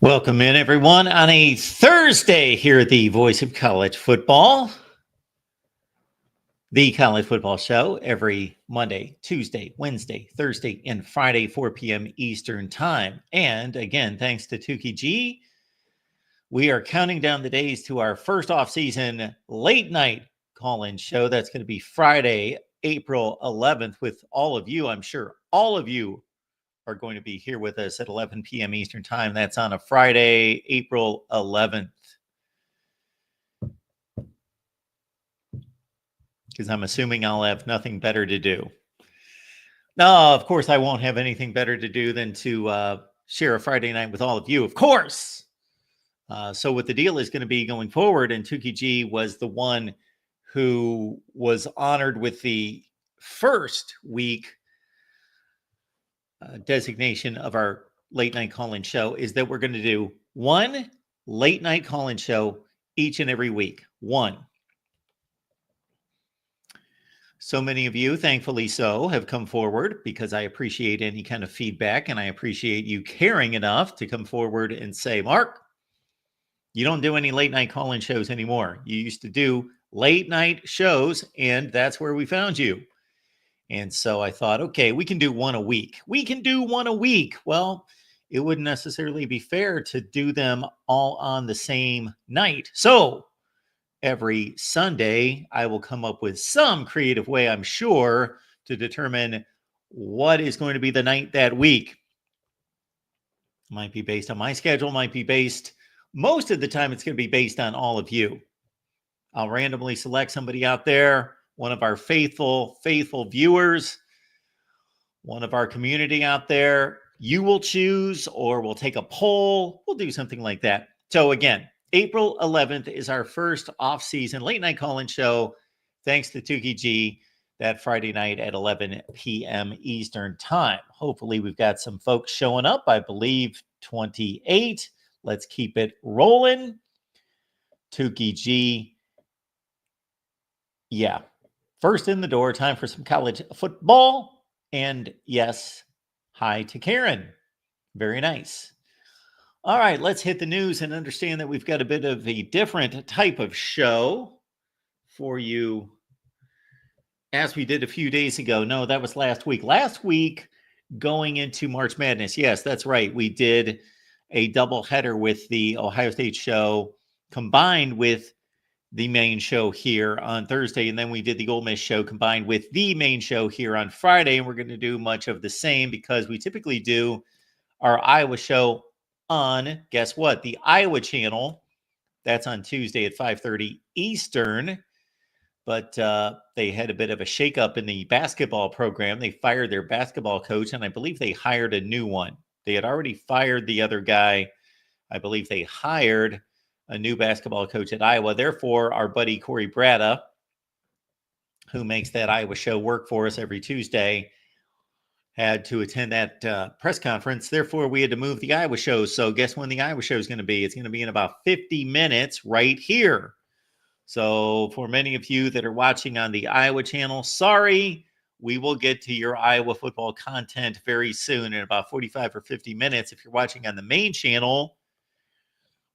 Welcome in, everyone, on a Thursday here at the Voice of College Football, the College Football Show, every Monday, Tuesday, Wednesday, Thursday, and Friday, 4 p.m. Eastern Time. And again, thanks to Tukey G, we are counting down the days to our first off-season late night call-in show. That's going to be Friday, April 11th with all of you. I'm sure all of you are going to be here with us at 11 p.m. Eastern Time. That's on a Friday, April 11th. Because I'm assuming I'll have nothing better to do. No, of course, I won't have anything better to do than to share a Friday night with all of you, of course. So what the deal is going to be going forward, and Tukey G was the one who was honored with the first week designation of our late night call-in show, is that we're going to do one late night call-in show each and every week. One. So many of you, thankfully so, have come forward because I appreciate any kind of feedback, and I appreciate you caring enough to come forward and say, Mark, you don't do any late night call-in shows anymore. You used to do late night shows, and that's where we found you. And so I thought, okay, we can do one a week. We can do one a week. Well, it wouldn't necessarily be fair to do them all on the same night. So every Sunday, I will come up with some creative way, I'm sure, to determine what is going to be the night that week. Might be based on my schedule, might be based, most of the time it's going to be based on all of you. I'll randomly select somebody out there, one of our faithful viewers, one of our community out there. You will choose, or we'll take a poll. We'll do something like that. So again, April 11th is our first off-season late night call-in show. Thanks to Tukey G, that Friday night at 11 p.m. Eastern Time. Hopefully we've got some folks showing up. I believe 28. Let's keep it rolling. Tukey G. Yeah. First in the door, time for some college football. And yes, hi to Karen. Very nice. All right, let's hit the news and understand that we've got a bit of a different type of show for you as we did a few days ago. No, that was last week. Last week, going into March Madness. Yes, that's right. We did a doubleheader with the Ohio State show combined with the main show here on Thursday, and then we did the Ole Miss show combined with the main show here on Friday, and we're going to do much of the same because we typically do our Iowa show on, guess what, the Iowa channel. That's on Tuesday at 5:30 Eastern, but they had a bit of a shakeup in the basketball program. They fired their basketball coach, and I believe they hired a new one. They had already fired the other guy. I believe they hired a new basketball coach at Iowa. Therefore, our buddy Corey Bratta, who makes that Iowa show work for us every Tuesday, had to attend that press conference. Therefore, we had to move the Iowa show. So guess when the Iowa show is going to be? It's going to be in about 50 minutes right here. So for many of you that are watching on the Iowa channel, sorry, we will get to your Iowa football content very soon in about 45 or 50 minutes. If you're watching on the main channel,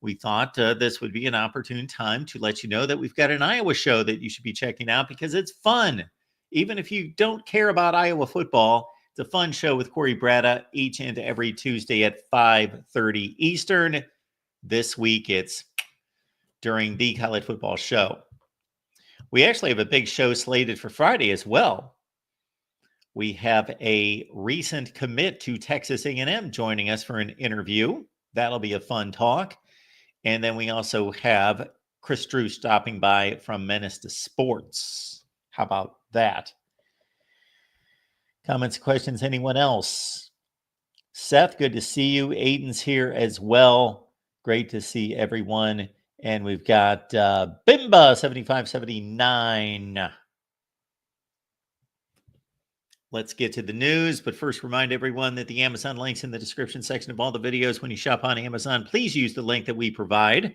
we thought this would be an opportune time to let you know that we've got an Iowa show that you should be checking out because it's fun. Even if you don't care about Iowa football, it's a fun show with Corey Bratta each and every Tuesday at 5:30 Eastern. This week, it's during the College Football Show. We actually have a big show slated for Friday as well. We have a recent commit to Texas A&M joining us for an interview. That'll be a fun talk. And then we also have Chris Drew stopping by from Menace to Sports. How about that? Comments, questions, anyone else? Seth, good to see you. Aiden's here as well. Great to see everyone. And we've got Bimba 7579. Let's get to the news, but first remind everyone that the Amazon link's in the description section of all the videos. When you shop on Amazon, please use the link that we provide.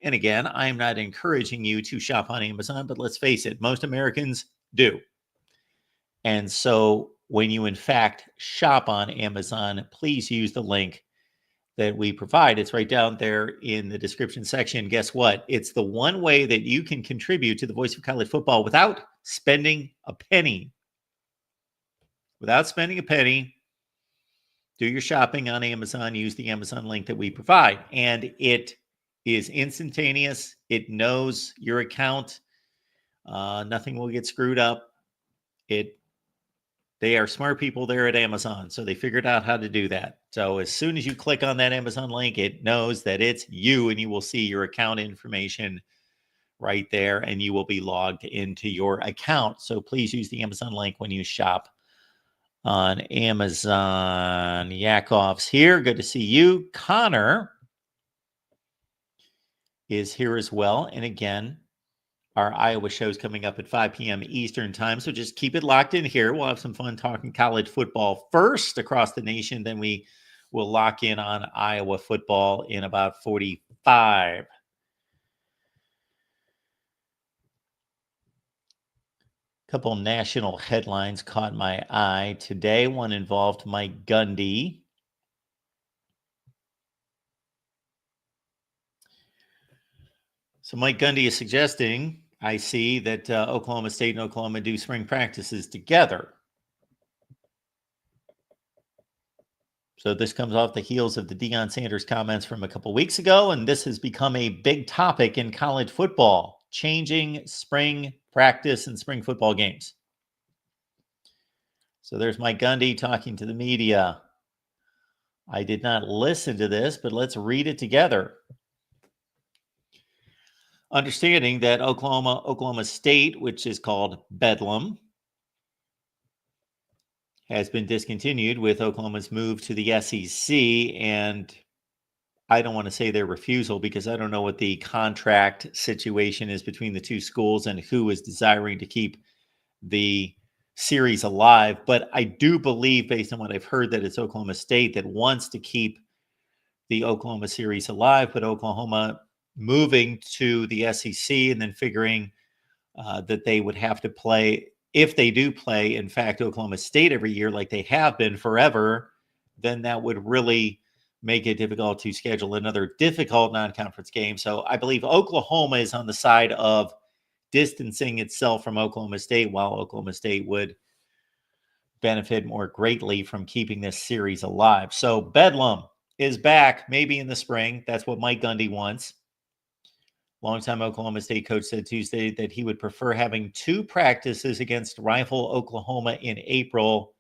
And again, I'm not encouraging you to shop on Amazon, but let's face it, most Americans do. And so when you in fact shop on Amazon, please use the link that we provide. It's right down there in the description section. Guess what? It's the one way that you can contribute to the Voice of College Football without spending a penny. Without spending a penny, do your shopping on Amazon, use the Amazon link that we provide. And it is instantaneous. It knows your account. Nothing will get screwed up. They are smart people there at Amazon, so they figured out how to do that. So as soon as you click on that Amazon link, it knows that it's you, and you will see your account information right there, and you will be logged into your account. So please use the Amazon link when you shop on Amazon. Yakov's here. Good to see you. Connor is here as well. And again, our Iowa show is coming up at 5 p.m. Eastern time. So just keep it locked in here. We'll have some fun talking college football first across the nation. Then we will lock in on Iowa football in about 45. Couple national headlines caught my eye today. One involved Mike Gundy. So Mike Gundy is suggesting, I see, that Oklahoma State and Oklahoma do spring practices together. So this comes off the heels of the Deion Sanders comments from a couple weeks ago, and this has become a big topic in college football, changing spring practice and spring football games. So there's Mike Gundy talking to the media. I did not listen to this, but let's read it together. Understanding that Oklahoma State, which is called Bedlam, has been discontinued with Oklahoma's move to the SEC. And I don't want to say their refusal because I don't know what the contract situation is between the two schools and who is desiring to keep the series alive. But I do believe, based on what I've heard, that it's Oklahoma State that wants to keep the Oklahoma series alive, but Oklahoma moving to the SEC and then figuring that they would have to play, if they do play, in fact, Oklahoma State every year like they have been forever, then that would really make it difficult to schedule another difficult non-conference game. So I believe Oklahoma is on the side of distancing itself from Oklahoma State, while Oklahoma State would benefit more greatly from keeping this series alive. So Bedlam is back, maybe in the spring. That's what Mike Gundy wants. Longtime Oklahoma State coach said Tuesday that he would prefer having two practices against rival Oklahoma in April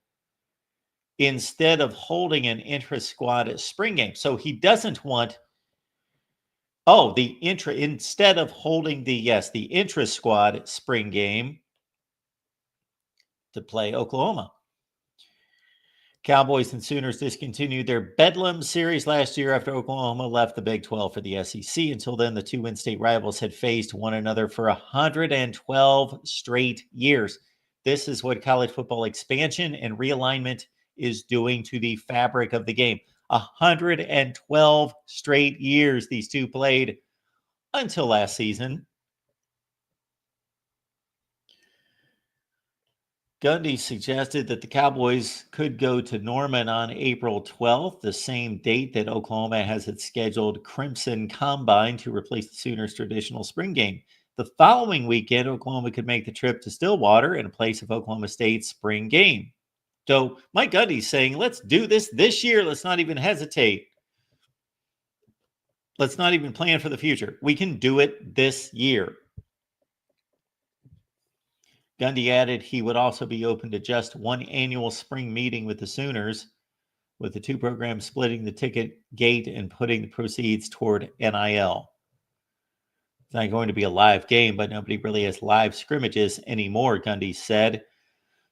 instead of holding an intra-squad spring game. So he doesn't want, instead of holding the intra-squad spring game to play Oklahoma. Cowboys and Sooners discontinued their Bedlam series last year after Oklahoma left the Big 12 for the SEC. Until then, the two in-state rivals had faced one another for 112 straight years. This is what college football expansion and realignment is doing to the fabric of the game. 112 straight years these two played until last season. Gundy suggested that the Cowboys could go to Norman on April 12th, the same date that Oklahoma has its scheduled Crimson Combine to replace the Sooners' traditional spring game. The following weekend, Oklahoma could make the trip to Stillwater in place of Oklahoma State's spring game. So Mike Gundy's saying, let's do this year. Let's not even hesitate. Let's not even plan for the future. We can do it this year. Gundy added he would also be open to just one annual spring meeting with the Sooners, with the two programs splitting the ticket gate and putting the proceeds toward NIL. It's not going to be a live game, but nobody really has live scrimmages anymore, Gundy said.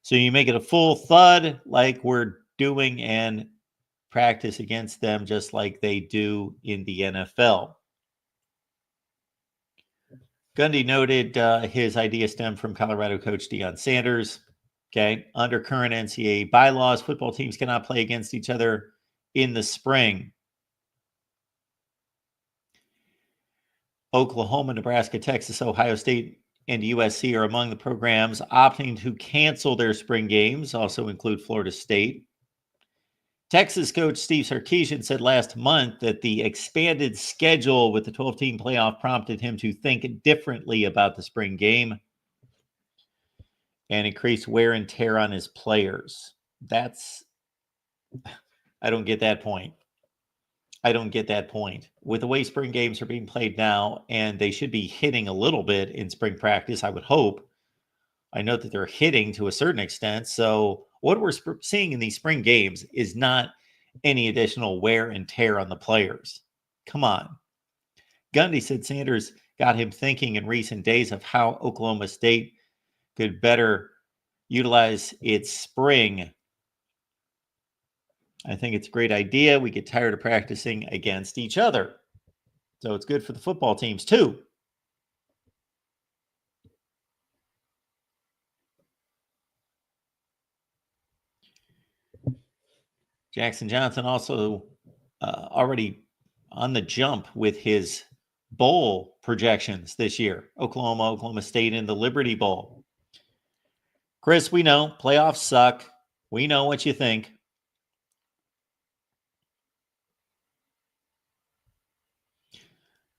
So you make it a full thud like we're doing and practice against them just like they do in the NFL. Gundy noted his idea stemmed from Colorado coach Deion Sanders. Okay, under current NCAA bylaws, football teams cannot play against each other in the spring. Oklahoma, Nebraska, Texas, Ohio State, and USC are among the programs opting to cancel their spring games, also include Florida State. Texas coach Steve Sarkisian said last month that the expanded schedule with the 12-team playoff prompted him to think differently about the spring game and increased wear and tear on his players. I don't get that point. With the way spring games are being played now, and they should be hitting a little bit in spring practice, I would hope. I know that they're hitting to a certain extent. So what we're seeing in these spring games is not any additional wear and tear on the players. Come on. Gundy said Sanders got him thinking in recent days of how Oklahoma State could better utilize its spring. I think it's a great idea. We get tired of practicing against each other. So it's good for the football teams too. Jackson Johnson also already on the jump with his bowl projections this year. Oklahoma State in the Liberty Bowl. Chris, we know playoffs suck. We know what you think.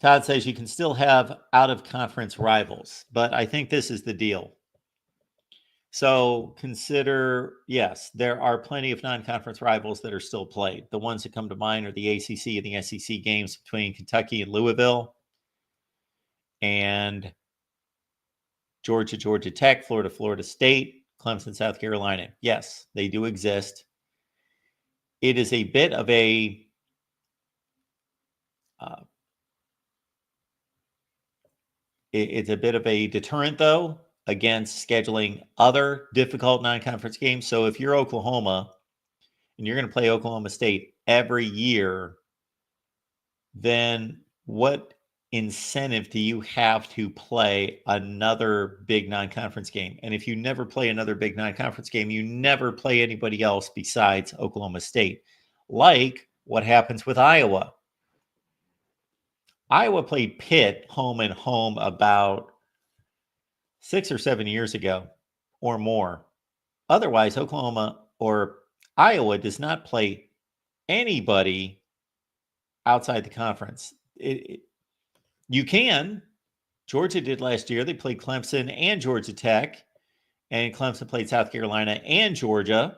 Todd says you can still have out-of-conference rivals, but I think this is the deal. So consider, yes, there are plenty of non-conference rivals that are still played. The ones that come to mind are the ACC and the SEC games between Kentucky and Louisville, and Georgia Tech, Florida State, Clemson, South Carolina. Yes, they do exist. It is a bit of a it's a bit of a deterrent, though, against scheduling other difficult non-conference games. So if you're Oklahoma and you're going to play Oklahoma State every year, then what incentive do you have to play another big non-conference game? And if you never play another big non-conference game, you never play anybody else besides Oklahoma State. Like what happens with Iowa. Iowa played Pitt home and home about 6 or 7 years ago or more. Otherwise, Oklahoma or Iowa does not play anybody outside the conference. You can. Georgia did last year. They played Clemson and Georgia Tech, and Clemson played South Carolina and Georgia,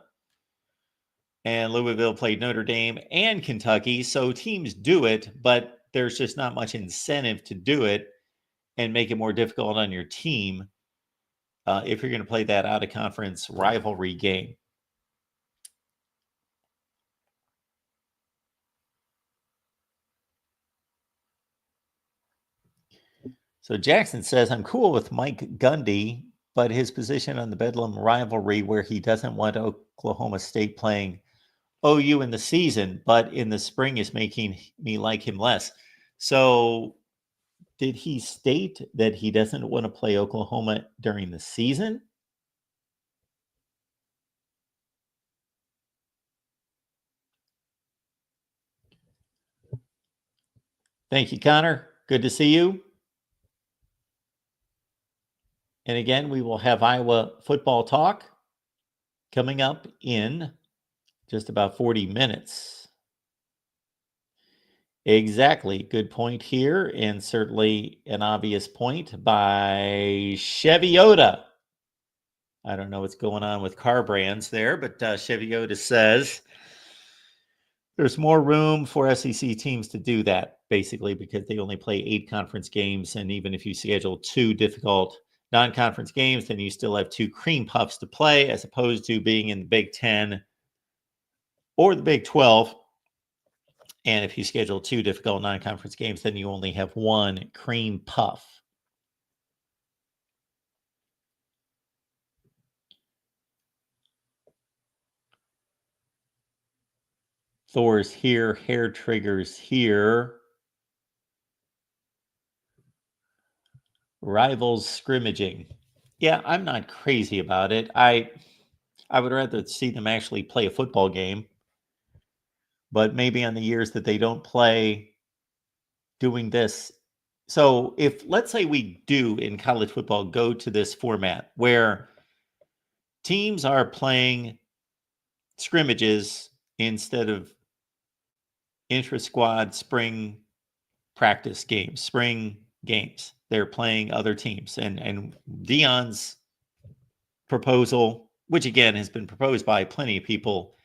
and Louisville played Notre Dame and Kentucky. So teams do it, but there's just not much incentive to do it and make it more difficult on your team if you're going to play that out-of-conference rivalry game. So Jackson says, I'm cool with Mike Gundy, but his position on the Bedlam rivalry where he doesn't want Oklahoma State playing OU in the season, but in the spring is making me like him less. So did he state that he doesn't want to play Oklahoma during the season? Thank you, Connor. Good to see you. And again, we will have Iowa football talk coming up in just about 40 minutes. Exactly. Good point here, and certainly an obvious point by Cheviota. I don't know what's going on with car brands there, but Cheviota says there's more room for SEC teams to do that, basically, because they only play 8 conference games, and even if you schedule 2 difficult non-conference games, then you still have 2 cream puffs to play, as opposed to being in the Big 10 or the Big 12. And if you schedule 2 difficult non-conference games, then you only have 1 cream puff. Thor's here, hair triggers here. Rivals scrimmaging. Yeah, I'm not crazy about it. I would rather see them actually play a football game. But maybe on the years that they don't play, doing this. So if, let's say we do in college football go to this format where teams are playing scrimmages instead of intra-squad spring practice games, spring games. They're playing other teams. And Deion's proposal, which again has been proposed by plenty of people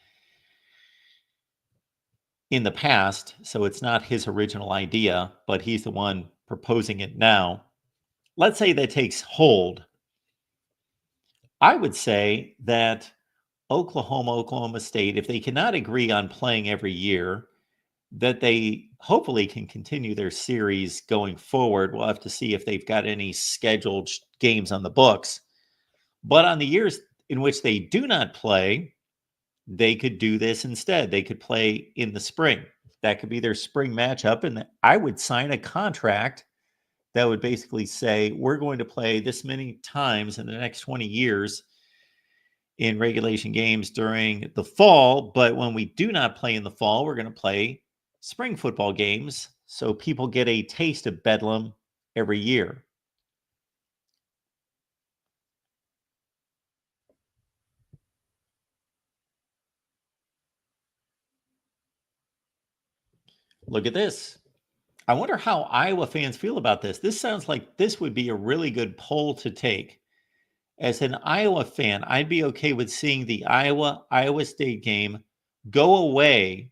in the past, so it's not his original idea, but he's the one proposing it now. Let's say that takes hold. I would say that Oklahoma State, if they cannot agree on playing every year, that they hopefully can continue their series going forward. We'll have to see if they've got any scheduled games on the books. But on the years in which they do not play, they could do this instead. They could play in the spring. That could be their spring matchup. And I would sign a contract that would basically say, we're going to play this many times in the next 20 years in regulation games during the fall. But when we do not play in the fall, we're going to play spring football games. So people get a taste of Bedlam every year. Look at this. I wonder how Iowa fans feel about this. This sounds like this would be a really good poll to take. As an Iowa fan, I'd be okay with seeing the Iowa State game go away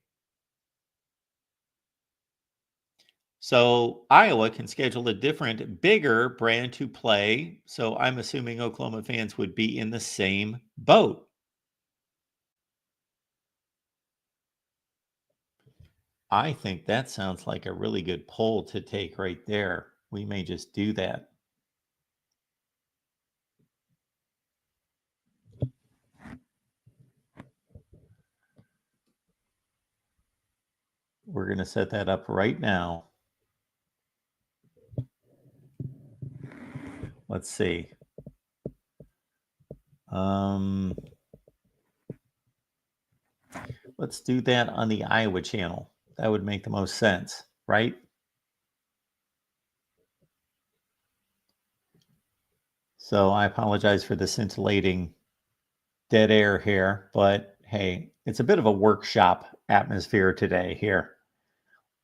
so Iowa can schedule a different, bigger brand to play. So I'm assuming Oklahoma fans would be in the same boat. I think that sounds like a really good poll to take right there. We may just do that. We're going to set that up right now. Let's see. Let's do that on the Iowa channel. That would make the most sense, right? So I apologize for the scintillating dead air here, but hey, it's a bit of a workshop atmosphere today here.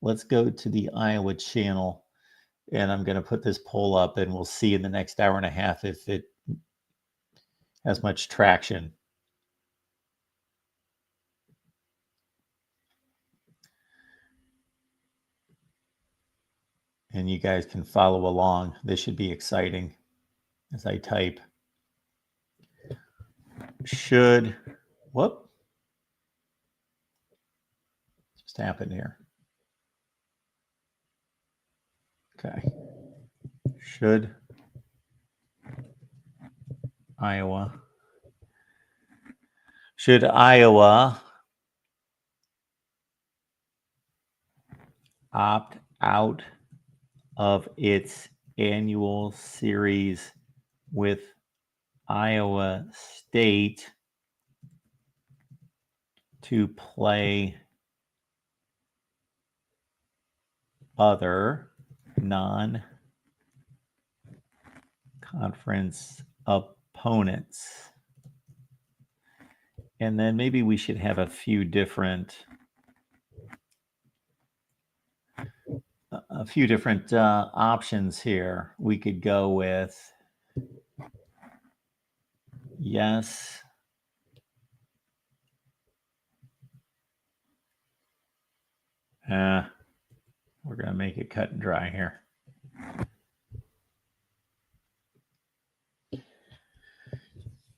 Let's go to the Iowa channel, and I'm going to put this poll up, and we'll see in the next hour and a half if it has much traction. And you guys can follow along. This should be exciting as I type. Whoop. Just happened here. Okay. Should Iowa opt out of its annual series with Iowa State to play other non-conference opponents? And then maybe we should have a few different options here. We could go with yes, we're going to make it cut and dry here.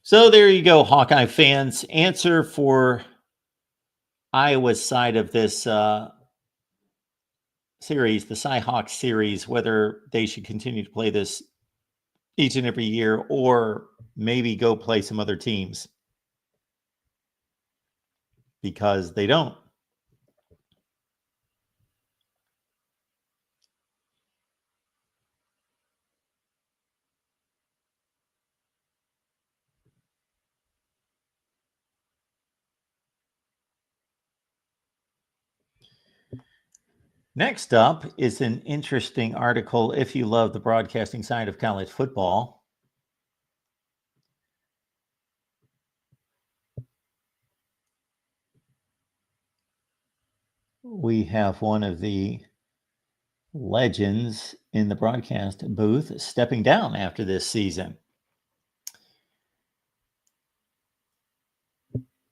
So there you go, Hawkeye fans. Answer for Iowa's side of this series, the Cyhawk series, whether they should continue to play this each and every year or maybe go play some other teams, because they don't. Next up is an interesting article if you love the broadcasting side of college football. we have one of the legends in the broadcast booth stepping down after this season.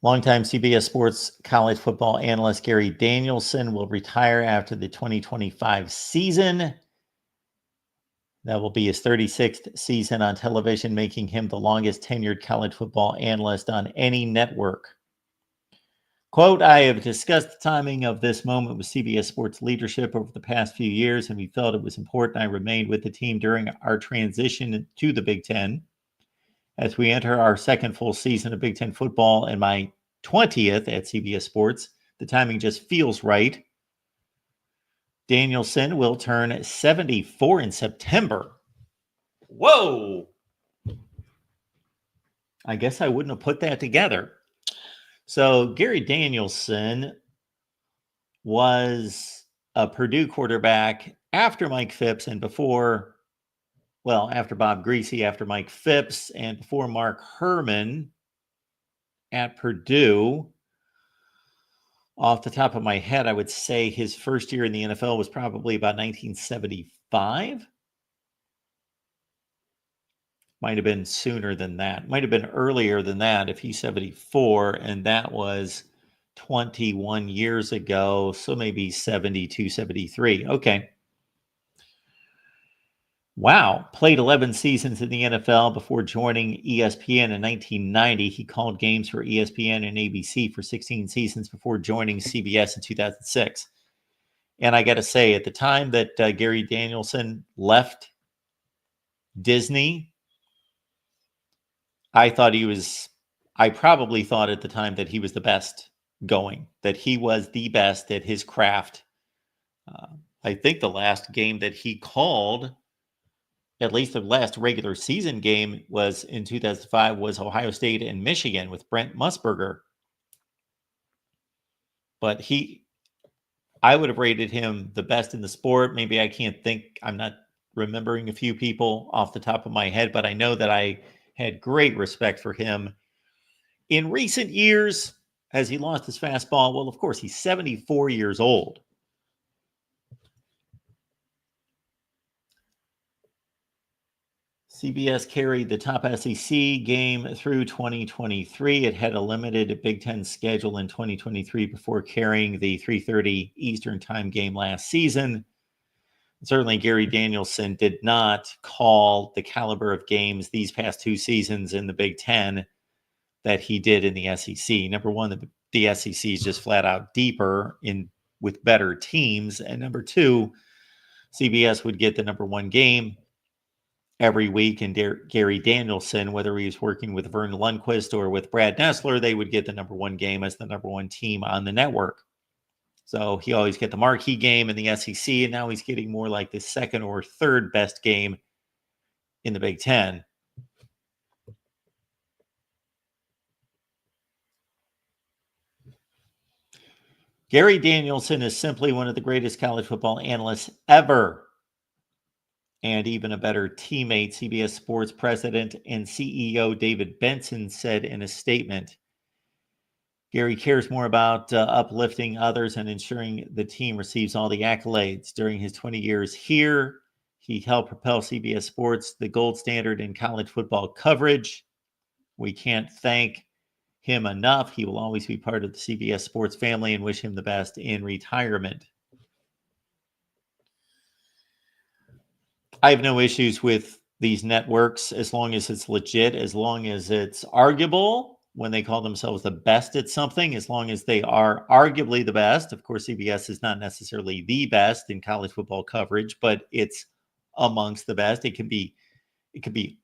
Longtime CBS Sports college football analyst Gary Danielson will retire after the 2025 season. That will be his 36th season on television, making him the longest tenured college football analyst on any network. Quote, I have discussed the timing of this moment with CBS Sports leadership over the past few years, and we felt it was important I remained with the team during our transition to the Big Ten. As we enter our second full season of Big Ten football and my 20th at CBS Sports, the timing just feels right. Danielson will turn 74 in September. Whoa! I guess I wouldn't have put that together. So Gary Danielson was a Purdue quarterback after Mike Phipps and before, well, after Bob Greasy, after Mike Phipps, and before Mark Herman at Purdue. Off the top of my head, I would say his first year in the NFL was probably about 1975. Might have been sooner than that. Might have been earlier than that if he's 74, and that was 21 years ago. So maybe 72, 73. Okay. Wow. Played 11 seasons in the NFL before joining ESPN in 1990. He called games for ESPN and ABC for 16 seasons before joining CBS in 2006. And I got to say, at the time that Gary Danielson left Disney, I probably thought at the time that he was the best going, that he was the best at his craft. I think the last game that he called, at least the last regular season game, was in 2005, was Ohio State and Michigan with Brent Musburger. But I would have rated him the best in the sport. Maybe I can't think, I'm not remembering a few people off the top of my head, but I know that I had great respect for him. In recent years, has he lost his fastball? Well, of course, he's 74 years old. CBS carried the top SEC game through 2023. It had a limited Big Ten schedule in 2023 before carrying the 3:30 Eastern time game last season. Certainly, Gary Danielson did not call the caliber of games these past two seasons in the Big Ten that he did in the SEC. Number one, the SEC is just flat out deeper with better teams. And number two, CBS would get the number one game every week. And Gary Danielson, whether he was working with Vern Lundquist or with Brad Nessler, they would get the number one game as the number one team on the network. So he always get the marquee game in the SEC, and now he's getting more like the second or third best game in the Big Ten. Gary Danielson is simply one of the greatest college football analysts ever, and even a better teammate, CBS Sports President and CEO David Benson said in a statement. Gary cares more about uplifting others and ensuring the team receives all the accolades. During his 20 years here, he helped propel CBS Sports, the gold standard in college football coverage. We can't thank him enough. He will always be part of the CBS Sports family and wish him the best in retirement. I have no issues with these networks as long as it's legit, as long as it's arguable when they call themselves the best at something, as long as they are arguably the best. Of course, CBS is not necessarily the best in college football coverage, but it's amongst the best. It can be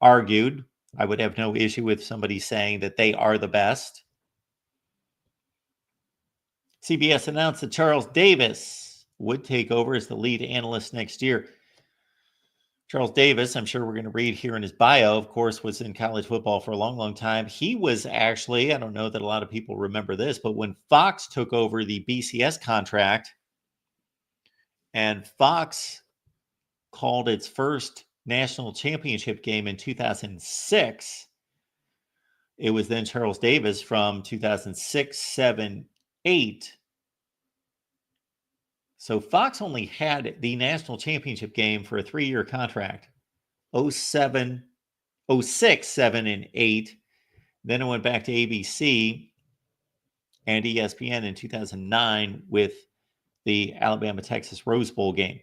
argued. I would have no issue with somebody saying that they are the best. CBS announced that Charles Davis would take over as the lead analyst next year. Charles Davis, I'm sure we're going to read here in his bio, of course, was in college football for a long, long time. He was actually, I don't know that a lot of people remember this, but when Fox took over the BCS contract and Fox called its first national championship game in 2006, it was then Charles Davis from 2006, 7, 8 So Fox only had the national championship game for a 3-year contract, 07, 06, 7, and 8. Then it went back to ABC and ESPN in 2009 with the Alabama-Texas Rose Bowl game.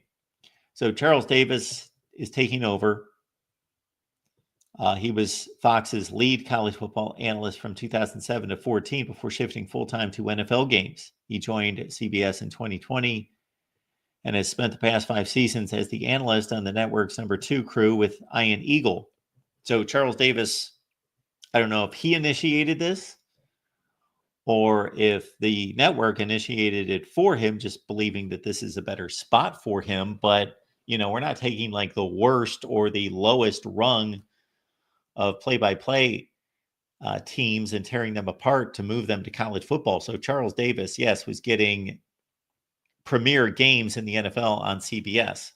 So Charles Davis is taking over. He was Fox's lead college football analyst from 2007 to 14 before shifting full-time to NFL games. He joined CBS in 2020 and has spent the past 5 seasons as the analyst on the network's number 2 crew with Ian Eagle. So Charles Davis, I don't know if he initiated this or if the network initiated it for him, just believing that this is a better spot for him. But, we're not taking like the worst or the lowest rung of play-by-play teams and tearing them apart to move them to college football. So Charles Davis, yes, was getting premier games in the NFL on CBS.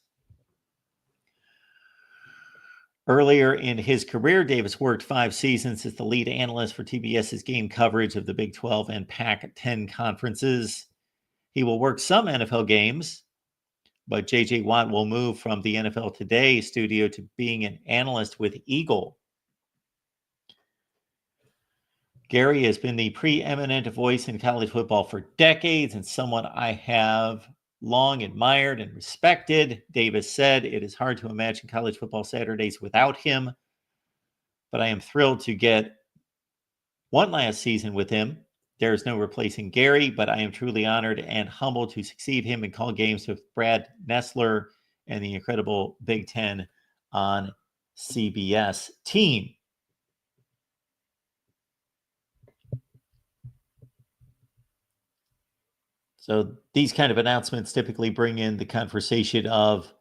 Earlier in his career, Davis worked 5 seasons as the lead analyst for TBS's game coverage of the Big 12 and Pac-10 conferences. He will work some NFL games, but J.J. Watt will move from the NFL Today studio to being an analyst with Eagle. Gary has been the preeminent voice in college football for decades and someone I have long admired and respected. Davis said, "It is hard to imagine college football Saturdays without him, but I am thrilled to get one last season with him. There is no replacing Gary, but I am truly honored and humbled to succeed him and call games with Brad Nessler and the incredible Big Ten on CBS team." So these kind of announcements typically bring in the conversation of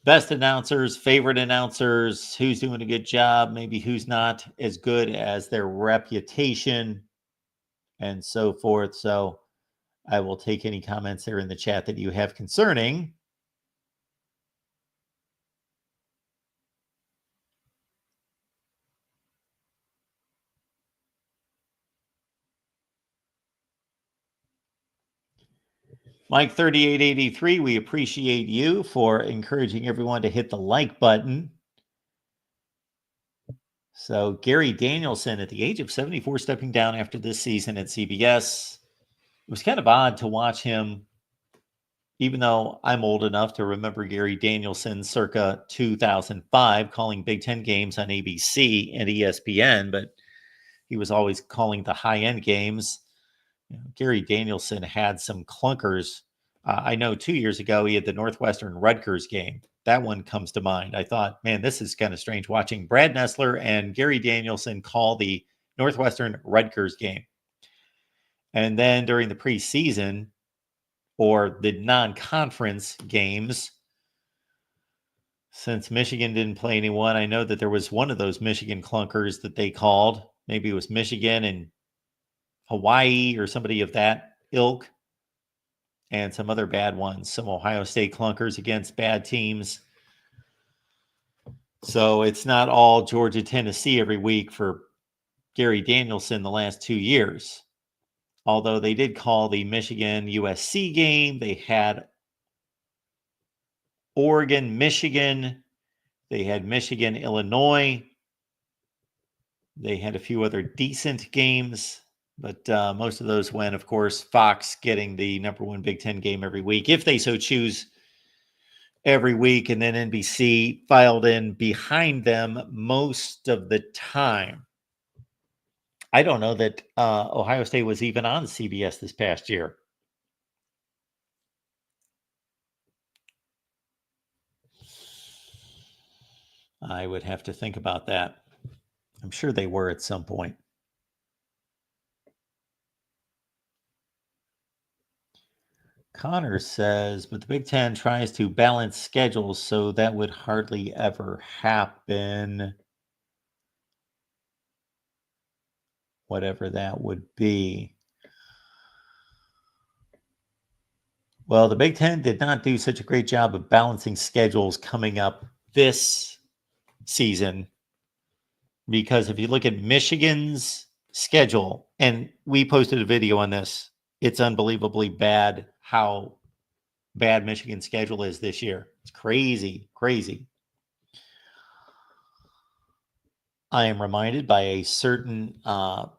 best announcers, favorite announcers, who's doing a good job, maybe who's not as good as their reputation, and so forth. So I will take any comments there in the chat that you have concerning Mike 3883. We appreciate you for encouraging everyone to hit the like button. So Gary Danielson, at the age of 74, stepping down after this season at CBS. It was kind of odd to watch him, even though I'm old enough to remember Gary Danielson circa 2005 calling Big Ten games on ABC and ESPN, but he was always calling the high-end games. Gary Danielson had some clunkers. I know 2 years ago he had the Northwestern Rutgers game. That one comes to mind. I thought, man, this is kind of strange watching Brad Nessler and Gary Danielson call the Northwestern Rutgers game. And then during the preseason or the non-conference games, since Michigan didn't play anyone, I know that there was one of those Michigan clunkers that they called. Maybe it was Michigan and Hawaii or somebody of that ilk, and some other bad ones, some Ohio State clunkers against bad teams. So it's not all Georgia, Tennessee every week for Gary Danielson the last 2 years. Although they did call the Michigan USC game. They had Oregon, Michigan. They had Michigan, Illinois. They had a few other decent games, but most of those went, of course, Fox getting the number 1 Big Ten game every week, if they so choose every week, and then NBC filed in behind them most of the time. I don't know that Ohio State was even on CBS this past year. I would have to think about that. I'm sure they were at some point. Connor says, but the Big Ten tries to balance schedules, so that would hardly ever happen. Whatever that would be. Well, the Big Ten did not do such a great job of balancing schedules coming up this season, because if you look at Michigan's schedule, and we posted a video on this, it's unbelievably bad how bad Michigan's schedule is this year. It's crazy, crazy. I am reminded by a certain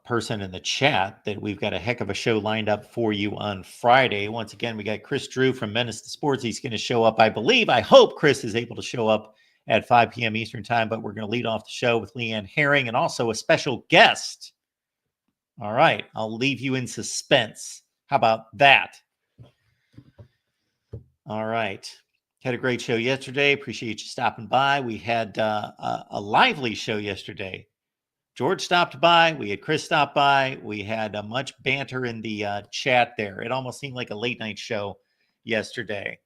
person in the chat that we've got a heck of a show lined up for you on Friday. Once again, we got Chris Drew from Menace to Sports. He's going to show up, I hope Chris is able to show up at 5 p.m. Eastern time, but we're going to lead off the show with Leanne Herring and also a special guest. All right, I'll leave you in suspense. How about that? All right. Had a great show yesterday. Appreciate you stopping by. We had a lively show yesterday. George stopped by. We had Chris stop by. We had much banter in the chat there. It almost seemed like a late night show yesterday.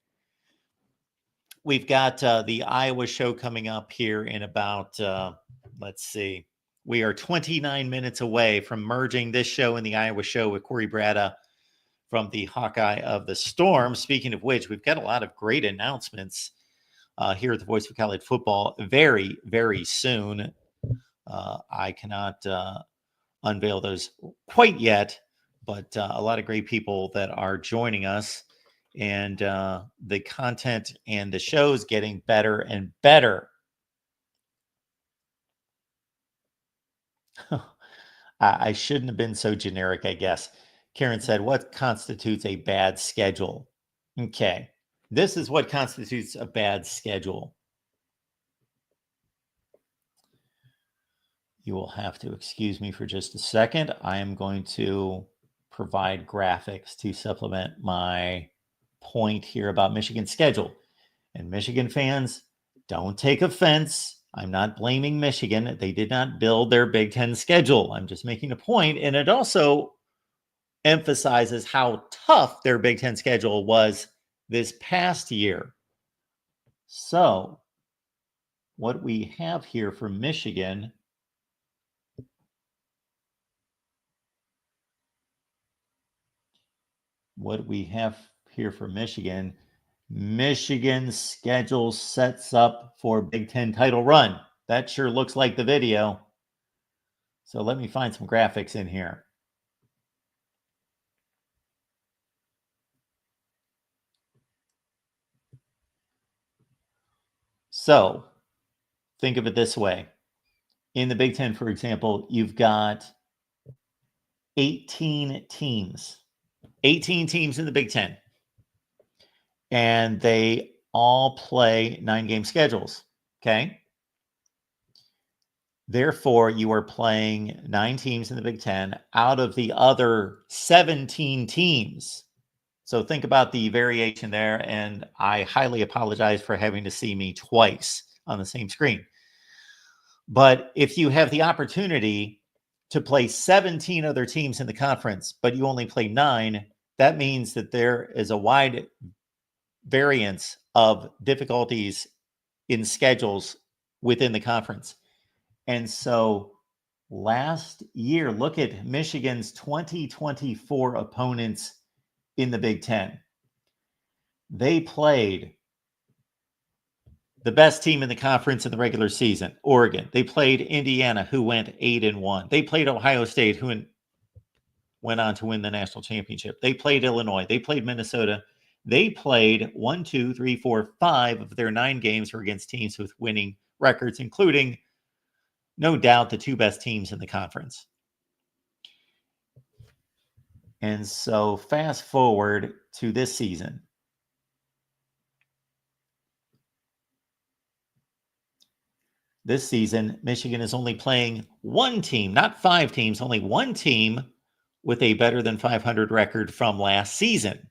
We've got the Iowa show coming up here in about, let's see. We are 29 minutes away from merging this show and the Iowa show with Corey Brada from the Hawkeye of the Storm. Speaking of which, we've got a lot of great announcements here at the Voice of College Football very, very soon. I cannot unveil those quite yet, but a lot of great people that are joining us, and the content and the show's getting better and better. I shouldn't have been so generic, I guess. Karen said, what constitutes a bad schedule? Okay, this is what constitutes a bad schedule. You will have to excuse me for just a second. I am going to provide graphics to supplement my point here about Michigan's schedule. And Michigan fans, don't take offense. I'm not blaming Michigan. They did not build their Big Ten schedule. I'm just making a point, and it also emphasizes how tough their Big Ten schedule was this past year. So, what we have here for Michigan, Michigan's schedule sets up for Big Ten title run. That sure looks like the video. So let me find some graphics in here. So think of it this way. In the Big Ten, for example, you've got 18 teams. 18 teams in the Big Ten. And they all play 9-game schedules. Okay. Therefore, you are playing 9 teams in the Big Ten out of the other 17 teams. So think about the variation there. And I highly apologize for having to see me twice on the same screen. But if you have the opportunity to play 17 other teams in the conference, but you only play 9, that means that there is a wide variance of difficulties in schedules within the conference. And so last year, look at Michigan's 2024 opponents in the Big Ten. They played the best team in the conference in the regular season, Oregon. They played Indiana, who went 8-1. They played Ohio State, who went on to win the national championship. They played Illinois. They played Minnesota. They played 1, 2, 3, 4, 5 of their 9 games were against teams with winning records, including, no doubt, the 2 best teams in the conference. And so fast forward to this season. This season, Michigan is only playing 1 team, not 5 teams, only 1 team with a better than 500 record from last season.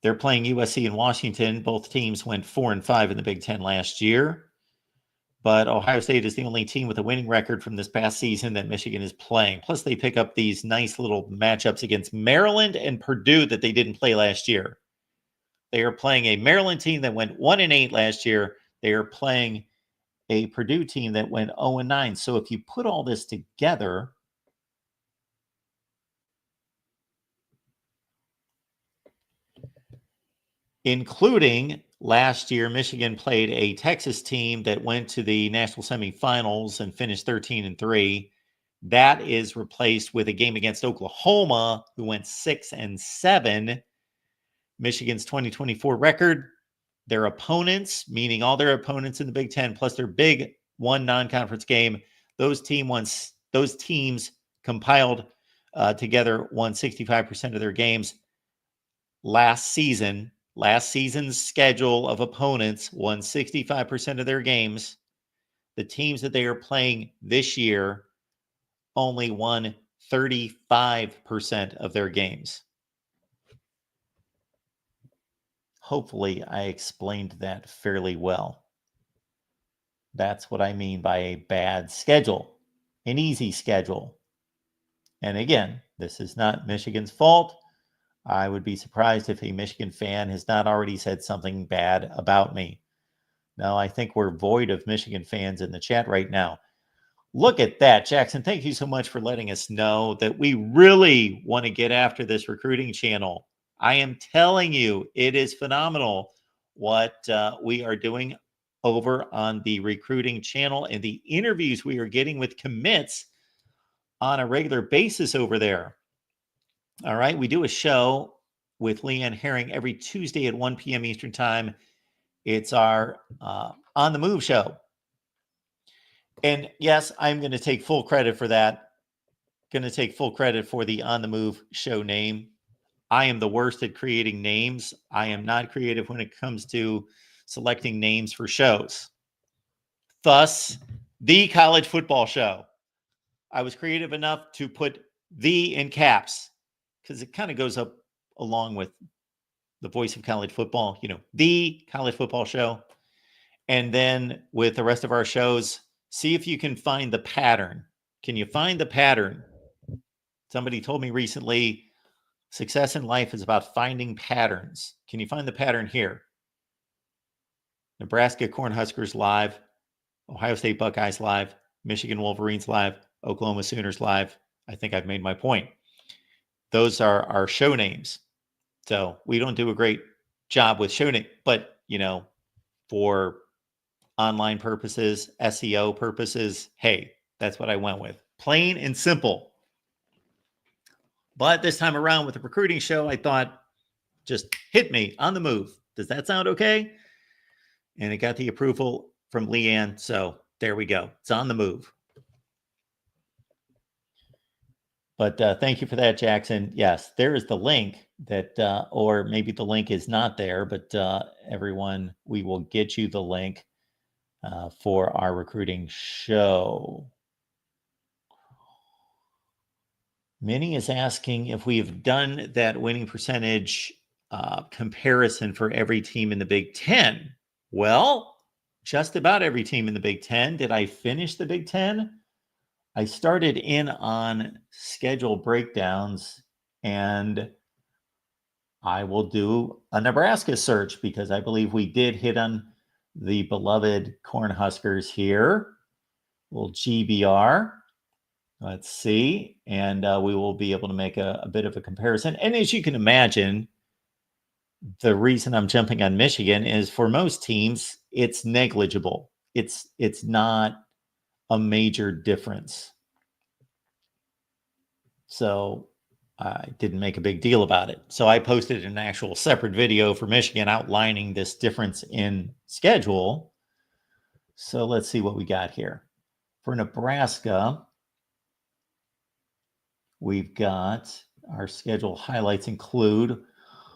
They're playing USC and Washington. Both teams went 4-5 in the Big Ten last year. But Ohio State is the only team with a winning record from this past season that Michigan is playing. Plus, they pick up these nice little matchups against Maryland and Purdue that they didn't play last year. They are playing a Maryland team that went 1-8 last year. They are playing a Purdue team that went 0-9. So if you put all this together, including last year, Michigan played a Texas team that went to the national semifinals and finished 13-3. That is replaced with a game against Oklahoma, who went 6-7. Michigan's 2024 record, their opponents, meaning all their opponents in the Big Ten, plus their big one non-conference game, those teams compiled together won 65% of their games. Last season's schedule of opponents won 65% of their games. The teams that they are playing this year only won 35% of their games. Hopefully, I explained that fairly well. That's what I mean by a bad schedule, an easy schedule. And again, this is not Michigan's fault. I would be surprised if a Michigan fan has not already said something bad about me. No, I think we're void of Michigan fans in the chat right now. Look at that, Jackson. Thank you so much for letting us know that we really want to get after this recruiting channel. I am telling you, it is phenomenal what we are doing over on the recruiting channel and the interviews we are getting with commits on a regular basis over there. All right, we do a show with Leanne Herring every Tuesday at 1 p.m. Eastern Time. It's our On the Move show. And yes, I'm going to take full credit for that. Going to take full credit for the On the Move show name. I am the worst at creating names. I am not creative when it comes to selecting names for shows. Thus, the college football show. I was creative enough to put the in caps because it kind of goes up along with the voice of college football, the college football show. And then with the rest of our shows, see if you can find the pattern. Can you find the pattern? Somebody told me recently, success in life is about finding patterns. Can you find the pattern here? Nebraska Cornhuskers live, Ohio State Buckeyes live, Michigan Wolverines live, Oklahoma Sooners live. I think I've made my point. Those are our show names. So we don't do a great job with show name, but for online purposes, SEO purposes, hey, that's what I went with. Plain and simple. But this time around with the recruiting show, I thought, just hit me on the move. Does that sound okay? And it got the approval from Leanne. So there we go. It's on the move. But thank you for that, Jackson. Yes, there is the link that, or maybe the link is not there, but everyone, we will get you the link for our recruiting show. Minnie is asking if we've done that winning percentage comparison for every team in the Big Ten. Well, just about every team in the Big Ten. Did I finish the Big Ten? I started in on schedule breakdowns, and I will do a Nebraska search because I believe we did hit on the beloved Cornhuskers here. Little GBR. Let's see. And we will be able to make a bit of a comparison. And as you can imagine, the reason I'm jumping on Michigan is for most teams, it's negligible. It's not a major difference. So I didn't make a big deal about it. So I posted an actual separate video for Michigan outlining this difference in schedule. So let's see what we got here. For Nebraska, we've got our schedule highlights include,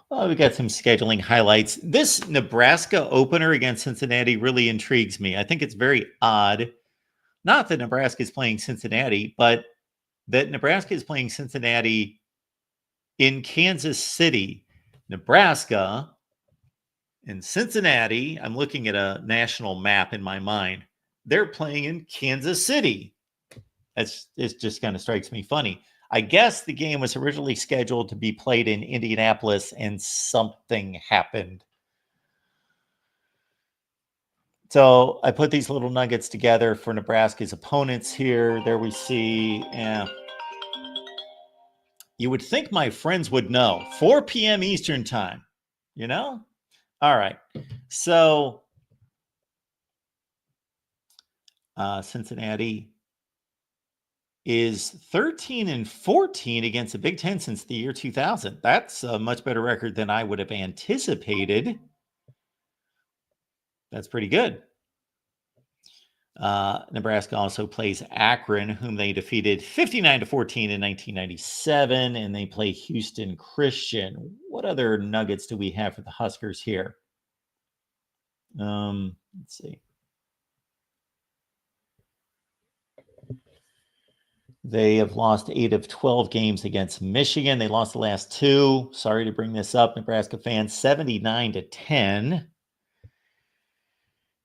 we got some scheduling highlights. This Nebraska opener against Cincinnati really intrigues me. I think it's very odd. Not that Nebraska is playing Cincinnati, but that Nebraska is playing Cincinnati in Kansas City. Nebraska and Cincinnati, I'm looking at a national map in my mind. They're playing in Kansas City. It just kind of strikes me funny. I guess the game was originally scheduled to be played in Indianapolis and something happened. So I put these little nuggets together for Nebraska's opponents here. There we see, you would think my friends would know. 4 p.m. Eastern time, All right. So Cincinnati is 13-14 against the Big Ten since the year 2000. That's a much better record than I would have anticipated. That's pretty good. Nebraska also plays Akron, whom they defeated 59-14 in 1997, and they play Houston Christian. What other nuggets do we have for the Huskers here? Let's see. They have lost 8 of 12 games against Michigan. They lost the last 2. Sorry to bring this up, Nebraska fans, 79-10.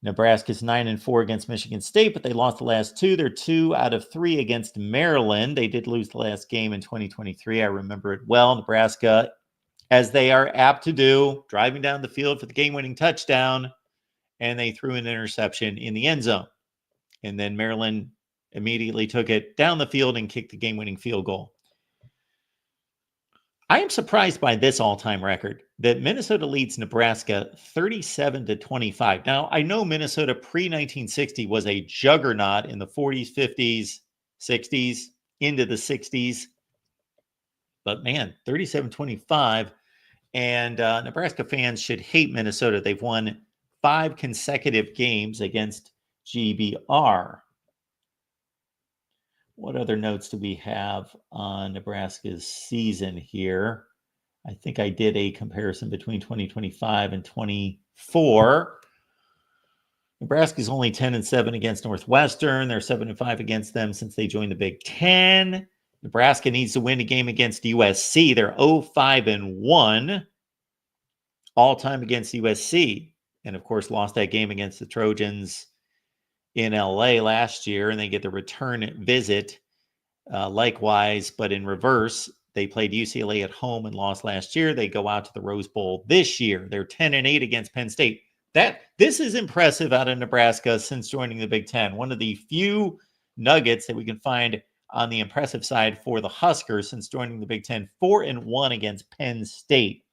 Nebraska's 9-4 against Michigan State, but they lost the last 2. They're 2 out of 3 against Maryland. They did lose the last game in 2023. I remember it well. Nebraska, as they are apt to do, driving down the field for the game-winning touchdown, and they threw an interception in the end zone. And then Maryland immediately took it down the field and kicked the game-winning field goal. I am surprised by this all-time record that Minnesota leads Nebraska 37-25. Now, I know Minnesota pre-1960 was a juggernaut in the 40s, 50s, 60s, into the 60s. But man, 37-25. And Nebraska fans should hate Minnesota. They've won 5 consecutive games against GBR. What other notes do we have on Nebraska's season here? I think I did a comparison between 2025 and 24. Nebraska's only 10-7 against Northwestern. They're 7-5 against them since they joined the Big Ten. Nebraska needs to win a game against USC. They're 0-5-1 all-time against USC. And, of course, lost that game against the Trojans in LA last year, and they get the return visit likewise, but in reverse. They played UCLA at home and lost last year. They go out to the Rose Bowl this year. They're 10-8 against Penn State. This is impressive out of Nebraska since joining the Big Ten. One of the few nuggets that we can find on the impressive side for the Huskers since joining the Big Ten. 4-1 against Penn State.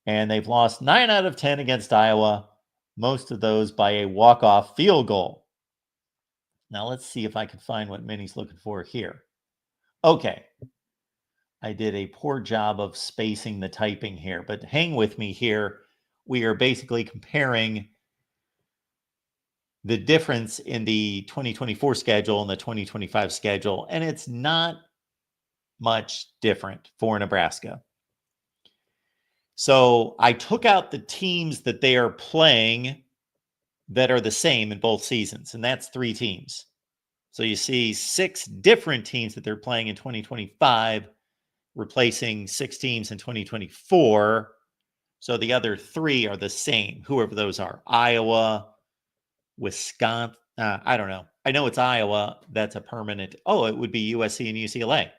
And they've lost 9 out of 10 against Iowa, most of those by a walk-off field goal. Now let's see if I can find what Minnie's looking for here. Okay. I did a poor job of spacing the typing here, but hang with me here. We are basically comparing the difference in the 2024 schedule and the 2025 schedule, and it's not much different for Nebraska. So I took out the teams that they are playing that are the same in both seasons, and that's 3 teams. So you see 6 different teams that they're playing in 2025, replacing 6 teams in 2024. So the other 3 are the same, whoever those are. Iowa, Wisconsin. I don't know. I know it's Iowa. That's a permanent. Oh, it would be USC and UCLA.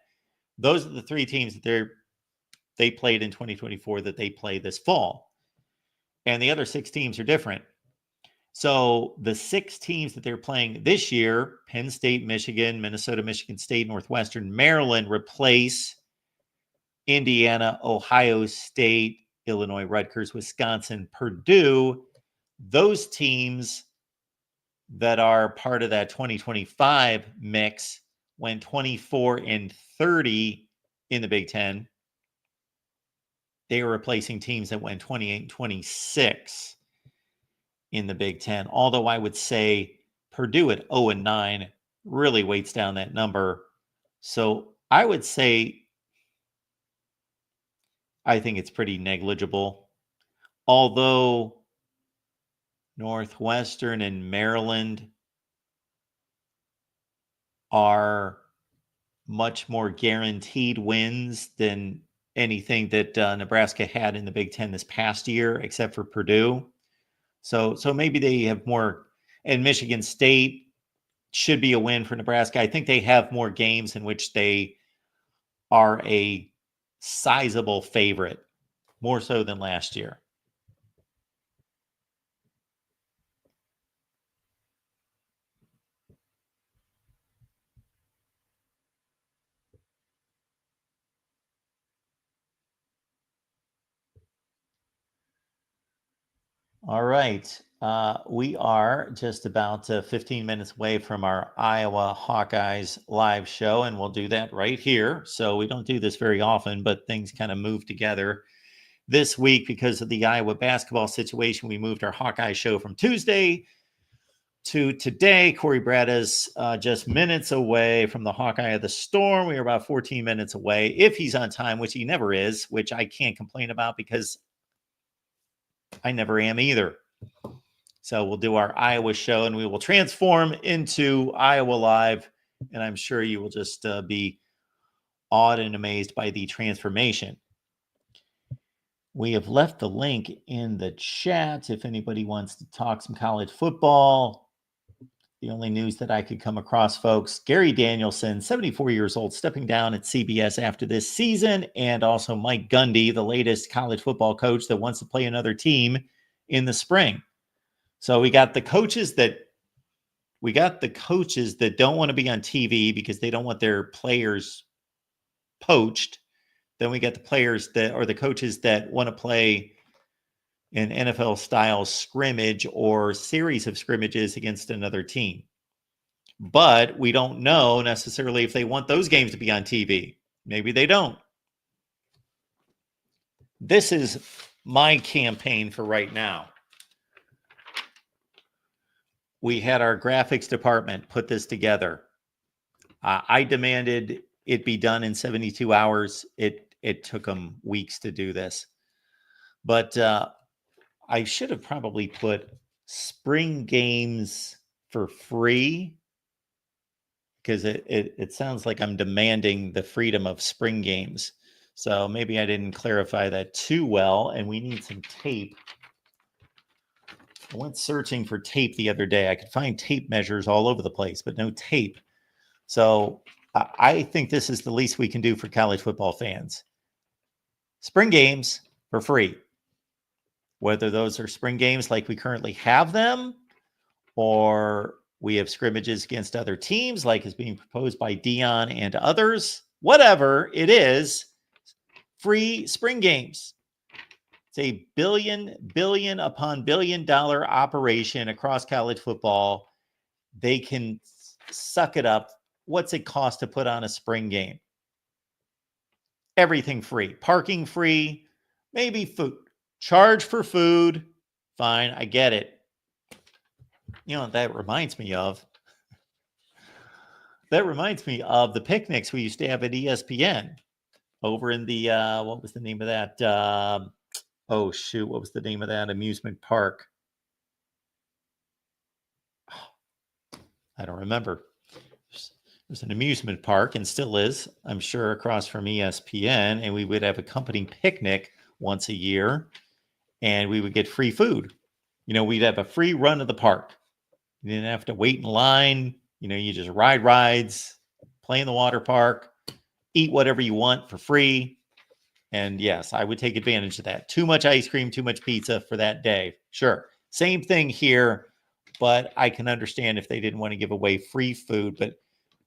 Those are the 3 teams that they played in 2024 that they play this fall. And the other 6 teams are different. So the 6 teams that they're playing this year, Penn State, Michigan, Minnesota, Michigan State, Northwestern, Maryland, replace Indiana, Ohio State, Illinois, Rutgers, Wisconsin, Purdue. Those teams that are part of that 2025 mix went 24-30 in the Big Ten. They were replacing teams that went 28-26 in the Big Ten. Although I would say Purdue at 0-9 really weights down that number. So I would say I think it's pretty negligible. Although Northwestern and Maryland are much more guaranteed wins than anything that Nebraska had in the Big Ten this past year, except for Purdue. So maybe they have more, and Michigan State should be a win for Nebraska. I think they have more games in which they are a sizable favorite, more so than last year. All right. We are just about 15 minutes away from our Iowa Hawkeyes live show, and we'll do that right here. So we don't do this very often, but things kind of move together. This week, because of the Iowa basketball situation, we moved our Hawkeye show from Tuesday to today. Corey Brad is just minutes away from the Hawkeye of the Storm. We are about 14 minutes away, if he's on time, which he never is, which I can't complain about because I never am either. So we'll do our Iowa show, and we will transform into Iowa Live, and I'm sure you will just be awed and amazed by the transformation. We have left the link in the chat if anybody wants to talk some college football. The only news that I could come across, folks, Gary Danielson, 74 years old, stepping down at CBS after this season, and also Mike Gundy, the latest college football coach that wants to play another team in the spring. So we got the coaches that don't want to be on TV because they don't want their players poached. Then we got the players the coaches that want to play an NFL style scrimmage or series of scrimmages against another team. But we don't know necessarily if they want those games to be on TV. Maybe they don't. This is my campaign for right now. We had our graphics department put this together. I demanded it be done in 72 hours. It took them weeks to do this. But I should have probably put spring games for free, because it sounds like I'm demanding the freedom of spring games. So maybe I didn't clarify that too well, and we need some tape. I went searching for tape the other day. I could find tape measures all over the place, but no tape. So I think this is the least we can do for college football fans. Spring games for free. Whether those are spring games like we currently have them, or we have scrimmages against other teams like is being proposed by Dion and others, whatever it is, free spring games. It's a billion upon billion dollar operation across college football. They can suck it up. What's it cost to put on a spring game? Everything free. Parking free. Maybe food. Charge for food. Fine, I get it. You know, that reminds me of the picnics we used to have at ESPN over in the, what was the name of that? What was the name of that amusement park? I don't remember. There's an amusement park, and still is, I'm sure, across from ESPN, and we would have a company picnic once a year, and we would get free food. You know, we'd have a free run of the park. You didn't have to wait in line. You know, you just ride rides, play in the water park, eat whatever you want for free. And yes, I would take advantage of that. Too much ice cream, too much pizza for that day. Sure. Same thing here, but I can understand if they didn't want to give away free food, but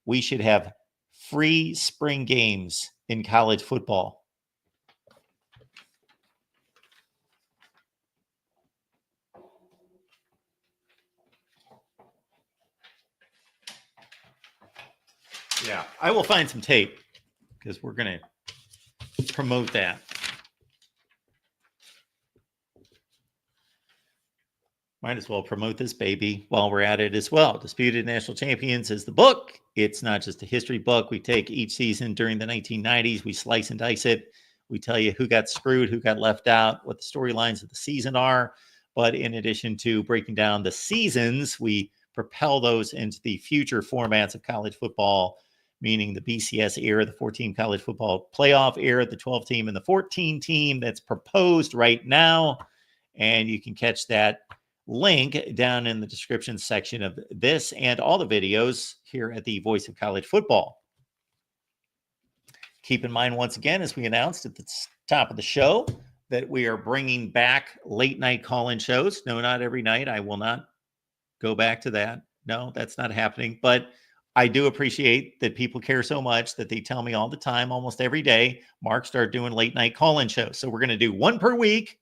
we should have free spring games in college football. Yeah, I will find some tape because we're going to promote that. Might as well promote this baby while we're at it as well. Disputed National Champions is the book. It's not just a history book. We take each season during the 1990s. We slice and dice it. We tell you who got screwed, who got left out, what the storylines of the season are. But in addition to breaking down the seasons, we propel those into the future formats of college football, meaning the BCS era, the 14 college football playoff era, the 12 team and the 14 team that's proposed right now. And you can catch that link down in the description section of this and all the videos here at the Voice of College Football. Keep in mind, once again, as we announced at the top of the show, that we are bringing back late night call-in shows. No, not every night. I will not go back to that. No, that's not happening. But I do appreciate that people care so much that they tell me all the time, almost every day, Mark, start doing late night call-in shows. So we're going to do one per week.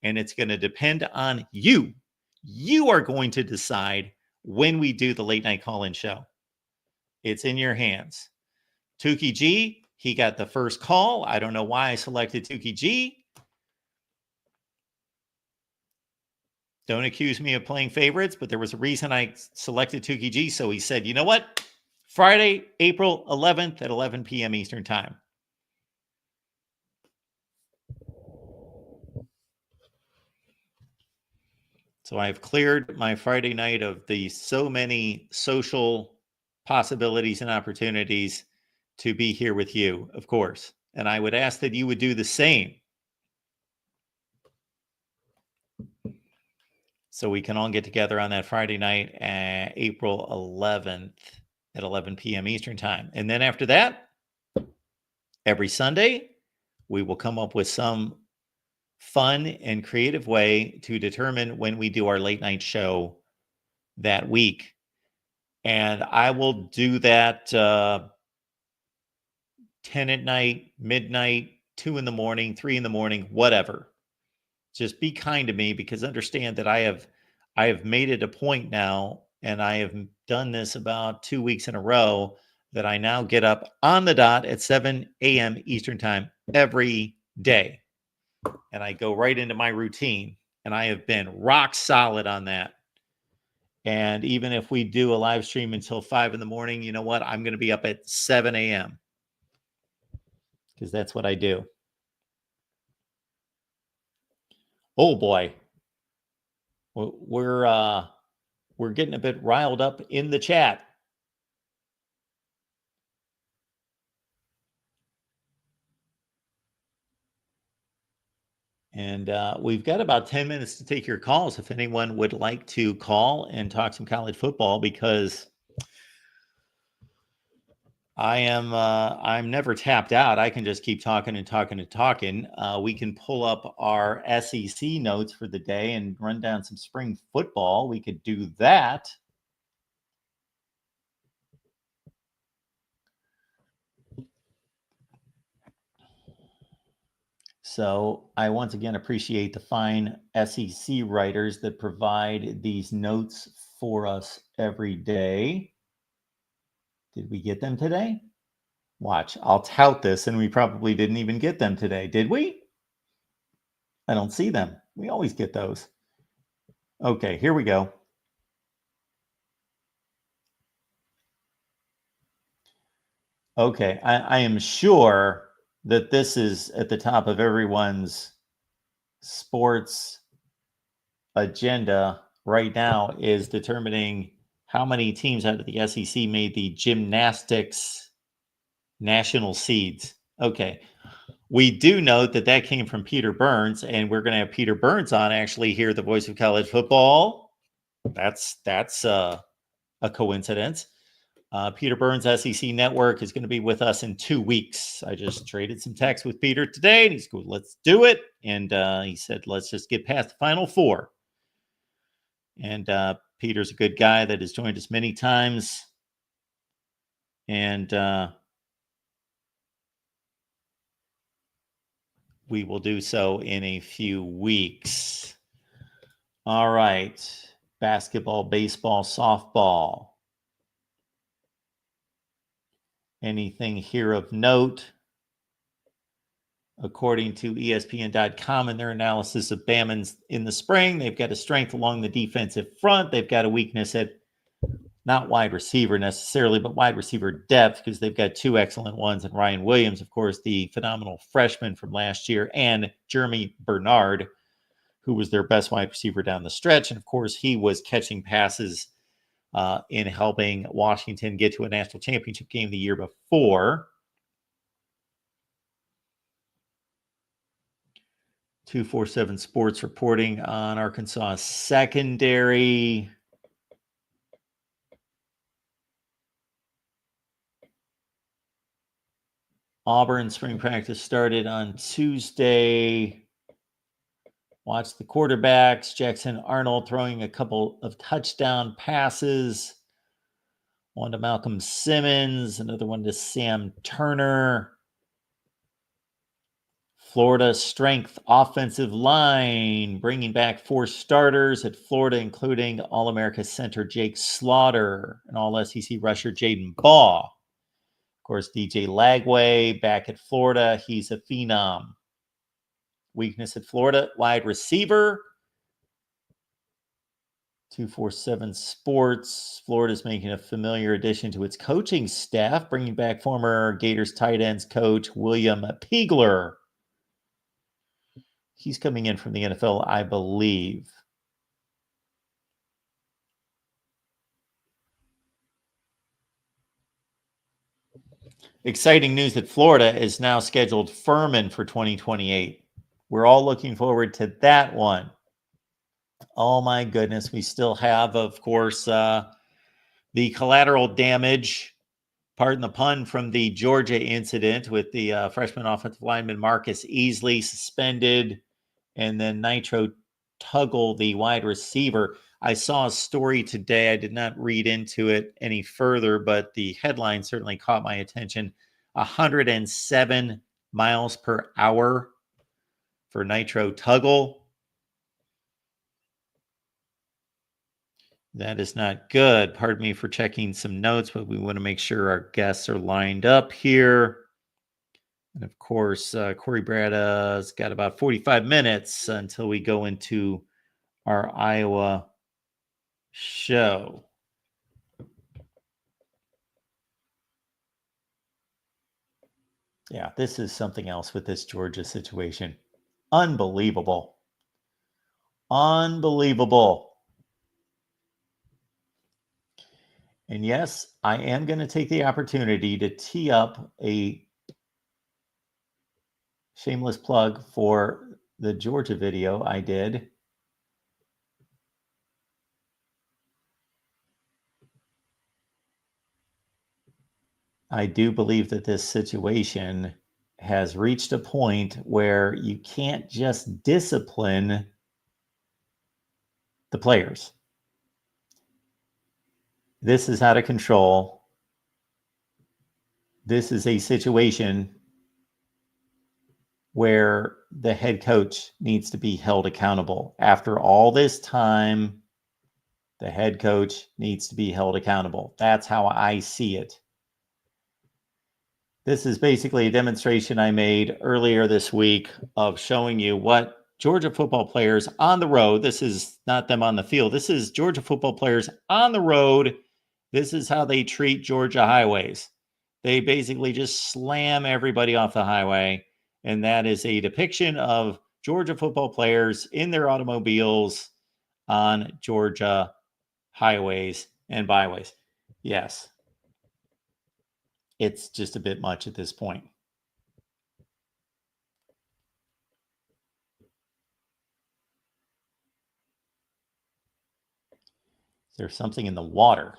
And it's going to depend on you. You are going to decide when we do the late night call-in show. It's in your hands. Tukey G, he got the first call. I don't know why I selected Tukey G. Don't accuse me of playing favorites, but there was a reason I selected Tukey G. So he said, you know what? Friday, April 11th at 11 p.m. Eastern Time. So I've cleared my Friday night of the so many social possibilities and opportunities to be here with you, of course. And I would ask that you would do the same, so we can all get together on that Friday night, April 11th at 11 p.m. Eastern Time. And then after that, every Sunday, we will come up with some fun and creative way to determine when we do our late night show that week. And I will do that 10 at night, midnight, 2 in the morning, 3 in the morning, whatever. Just be kind to me, because understand that I have made it a point now, and I have done this about 2 weeks in a row, that I now get up on the dot at 7 a.m. Eastern Time every day. And I go right into my routine, and I have been rock solid on that. And even if we do a live stream until 5 in the morning, you know what? I'm going to be up at 7 a.m. because that's what I do. Oh boy, we're getting a bit riled up in the chat. And we've got about 10 minutes to take your calls if anyone would like to call and talk some college football, because I'm never tapped out. I can just keep talking and talking and talking. We can pull up our SEC notes for the day and run down some spring football. We could do that. So I once again appreciate the fine SEC writers that provide these notes for us every day. Did we get them today? Watch, I'll tout this, and we probably didn't even get them today. Did we? I don't see them. We always get those. Okay, here we go. Okay, I am sure that this is at the top of everyone's sports agenda right now, is determining how many teams out of the SEC made the gymnastics national seeds. Okay, we do note that that came from Peter Burns, and we're going to have Peter Burns on actually here, the voice of college football. That's a coincidence. Peter Burns, SEC Network, is going to be with us in 2 weeks. I just traded some text with Peter today, and he's going, let's do it. And he said, let's just get past the Final Four. And Peter's a good guy that has joined us many times. And we will do so in a few weeks. All right. Basketball, baseball, softball. Anything here of note? According to ESPN.com and their analysis of Bama in the spring, they've got a strength along the defensive front. They've got a weakness at not wide receiver necessarily, but wide receiver depth, because they've got 2 excellent ones. And Ryan Williams, of course, the phenomenal freshman from last year, and Jeremy Bernard, who was their best wide receiver down the stretch. And of course, he was catching passes in helping Washington get to a national championship game the year before. 247 Sports reporting on Arkansas secondary. Auburn spring practice started on Tuesday. Watch the quarterbacks. Jackson Arnold throwing a couple of touchdown passes. One to Malcolm Simmons, another one to Sam Turner. Florida strength offensive line, bringing back 4 starters at Florida, including All-America center Jake Slaughter and All-SEC rusher Jaden Baugh. Of course, DJ Lagway back at Florida. He's a phenom. Weakness at Florida, wide receiver. 247 Sports. Florida's making a familiar addition to its coaching staff, bringing back former Gators tight ends coach William Piegler. He's coming in from the NFL, I believe. Exciting news that Florida is now scheduled Furman for 2028. We're all looking forward to that one. Oh my goodness. We still have, of course, the collateral damage, pardon the pun, from the Georgia incident with the freshman offensive lineman Marcus Easley suspended, and then Nitro Tuggle, the wide receiver. I saw a story today. I did not read into it any further, but the headline certainly caught my attention. 107 miles per hour for Nitro Tuggle. That is not good. Pardon me for checking some notes, but we want to make sure our guests are lined up here. And of course, Corey Bratta's got about 45 minutes until we go into our Iowa show. Yeah, this is something else with this Georgia situation. Unbelievable. Unbelievable. And yes, I am going to take the opportunity to tee up a shameless plug for the Georgia video I did. I do believe that this situation has reached a point where you can't just discipline the players. This is out of control. This is a situation where the head coach needs to be held accountable. After all this time, the head coach needs to be held accountable. That's how I see it. This is basically a demonstration I made earlier this week of showing you what Georgia football players on the road, this is not them on the field, this is Georgia football players on the road. This is how they treat Georgia highways. They basically just slam everybody off the highway. And that is a depiction of Georgia football players in their automobiles on Georgia highways and byways. Yes. It's just a bit much at this point. Is there something in the water?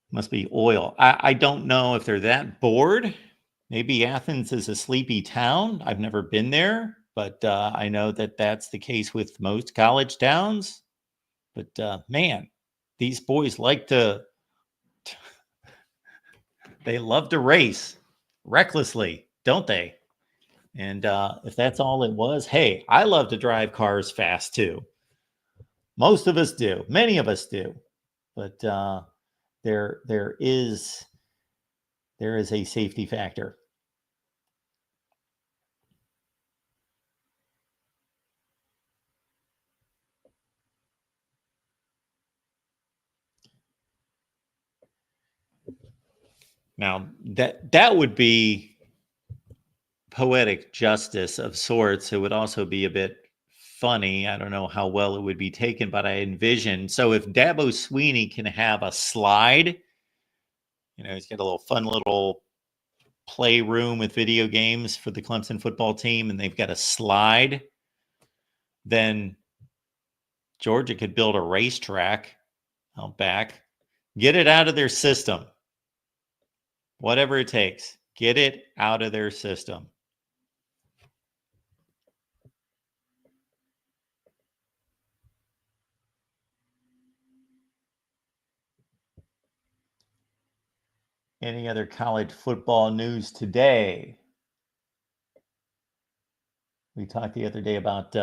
Must be oil. I don't know if they're that bored. Maybe Athens is a sleepy town. I've never been there, but I know that that's the case with most college towns. But man, these boys like to, they love to race recklessly, don't they? And if that's all it was, hey, I love to drive cars fast too. Most of us do. Many of us do. But there is a safety factor. Now that would be poetic justice of sorts. It would also be a bit funny. I don't know how well it would be taken, but I envision. So if Dabo Sweeney can have a slide, he's got a little fun little playroom with video games for the Clemson football team, and they've got a slide, then Georgia could build a racetrack out back, get it out of their system. Whatever it takes, get it out of their system. Any other college football news today? We talked the other day about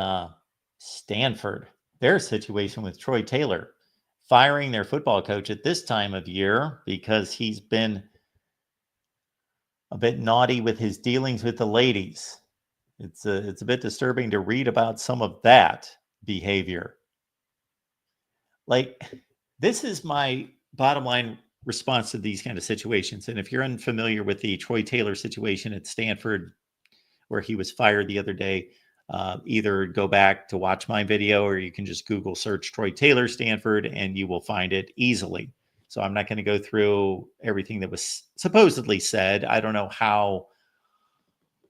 Stanford, their situation with Troy Taylor firing their football coach at this time of year because he's been a bit naughty with his dealings with the ladies. It's a bit disturbing to read about some of that behavior. Like, this is my bottom line response to these kind of situations. And if you're unfamiliar with the Troy Taylor situation at Stanford, where he was fired the other day, either go back to watch my video or you can just Google search Troy Taylor Stanford and you will find it easily. So I'm not going to go through everything that was supposedly said. I don't know how.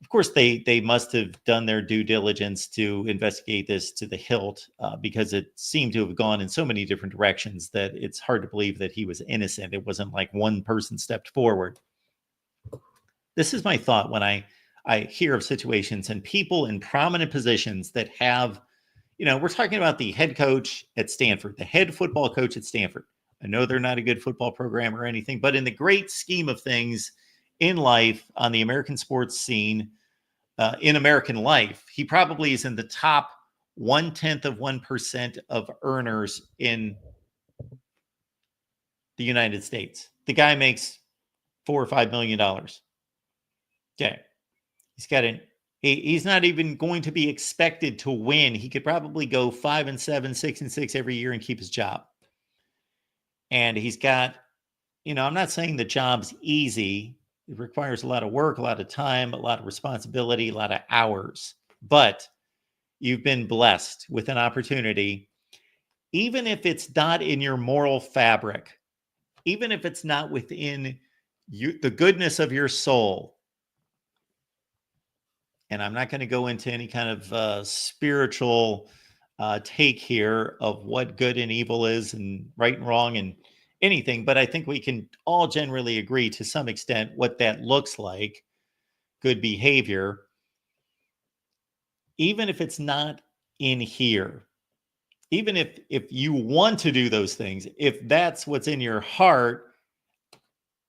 Of course, they must have done their due diligence to investigate this to the hilt, because it seemed to have gone in so many different directions that it's hard to believe that he was innocent. It wasn't like one person stepped forward. This is my thought when I hear of situations and people in prominent positions that have, we're talking about the head coach at Stanford, the head football coach at Stanford. I know they're not a good football program or anything, but in the great scheme of things in life, on the American sports scene, in American life, he probably is in the top 0.1% of earners in the United States. The guy makes $4 or $5 million. Okay. He's not even going to be expected to win. He could probably go 5-7, 6-6 every year and keep his job. And he's got, I'm not saying the job's easy. It requires a lot of work, a lot of time, a lot of responsibility, a lot of hours. But you've been blessed with an opportunity, even if it's not in your moral fabric, even if it's not within you, the goodness of your soul. And I'm not going to go into any kind of spiritual take here of what good and evil is and right and wrong and anything, but I think we can all generally agree to some extent what that looks like, good behavior, even if it's not in here. Even if you want to do those things, if that's what's in your heart,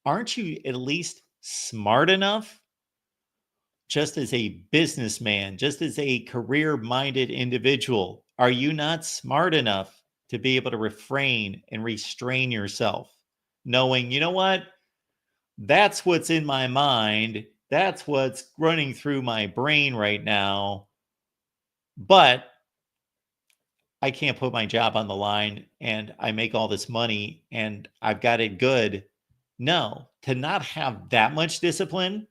aren't you at least smart enough, just as a businessman, just as a career-minded individual? Are you not smart enough to be able to refrain and restrain yourself, knowing, you know what, that's what's in my mind, that's what's running through my brain right now, but I can't put my job on the line and I make all this money and I've got it good. No, to not have that much discipline,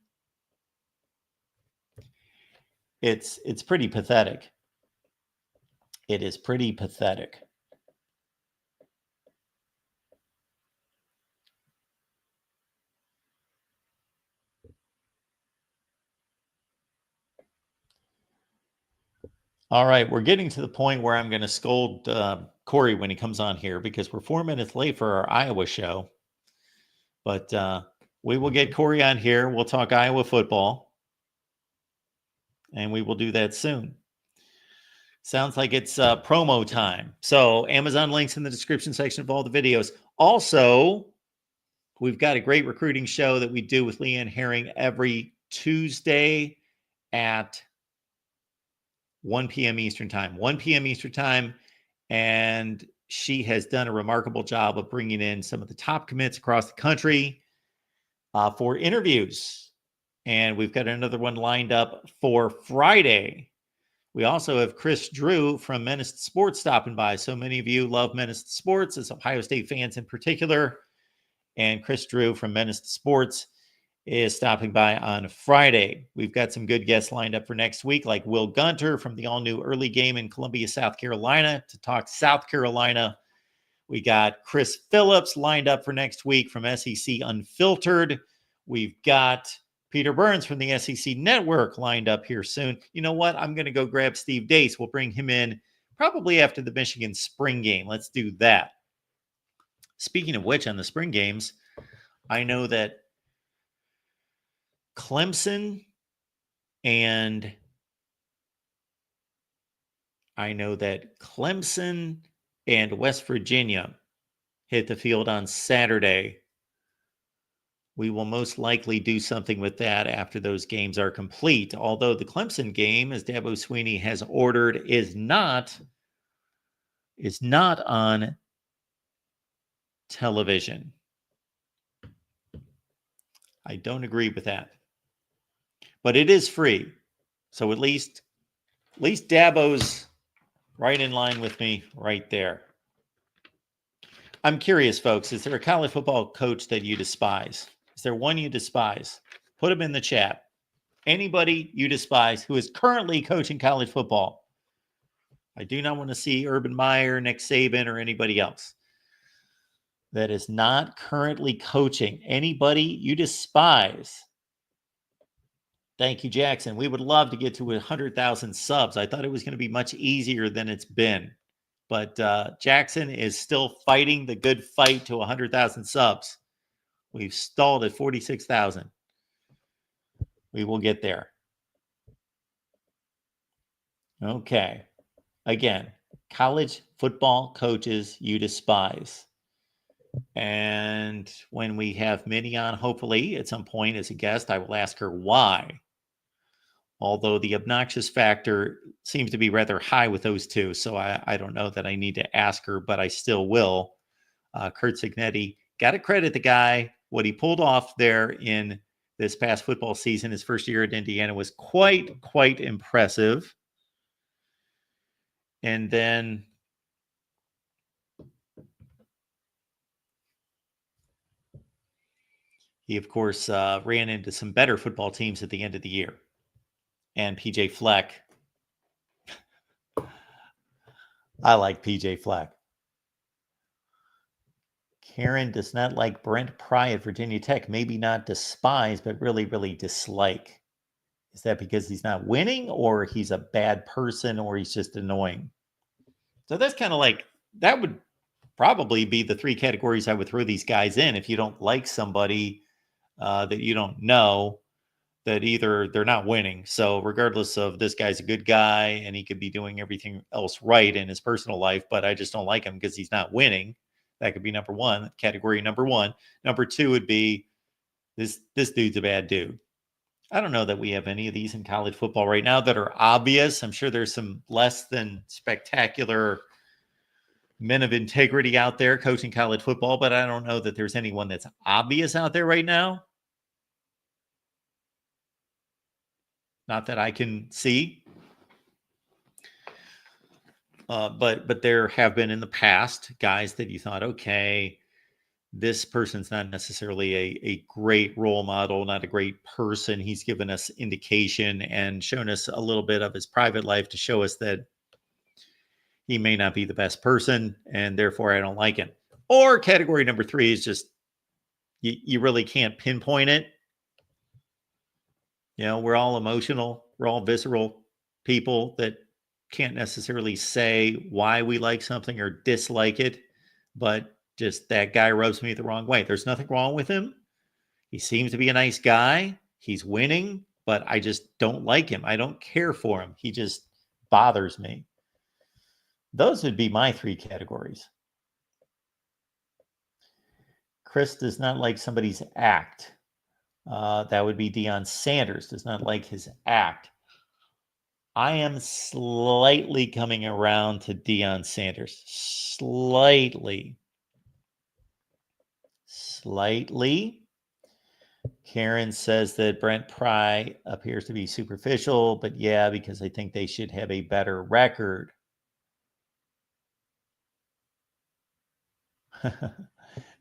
it's pretty pathetic. It is pretty pathetic. All right, we're getting to the point where I'm going to scold Corey when he comes on here because we're 4 minutes late for our Iowa show. But we will get Corey on here. We'll talk Iowa football. And we will do that soon. Sounds like it's promo time. So Amazon links in the description section of all the videos. Also, we've got a great recruiting show that we do with Leanne Herring every Tuesday at 1 p.m. Eastern time. 1 p.m. Eastern time. And she has done a remarkable job of bringing in some of the top commits across the country for interviews. And we've got another one lined up for Friday. We also have Chris Drew from Menace to Sports stopping by. So many of you love Menace to Sports, as Ohio State fans in particular. And Chris Drew from Menace to Sports is stopping by on Friday. We've got some good guests lined up for next week, like Will Gunter from the all-new Early Game in Columbia, South Carolina, to talk South Carolina. We got Chris Phillips lined up for next week from SEC Unfiltered. We've got Peter Burns from the SEC Network lined up here soon. You know what? I'm going to go grab Steve Dace. We'll bring him in probably after the Michigan spring game. Let's do that. Speaking of which, on the spring games, I know that Clemson and West Virginia hit the field on Saturday We will most likely do something with that after those games are complete. Although the Clemson game, as Dabo Sweeney has ordered, is not on television. I don't agree with that. But it is free. So at least Dabo's right in line with me right there. I'm curious, folks, is there a college football coach that you despise? Is there one you despise? Put them in the chat. Anybody you despise who is currently coaching college football. I do not want to see Urban Meyer, Nick Saban, or anybody else that is not currently coaching. Anybody you despise. Thank you, Jackson. We would love to get to 100,000 subs. I thought it was going to be much easier than it's been. But Jackson is still fighting the good fight to 100,000 subs. We've stalled at 46,000. We will get there. Okay. Again, college football coaches you despise. And when we have Minnie on, hopefully at some point as a guest, I will ask her why. Although the obnoxious factor seems to be rather high with those two. So I don't know that I need to ask her, but I still will. Kurt Signetti, got to credit the guy. What he pulled off there in this past football season, his first year at Indiana, was quite impressive. And then he, of course, ran into some better football teams at the end of the year. And PJ Fleck. I like PJ Fleck. Karen does not like Brent Pry at Virginia Tech. Maybe not despise, but really dislike. Is that because he's not winning, or he's a bad person, or he's just annoying? So that's kind of like, that would probably be the three categories I would throw these guys in. If you don't like somebody that you don't know, that either they're not winning. So regardless of this guy's a good guy and he could be doing everything else right in his personal life, but I just don't like him because he's not winning. That could be number one, category number one. Number two would be this dude's a bad dude. I don't know that we have any of these in college football right now that are obvious. I'm sure there's some less than spectacular men of integrity out there coaching college football, but I don't know that there's anyone that's obvious out there right now. Not that I can see. But there have been in the past guys that you thought, okay, this person's not necessarily a great role model, not a great person. He's given us indication and shown us a little bit of his private life to show us that he may not be the best person, and therefore I don't like him. Or category number three is just, you really can't pinpoint it. You know, we're all emotional. We're all visceral people that can't necessarily say why we like something or dislike it, but just that guy rubs me the wrong way. There's nothing wrong with him. He seems to be a nice guy. He's winning, but I just don't like him. I don't care for him. He just bothers me. Those would be my three categories. Chris does not like somebody's act. That would be Deion Sanders. Does not like his act. I am slightly coming around to Deion Sanders. Slightly. Karen says that Brent Pry appears to be superficial, but yeah, because I think they should have a better record.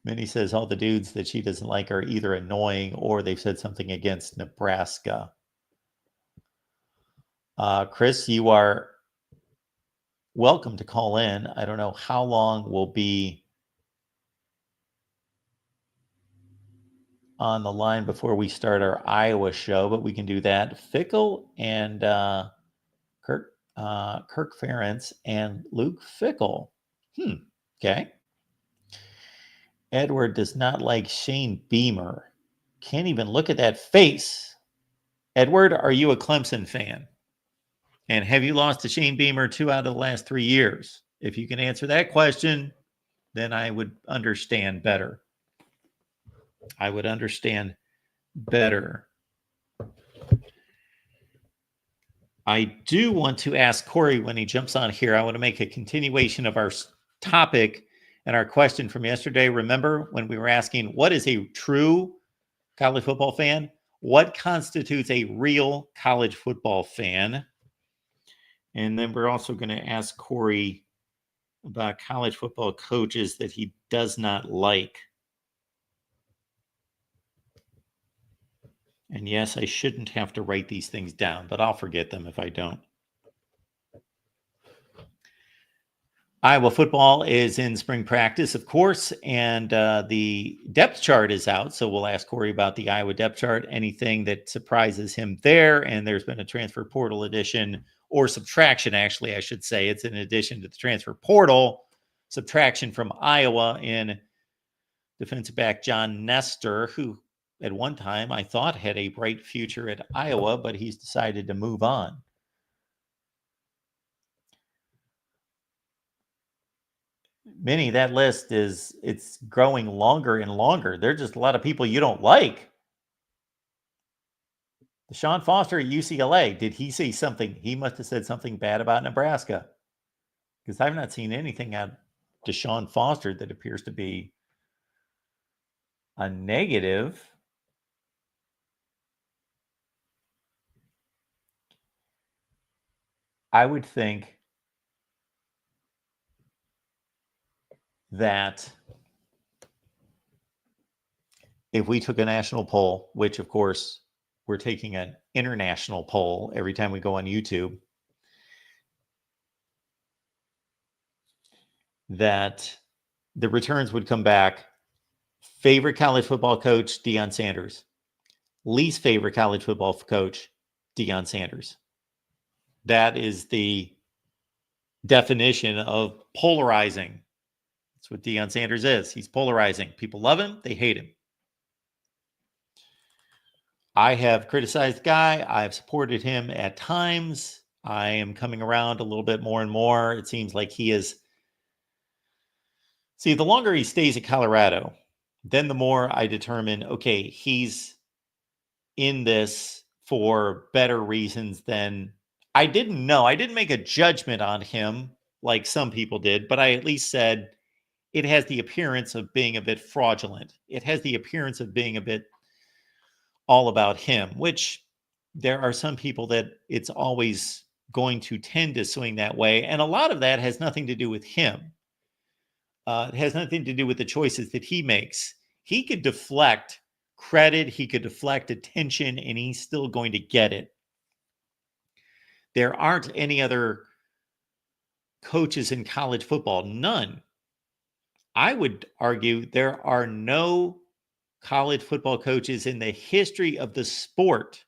Minnie says all the dudes that she doesn't like are either annoying or they've said something against Nebraska. Chris, you are welcome to call in. I don't know how long we'll be on the line before we start our Iowa show, but we can do that. Fickle and Kirk Ferentz and Luke Fickle. Okay. Edward does not like Shane Beamer. Can't even look at that face. Edward, are you a Clemson fan? And have you lost to Shane Beamer 2 out of the last 3 years? If you can answer that question, then I would understand better. I would understand better. I do want to ask Corey when he jumps on here. I want to make a continuation of our topic and our question from yesterday. Remember when we were asking, what is a true college football fan? What constitutes a real college football fan? And then we're also going to ask Corey about college football coaches that he does not like. And yes, I shouldn't have to write these things down, but I'll forget them if I don't. Iowa football is in spring practice, of course, and the depth chart is out. So we'll ask Corey about the Iowa depth chart, anything that surprises him there. And there's been a transfer portal addition or subtraction, actually, I should say. It's an addition to the transfer portal, subtraction from Iowa in defensive back John NESTOR, who at one time I thought had a bright future at Iowa, but he's decided to move on. Minnie, that list it's growing longer and longer. There's just a lot of people you don't like. Deshaun Foster at UCLA, did he say something? He must have said something bad about Nebraska, because I've not seen anything out of Deshaun Foster that appears to be a negative. I would think that if we took a national poll, which of course we're taking an international poll every time we go on YouTube, that the returns would come back. Favorite college football coach, Deion Sanders. Least favorite college football coach, Deion Sanders. That is the definition of polarizing. That's what Deion Sanders is. He's polarizing. People love him, they hate him. I have criticized the guy. I've supported him at times. I am coming around a little bit more and more. It seems like he is. See, the longer he stays at Colorado, then the more I determine, okay, he's in this for better reasons than I didn't know. I didn't make a judgment on him like some people did, but I at least said it has the appearance of being a bit fraudulent. It has the appearance of being a bit all about him, which there are some people that it's always going to tend to swing that way. And a lot of that has nothing to do with him. It has nothing to do with the choices that he makes. He could deflect credit, he could deflect attention, and he's still going to get it. There aren't any other coaches in college football, none. I would argue there are no college football coaches in the history of the sport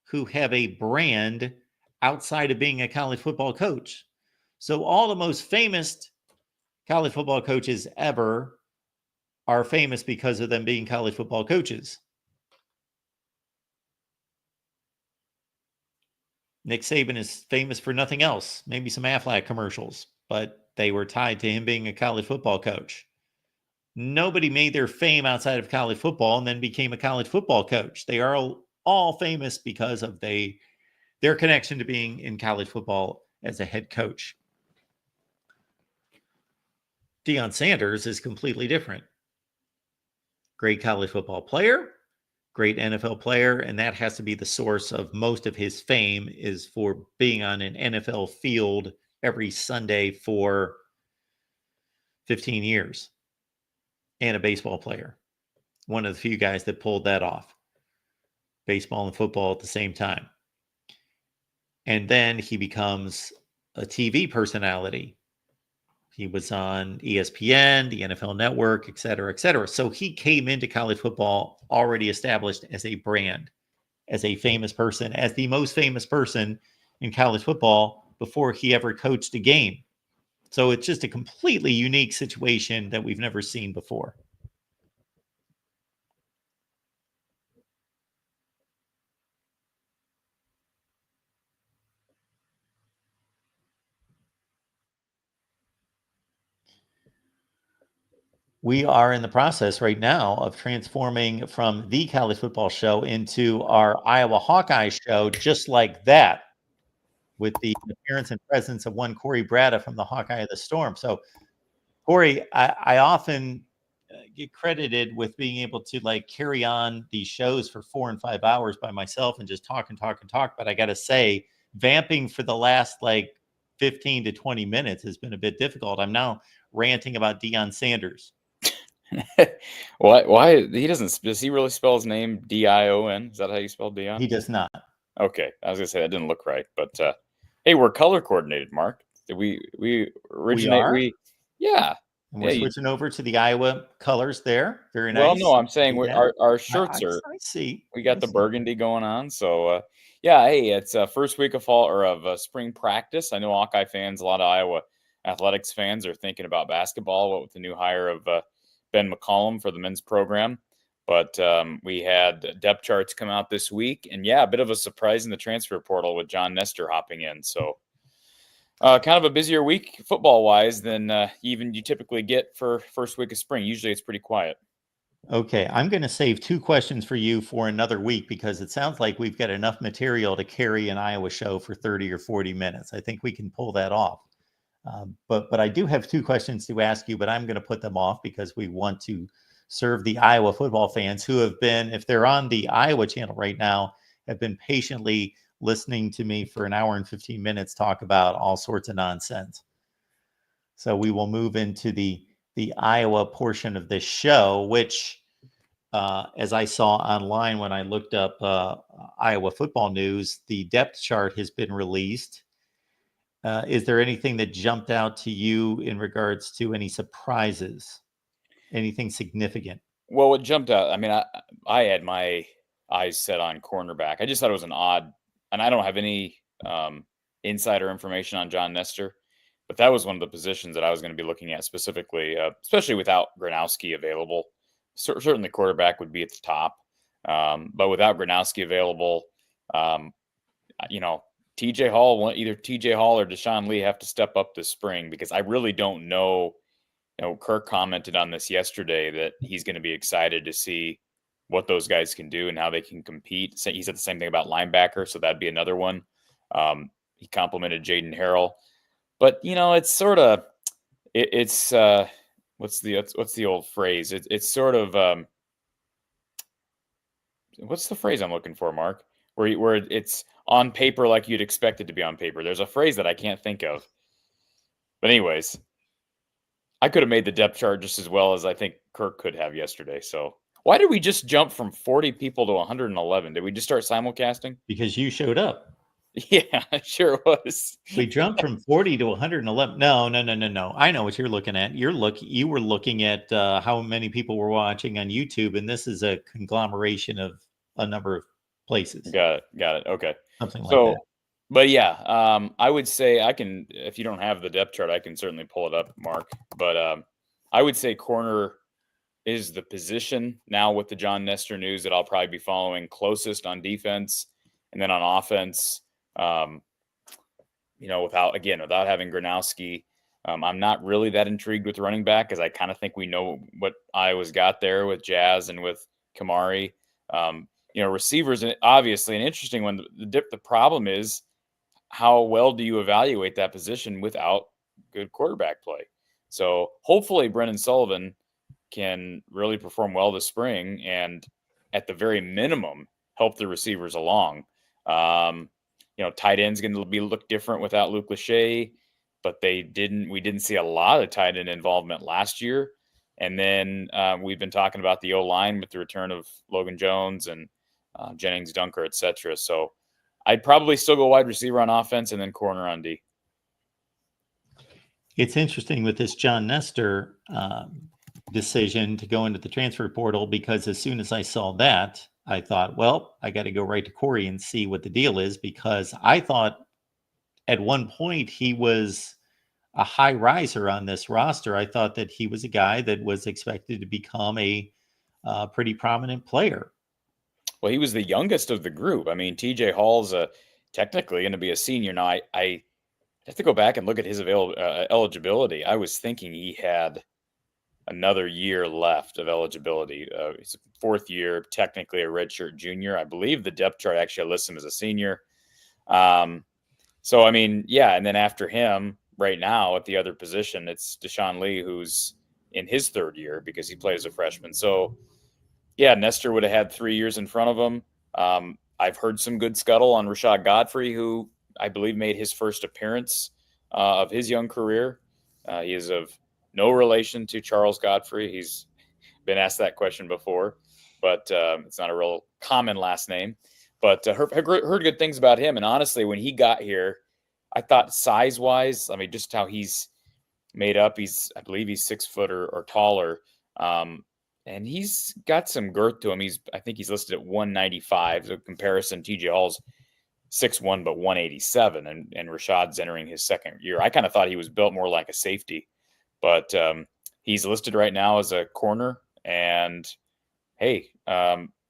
who have a brand outside of being a college football coach. So all the most famous college football coaches ever are famous because of them being college football coaches. Nick Saban is famous for nothing else, maybe some Aflac commercials, but they were tied to him being a college football coach. Nobody made their fame outside of college football and then became a college football coach. They are all famous because of their connection to being in college football as a head coach. Deion Sanders is completely different. Great college football player, great NFL player, and that has to be the source of most of his fame, is for being on an NFL field every Sunday for 15 years, and a baseball player. One of the few guys that pulled that off. Baseball and football at the same time. And then he becomes a TV personality. He was on ESPN, the NFL Network, et cetera, et cetera. So he came into college football already established as a brand, as a famous person, as the most famous person in college football before he ever coached a game. So it's just a completely unique situation that we've never seen before. We are in the process right now of transforming from the college football show into our Iowa Hawkeye show, just like that, with the appearance and presence of one Corey Bratta from the Hawkeye of the Storm. So, Corey, I often get credited with being able to like carry on these shows for 4 and 5 hours by myself and just talk and talk and talk. But I got to say, vamping for the last like 15 to 20 minutes has been a bit difficult. I'm now ranting about Deion Sanders. Why he doesn't? Does he really spell his name Dion? Is that how you spell Dion? He does not. Okay, I was gonna say that didn't look right, but hey, we're color coordinated, Mark. We originate are? yeah. And we're switching over to the Iowa colors there. Very Well, nice. no, I'm saying our shirts I are. see. We got the burgundy going on, so yeah. Hey, it's first week of fall or of spring practice. I know Hawkeye fans, a lot of Iowa athletics fans are thinking about basketball. With the new hire of Ben McCollum for the men's program. But we had depth charts come out this week. And yeah, a bit of a surprise in the transfer portal with John Nestor hopping in. So kind of a busier week football-wise than even you typically get for first week of spring. Usually it's pretty quiet. Okay, I'm going to save 2 questions for you for another week because it sounds like we've got enough material to carry an Iowa show for 30 or 40 minutes. I think we can pull that off. But I do have 2 questions to ask you, but I'm going to put them off because we want to serve the Iowa football fans who have been, if they're on the Iowa channel right now, have been patiently listening to me for an hour and 15 minutes talk about all sorts of nonsense. So we will move into the Iowa portion of this show, which, as I saw online when I looked up Iowa football news, the depth chart has been released. Is there anything that jumped out to you in regards to any surprises, anything significant? Well, what jumped out, I mean, I had my eyes set on cornerback. I just thought it was an odd, and I don't have any insider information on John Nestor, but that was one of the positions that I was going to be looking at specifically, especially without Gronowski available. Certainly, quarterback would be at the top, but without Gronowski available, TJ Hall, either TJ Hall or Deshaun Lee have to step up this spring because I really don't know. Kirk commented on this yesterday that he's going to be excited to see what those guys can do and how they can compete. So he said the same thing about linebacker, so that'd be another one. He complimented Jaden Harrell, but it's sort of it's what's the old phrase? It's sort of what's the phrase I'm looking for, Mark? Where it's on paper like you'd expect it to be on paper. There's a phrase that I can't think of, but anyways. I could have made the depth chart just as well as I think Kirk could have yesterday. So why did we just jump from 40 people to 111? Did we just start simulcasting? Because you showed up. Yeah, sure was. We jumped from 40 to 111. No. I know what you're looking at. You were looking at how many people were watching on YouTube, and this is a conglomeration of a number of places. Got it. Okay. Something like that. But yeah, I would say I can, if you don't have the depth chart, I can certainly pull it up, Mark. But I would say corner is the position now with the John Nestor news that I'll probably be following closest on defense. And then on offense, without having Gronowski, I'm not really that intrigued with running back because I kind of think we know what Iowa's got there with Jazz and with Kamari. Receivers, obviously an interesting one. The problem is, how well do you evaluate that position without good quarterback play? So hopefully Brendan Sullivan can really perform well this spring and at the very minimum help the receivers along. Tight end's going to look different without Luke Lachey, but we didn't see a lot of tight end involvement last year. And then we've been talking about the O-line with the return of Logan Jones and Jennings Dunker, et cetera. So I'd probably still go wide receiver on offense and then corner on D. It's interesting with this John Nestor decision to go into the transfer portal because as soon as I saw that, I thought, well, I got to go right to Corey and see what the deal is because I thought at one point he was a high riser on this roster. I thought that he was a guy that was expected to become a pretty prominent player. Well, he was the youngest of the group. I mean, TJ Hall's technically going to be a senior. Now, I have to go back and look at his eligibility. I was thinking he had another year left of eligibility. It's fourth year, technically a redshirt junior. I believe the depth chart actually lists him as a senior. So, I mean, yeah. And then after him right now at the other position, it's Deshaun Lee, who's in his third year because he played as a freshman. So, yeah, Nestor would have had 3 years in front of him. I've heard some good scuttle on Rashad Godfrey, who I believe made his first appearance of his young career. He is of no relation to Charles Godfrey. He's been asked that question before, but it's not a real common last name. But heard good things about him. And honestly, when he got here, I thought size-wise, I mean, just how he's made up. I believe he's 6 foot or taller. And he's got some girth to him. I think he's listed at 195. So comparison, TJ Hall's 6'1", but 187. And Rashad's entering his second year. I kind of thought he was built more like a safety, but he's listed right now as a corner. And hey,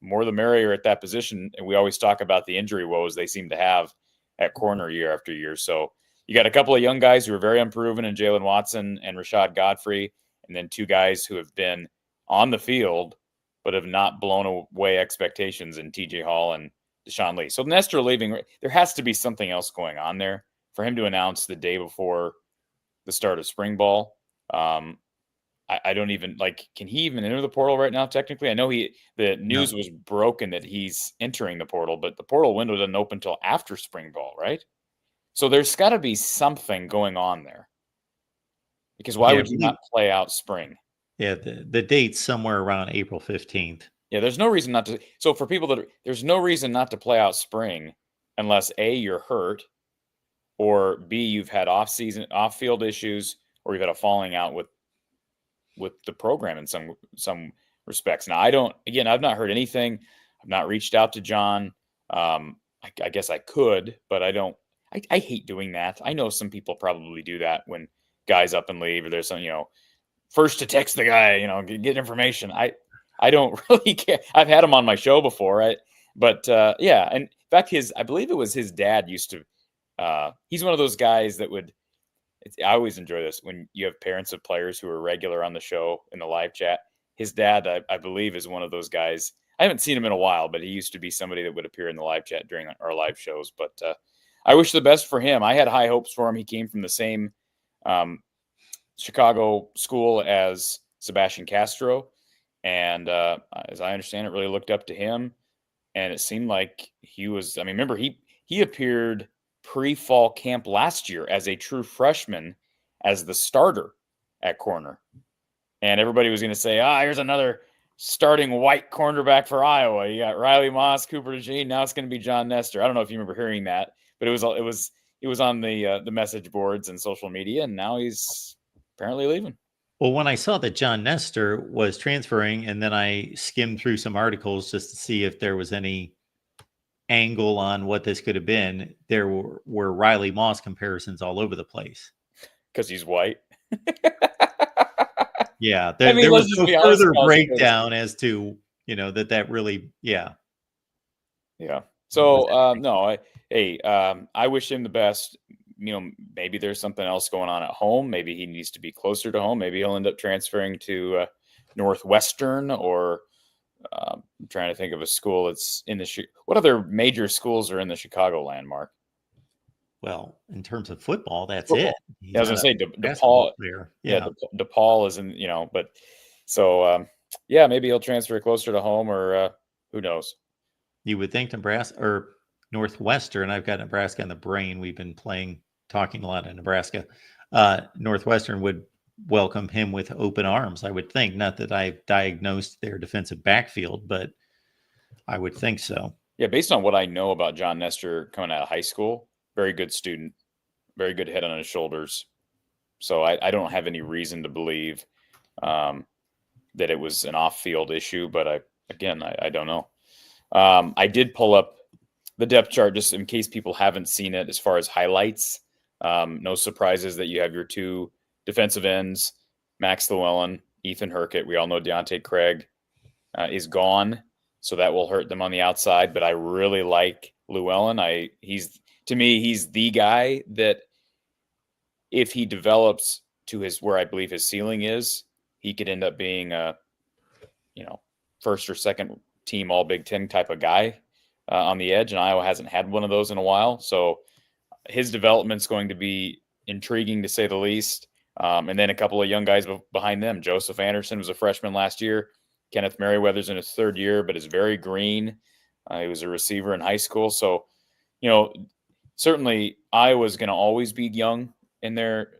more the merrier at that position. And we always talk about the injury woes they seem to have at corner year after year. So you got a couple of young guys who are very unproven in Jalen Watson and Rashad Godfrey, and then 2 guys who have been on the field but have not blown away expectations in TJ Hall and Deshaun Lee. So Nestor leaving, there has to be something else going on there for him to announce the day before the start of spring ball. I don't even can he even enter the portal right now? Technically, I know the news was broken that he's entering the portal, but the portal window doesn't open until after spring ball, right? So there's got to be something going on there, because why would you not play out spring? Yeah, the date's somewhere around April 15th. Yeah, there's no reason not to. So for people there's no reason not to play out spring unless A, you're hurt, or B, you've had off-field issues, or you've had a falling out with the program in some respects. Now, I've not heard anything. I've not reached out to John. I guess I could, but I don't. I hate doing that. I know some people probably do that when guys up and leave, or there's some, first to text the guy, get information. I don't really care. I've had him on my show before, but yeah. And in fact, I believe it was his dad used to. He's one of those guys that would. I always enjoy this when you have parents of players who are regular on the show in the live chat. His dad, I believe, is one of those guys. I haven't seen him in a while, but he used to be somebody that would appear in the live chat during our live shows. But I wish the best for him. I had high hopes for him. He came from the same Chicago school as Sebastian Castro. And as I understand it, really looked up to him. And it seemed like he was, remember, he appeared pre-fall camp last year as a true freshman as the starter at corner. And everybody was going to say, here's another starting white cornerback for Iowa. You got Riley Moss, Cooper DeJean. Now it's going to be John Nestor. I don't know if you remember hearing that, but it was on the message boards and social media, and now he's apparently leaving. Well, when I saw that John Nestor was transferring, and then I skimmed through some articles just to see if there was any angle on what this could have been, there were Riley Moss comparisons all over the place. Because he's white. Yeah, there was no further breakdown as to that really, yeah. So no, I wish him the best. Maybe there's something else going on at home. Maybe he needs to be closer to home. Maybe he'll end up transferring to Northwestern, or I'm trying to think of a school that's in what other major schools are in the Chicagoland, Mark? Well, in terms of football, that's it. I was going to say DePaul. Yeah, DePaul is in, but so yeah, maybe he'll transfer closer to home, or who knows? You would think Nebraska or Northwestern. I've got Nebraska in the brain. We've been talking a lot in Nebraska. Northwestern would welcome him with open arms, I would think. Not that I've diagnosed their defensive backfield, but I would think so. Yeah, based on what I know about John Nestor coming out of high school, very good student, very good head on his shoulders. So I don't have any reason to believe that it was an off-field issue, but I don't know. I did pull up the depth chart just in case people haven't seen it as far as highlights. No surprises that you have your 2 defensive ends, Max Llewellyn, Ethan Herkett. We all know Deontay Craig is gone, so that will hurt them on the outside. But I really like Llewellyn. To me, he's the guy that if he develops to where I believe his ceiling is, he could end up being a, first or second team All Big Ten type of guy on the edge, and Iowa hasn't had one of those in a while. So his development's going to be intriguing to say the least. And then a couple of young guys behind them. Joseph Anderson was a freshman last year. Kenneth Merriweather's in his third year, but is very green. He was a receiver in high school. So, certainly Iowa's going to always be young in their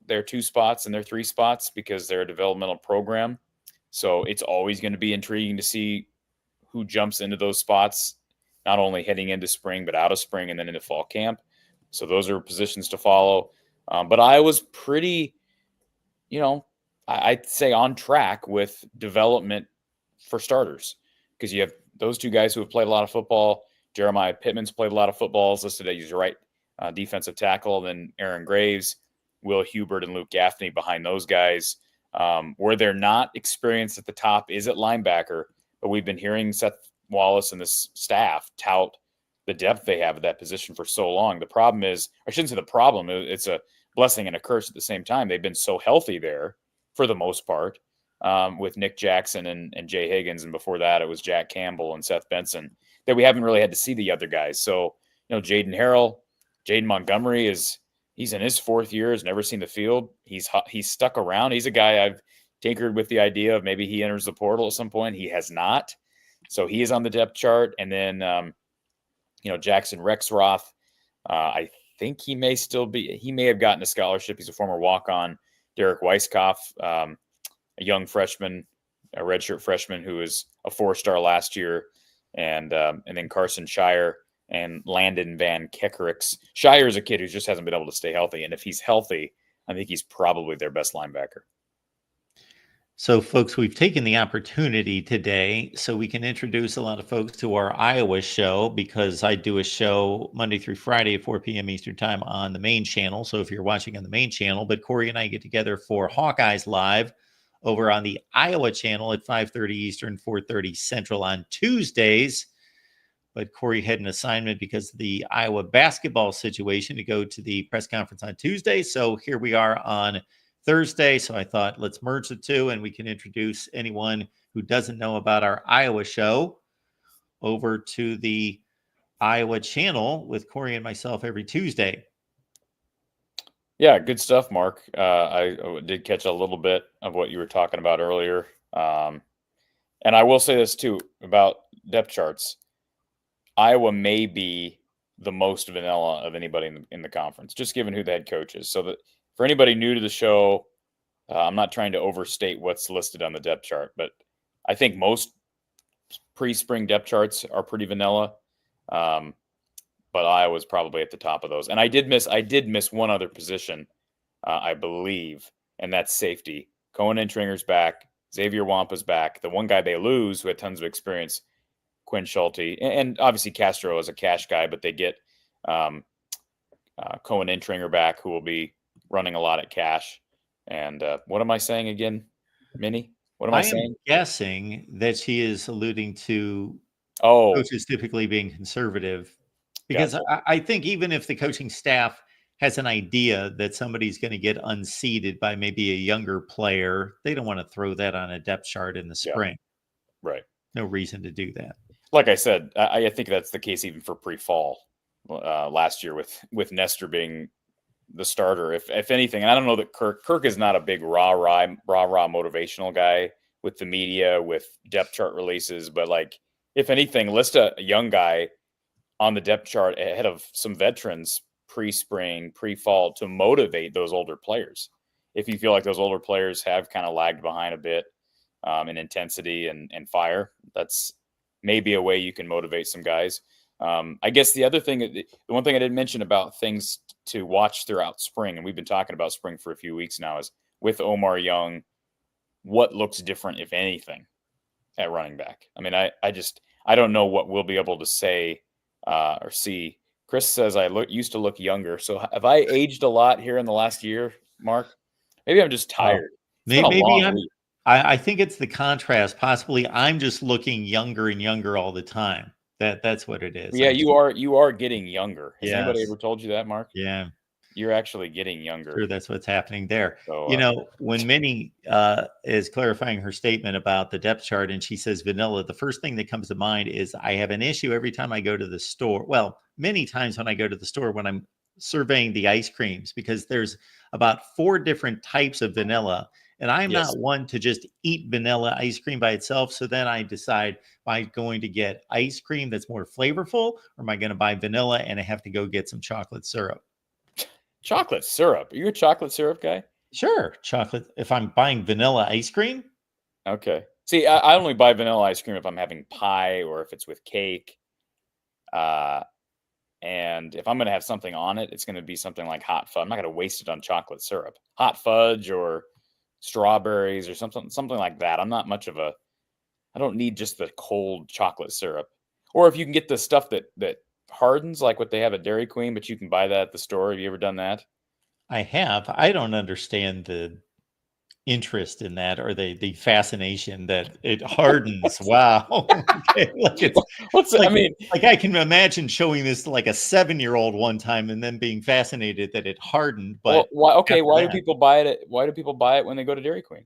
2 spots and their 3 spots because they're a developmental program. So it's always going to be intriguing to see who jumps into those spots, not only heading into spring, but out of spring and then into fall camp. So those are positions to follow. But Iowa's pretty, I'd say on track with development for starters, because you have those 2 guys who have played a lot of football. Jeremiah Pittman's played a lot of football. Is listed as your right defensive tackle. Then Aaron Graves, Will Hubert, and Luke Gaffney behind those guys. Where they're not experienced at the top is at linebacker, but we've been hearing Seth Wallace and this staff tout the depth they have at that position for so long. The problem is, I shouldn't say the problem, it's a blessing and a curse at the same time. They've been so healthy there for the most part, with Nick Jackson and Jay Higgins. And before that, it was Jack Campbell and Seth Benson, that we haven't really had to see the other guys. So, Jaden Harrell, Jaden Montgomery he's in his 4th year, has never seen the field. He's stuck around. He's a guy I've tinkered with the idea of maybe he enters the portal at some point. He has not. So he is on the depth chart. And then, Jackson Rexroth, I think he may have gotten a scholarship. He's a former walk-on. Derek Weiskopf, a young freshman, a redshirt freshman who was a 4-star last year. And then Carson Shire and Landon Van Kekerix. Shire is a kid who just hasn't been able to stay healthy. And if he's healthy, I think he's probably their best linebacker. So, folks, we've taken the opportunity today so we can introduce a lot of folks to our Iowa show, because I do a show Monday through Friday at 4 p.m. Eastern time on the main channel. So if you're watching on the main channel, but Corey and I get together for Hawkeyes Live over on the Iowa channel at 5:30 Eastern, 4:30 Central on Tuesdays. But Corey had an assignment because of the Iowa basketball situation to go to the press conference on Tuesday. So here we are on Thursday. So I thought, let's merge the two and we can introduce anyone who doesn't know about our Iowa show over to the Iowa channel with Corey and myself every Tuesday. Yeah, good stuff, Mark. I did catch a little bit of what you were talking about earlier. And I will say this too about depth charts. Iowa may be the most vanilla of anybody in the conference, just given who the head coach is. So that for anybody new to the show, I'm not trying to overstate what's listed on the depth chart, but I think most pre-spring depth charts are pretty vanilla. But Iowa's probably at the top of those. And I did miss one other position, I believe, and that's safety. Cohen Entringer's back. Xavier Wampa's back. The one guy they lose who had tons of experience, Quinn Schulte, and obviously Castro is a cash guy, but they get Cohen Entringer back, who will be running a lot at cash. And what am I saying again, Minnie? What am I saying? I'm guessing that she is alluding to coaches typically being conservative, because Gotcha. I think even if the coaching staff has an idea that somebody's going to get unseated by maybe a younger player, they don't want to throw that on a depth chart in the spring. Yeah. Right. No reason to do that. Like I said, I think that's the case even for pre-fall last year with NESTOR being the starter, if anything. And I don't know that Kirk is not a big rah motivational guy with the media, with depth chart releases, but like, if anything, list a young guy on the depth chart ahead of some veterans pre-spring, pre-fall to motivate those older players. If you feel like those older players have kind of lagged behind a bit in intensity and fire, that's maybe a way you can motivate some guys. I guess the other thing, the one thing I didn't mention about things to watch throughout spring, and we've been talking about spring for a few weeks now, is with Omar Young, what looks different, if anything, at running back? I mean, I don't know what we'll be able to say or see. Chris says I used to look younger. So have I aged a lot here in the last year, Mark? Maybe I'm just tired. Maybe I think it's the contrast. Possibly I'm just looking younger and younger all the time. That's what it is. Yeah, you are getting younger. Has anybody Yes. ever told you that, Mark? Yeah. You're actually getting younger. Sure, that's what's happening there. So, When Minnie is clarifying her statement about the depth chart and she says vanilla, the first thing that comes to mind is I have an issue every time I go to the store. Well, many times when I go to the store when I'm surveying the ice creams, because there's about 4 different types of vanilla. And I'm yes. not one to just eat vanilla ice cream by itself. So then I decide, am I going to get ice cream that's more flavorful, or am I going to buy vanilla and I have to go get some chocolate syrup? Chocolate syrup. Are you a chocolate syrup guy? Sure, chocolate. If I'm buying vanilla ice cream, Okay. See, I only buy vanilla ice cream if I'm having pie or if it's with cake. And if I'm going to have something on it, it's going to be something like hot fudge. I'm not going to waste it on chocolate syrup. Hot fudge or strawberries or something like that. I'm not much of a. I don't need just the cold chocolate syrup. Or if you can get the stuff that hardens, like what they have at Dairy Queen, but you can buy that at the store. Have you ever done that? I have. I don't understand the interest in that, or the fascination that it hardens. Wow. Okay. I mean, like I can imagine showing this to like a 7-year-old one time and then being fascinated that it hardened. But why do that, people buy it? Why do people buy it when they go to Dairy Queen?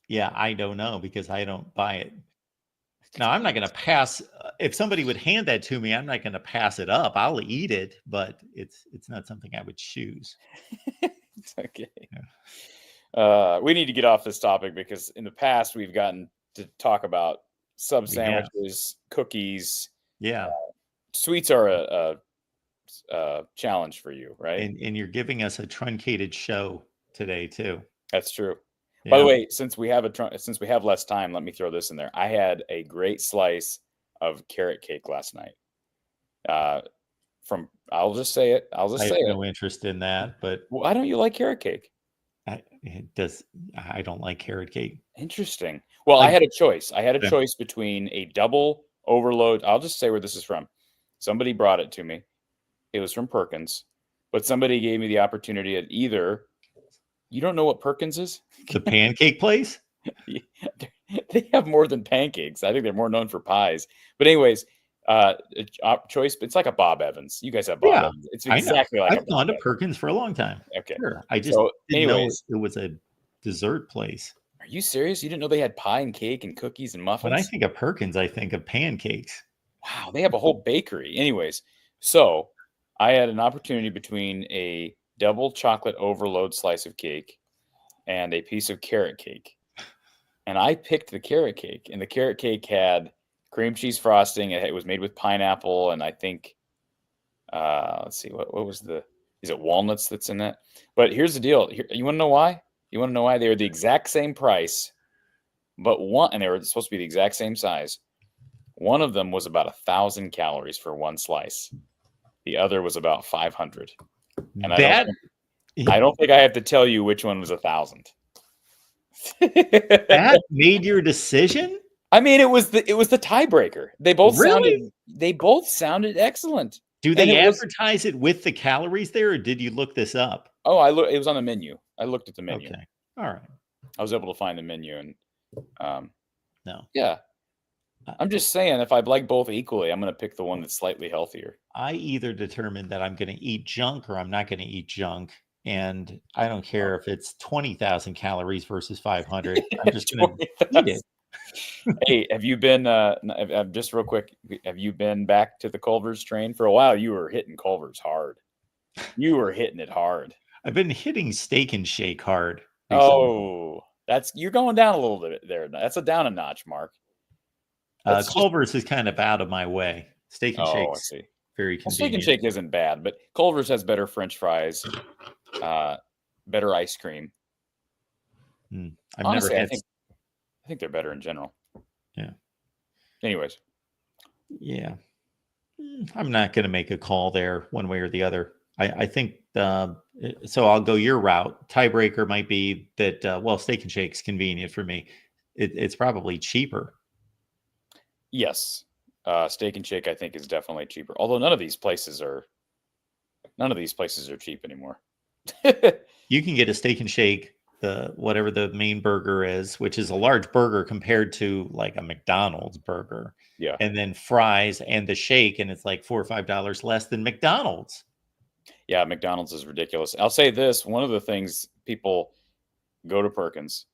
yeah, I don't know because I don't buy it. Now, I'm not going to pass. If somebody would hand that to me, I'm not going to pass it up. I'll eat it, but it's not something I would choose. It's okay. Yeah. We need to get off this topic because in the past we've gotten to talk about sub sandwiches, cookies. Yeah. Sweets are a challenge for you, right? And you're giving us a truncated show today too. That's true. Yeah. By the way, since we have less time, let me throw this in there. I had a great slice of carrot cake last night. I'll just say it. I have no interest in that, but why don't you like carrot cake? I don't like carrot cake. Interesting. Well, I had a choice. I had a choice between a double overload. I'll just say where this is from. Somebody brought it to me. It was from Perkins, but somebody gave me the opportunity at either. You don't know what Perkins is? The pancake place? They have more than pancakes. I think they're more known for pies. But anyways, choice. It's like a Bob Evans. You guys have Bob Evans. It's exactly like I've gone to Perkins for a long time. Okay. Sure. I just didn't know it was a dessert place. Are you serious? You didn't know they had pie and cake and cookies and muffins? When I think of Perkins, I think of pancakes. Wow, they have a whole bakery. Anyways, so I had an opportunity between a double chocolate overload slice of cake and a piece of carrot cake. And I picked the carrot cake, and the carrot cake had cream cheese frosting. It was made with pineapple, and I think, let's see, what was is it walnuts that's in that? But here's the deal. You want to know why? You want to know why? They were the exact same price, and they were supposed to be the exact same size. One of them was about 1,000 calories for one slice. The other was about 500. And I don't think I have to tell you which one was 1,000. That made your decision? I mean, it was the tiebreaker. They both sounded excellent. Do they advertise it with the calories there, or did you look this up? Oh, it was on the menu. I looked at the menu. Okay. All right. I was able to find the menu, and no. Yeah. I'm just saying, if I like both equally, I'm going to pick the one that's slightly healthier. I either determined that I'm going to eat junk or I'm not going to eat junk. And I don't care if it's 20,000 calories versus 500. I'm just going to eat it. Hey, have you been, just real quick, have you been back to the Culver's train? For a while, you were hitting Culver's hard. You were hitting it hard. I've been hitting Steak and Shake hard recently. Oh, you're going down a little bit there. That's a down a notch, Mark. Culver's is kind of out of my way. Steak and Shake. I see. Very convenient. Steak and Shake isn't bad, but Culver's has better French fries, better ice cream. Honestly, I think they're better in general. Yeah. Anyways. Yeah. I'm not going to make a call there one way or the other. I think so. I'll go your route. Tiebreaker might be that, Steak and Shake's convenient for me. It's probably cheaper. Yes. Steak and Shake, I think, is definitely cheaper. Although none of these places are cheap anymore. You can get a Steak and Shake, whatever the main burger is, which is a large burger compared to like a McDonald's burger. Yeah. And then fries and the shake, and it's like $4 or $5 less than McDonald's. Yeah, McDonald's is ridiculous. I'll say this: one of the things people go to Perkins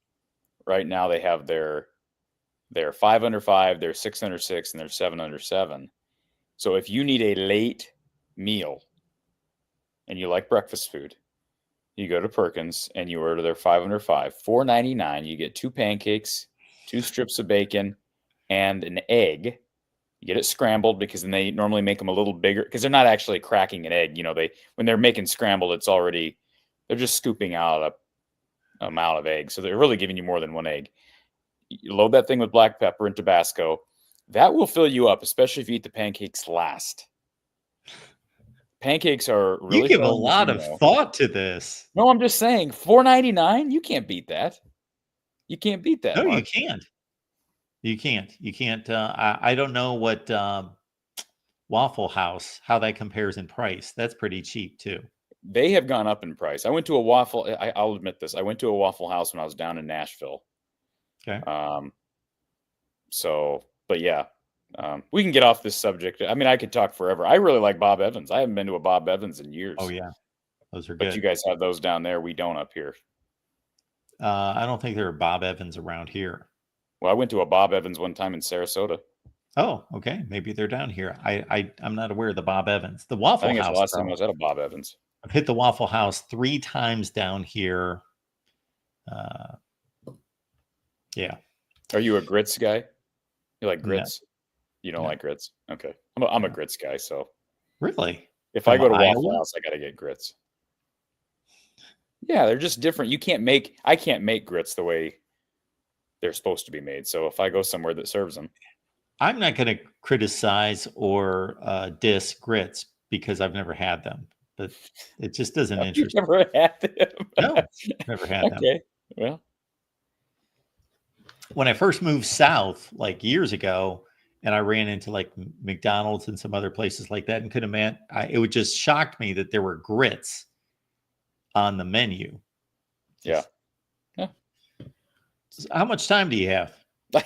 right now, they have their 5 under 5, their 6 under 6, and their 7 under 7. So if you need a late meal and you like breakfast food, you go to Perkins and you order their 5 under 5, $4.99. You get 2 pancakes, 2 strips of bacon, and an egg. You get it scrambled because then they normally make them a little bigger because they're not actually cracking an egg. When they're making scrambled, they're just scooping out a amount of eggs. So they're really giving you more than one egg. You load that thing with black pepper and Tabasco. That will fill you up, especially if you eat the pancakes last. Pancakes are really You give a filling, lot of thought to this. No, I'm just saying, $4.99, you can't beat that. You can't beat that. No, Mark. you can't. You can't. I don't know what Waffle House, how that compares in price. That's pretty cheap too. They have gone up in price. I'll admit this. I went to a Waffle House when I was down in Nashville. Okay. But yeah, we can get off this subject. I mean, I could talk forever. I really like Bob Evans. I haven't been to a Bob Evans in years. Oh yeah, those are good. But you guys have those down there. We don't up here. I don't think there are Bob Evans around here. Well, I went to a Bob Evans one time in Sarasota. Oh, okay. Maybe they're down here. I'm not aware of the Bob Evans. The Waffle I think House. it's the last time I was at a Bob Evans. I've hit the Waffle House 3 times down here. Yeah. Are you a grits guy? You like grits? No. You don't like grits? Okay. I'm a grits guy, so. Really? If I go to Waffle House, I got to get grits. Yeah, they're just different. I can't make grits the way they're supposed to be made. So if I go somewhere that serves them. I'm not going to criticize or diss grits because I've never had them, but it just doesn't interest me. Never had them? No, never had them. Okay, well. When I first moved south, like years ago, and I ran into like McDonald's and some other places like that and could have meant, it would just shocked me that there were grits on the menu. Yeah. How much time do you have? I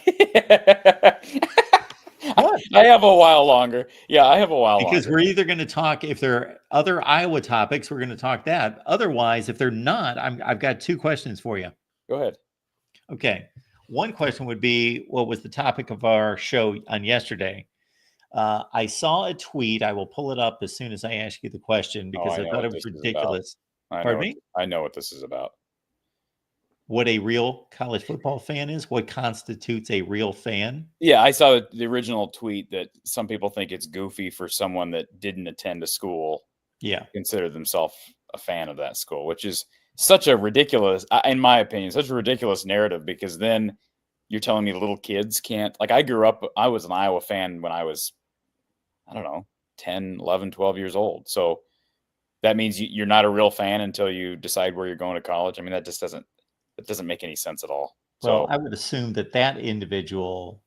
have a while longer. Yeah, I have a while because longer. We're either going to talk, if there are other Iowa topics, we're going to talk that. Otherwise, if they're not, I've got 2 questions for you. Go ahead. Okay. One question would be, what was the topic of our show on yesterday? I saw a tweet. I will pull it up as soon as I ask you the question because I thought it was ridiculous. Pardon me? I know what this is about. What a real college football fan is? What constitutes a real fan? Yeah, I saw the original tweet that some people think it's goofy for someone that didn't attend a school. Yeah. Consider themselves a fan of that school, which is such a ridiculous, in my opinion, such a ridiculous narrative because then you're telling me little kids can't. Like I was an Iowa fan when I was, I don't know, 10, 11, 12 years old. So that means you're not a real fan until you decide where you're going to college. I mean, that doesn't make any sense at all. Well, I would assume that individual,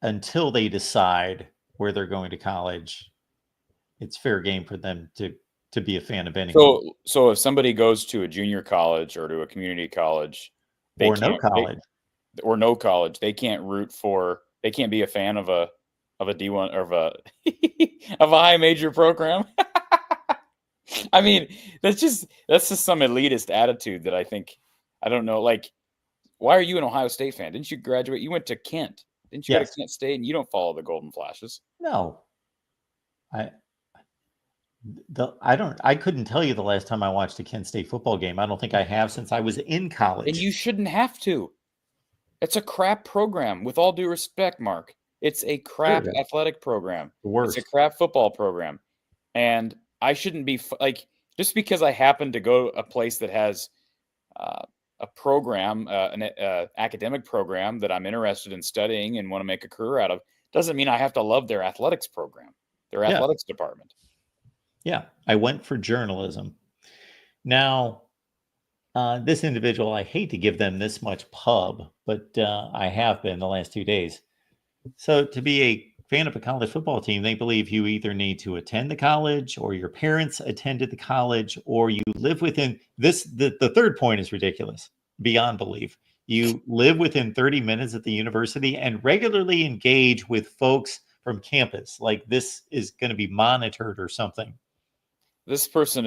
until they decide where they're going to college, it's fair game for them to be a fan of anyone. So if somebody goes to a junior college or to a community college, or no college, they can't be a fan of a D1 or of a of a high major program. I mean, that's just some elitist attitude that I think. I don't know, like, why are you an Ohio State fan? Didn't you graduate? You went to Kent. Didn't you go to Kent State and you don't follow the Golden Flashes? No. I couldn't tell you the last time I watched a Kent State football game. I don't think I have since I was in college. And you shouldn't have to. It's a crap program, with all due respect, Mark. It's a crap athletic program. It's a crap football program. And I shouldn't be just because I happen to go to a place that has a program, an academic program that I'm interested in studying and want to make a career out of, doesn't mean I have to love their athletics program, their athletics department. Yeah, I went for journalism. Now, this individual, I hate to give them this much pub, but I have been the last 2 days. So to be a fan of a college football team, they believe you either need to attend the college or your parents attended the college or you live within this. The third point is ridiculous, beyond belief. You live within 30 minutes at the university and regularly engage with folks from campus. Like this is going to be monitored or something. This person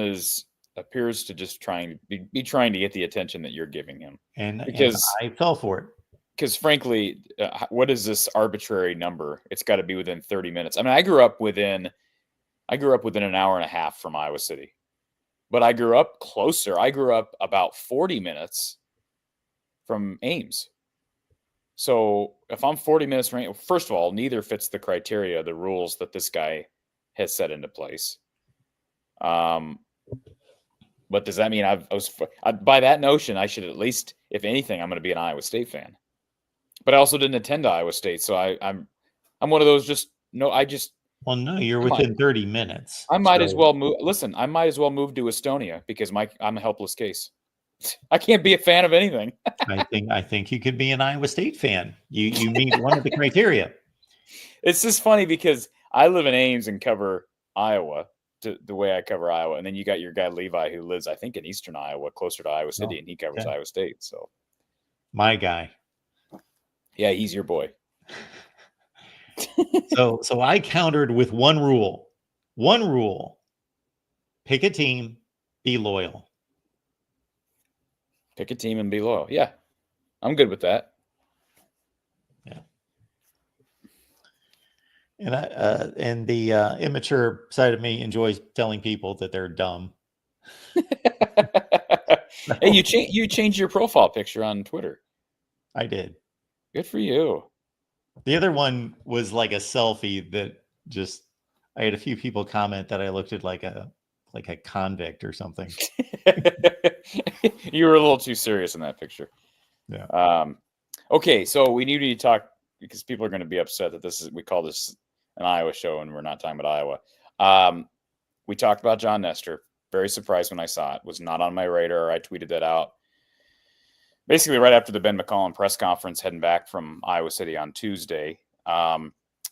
appears to just be trying to get the attention that you're giving him. And Because I fell for it. Because frankly, what is this arbitrary number? It's got to be within 30 minutes. I mean, I grew up within an hour and a half from Iowa City, but I grew up closer. I grew up about 40 minutes from Ames. So if I'm 40 minutes from Ames, first of all, neither fits the criteria, the rules that this guy has set into place. But does that mean by that notion, I should at least, if anything, I'm going to be an Iowa State fan. But I also didn't attend Iowa State, so I'm one of those. Well, no, you're within 30 minutes. I might as well move. Listen, I might as well move to Estonia because I'm a helpless case. I can't be a fan of anything. I think you could be an Iowa State fan. You meet one of the criteria. It's just funny because I live in Ames and cover Iowa the way I cover Iowa, and then you got your guy Levi who lives, I think, in eastern Iowa, closer to Iowa City, and he covers Iowa State. So, my guy. Yeah, he's your boy. So I countered with one rule. One rule. Pick a team, be loyal. Pick a team and be loyal. Yeah. I'm good with that. Yeah. And the immature side of me enjoys telling people that they're dumb. Hey, you changed your profile picture on Twitter. I did. Good for you. The other one was like a selfie that just, I had a few people comment that I looked at like a convict or something. You were a little too serious in that picture. Yeah. Okay, so we need to talk because people are going to be upset that we call this an Iowa show and we're not talking about Iowa. We talked about John Nestor. Very surprised when I saw it. Was not on my radar. I tweeted that out basically right after the Ben McCollum press conference heading back from Iowa City on Tuesday.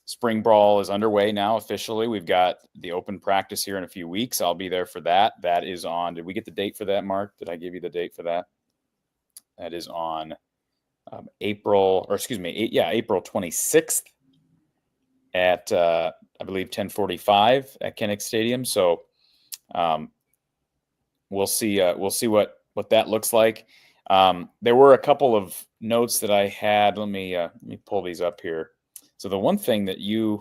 Spring Brawl is underway now officially. We've got the open practice here in a few weeks. I'll be there for that. That is on. Did we get the date for that, Mark? Did I give you the date for that? That is on April 26th at, I believe, 10:45 at Kinnick Stadium. So we'll see what that looks like. There were a couple of notes that I had. Let me pull these up here. So the one thing that I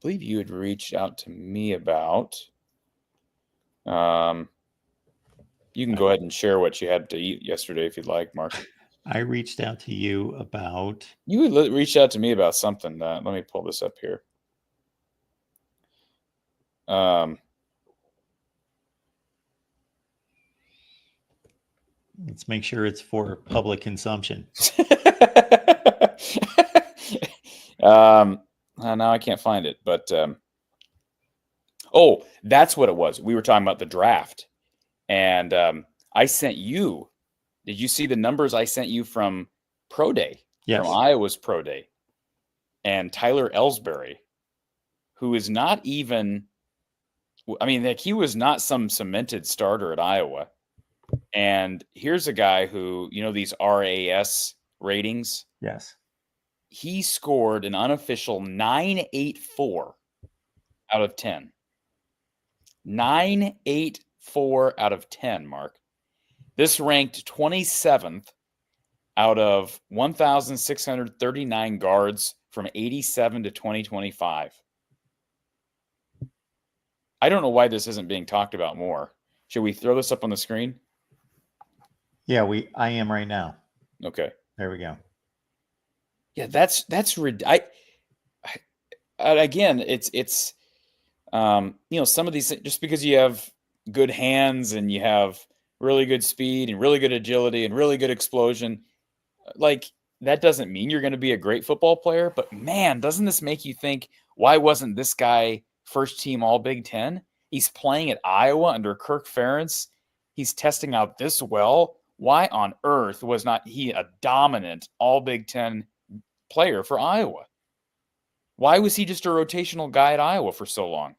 believe you had reached out to me about, you can go ahead and share what you had to eat yesterday if you'd like, Mark. I reached out to you about. You reached out to me about something. Let me pull this up here. Let's make sure it's for public consumption. Now I can't find it, but that's what it was. We were talking about the draft, and I sent you. Did you see the numbers I sent you from Pro Day? Yes. From Iowa's Pro Day, and Tyler Ellsbury, who is not even. I mean, like, he was not some cemented starter at Iowa. And here's a guy who, these RAS ratings. Yes. He scored an unofficial 9.84 out of 10. 9.84 out of 10, Mark. This ranked 27th out of 1,639 guards from 87 to 2025. I don't know why this isn't being talked about more. Should we throw this up on the screen? Yeah, I am right now. Okay. There we go. Yeah, that's again, it's some of these, just because you have good hands and you have really good speed and really good agility and really good explosion, like, that doesn't mean you're going to be a great football player. But man, doesn't this make you think, why wasn't this guy first team All Big Ten? He's playing at Iowa under Kirk Ferentz. He's testing out this well. Why on earth was not he a dominant All Big Ten player for Iowa? Why was he just a rotational guy at Iowa for so long?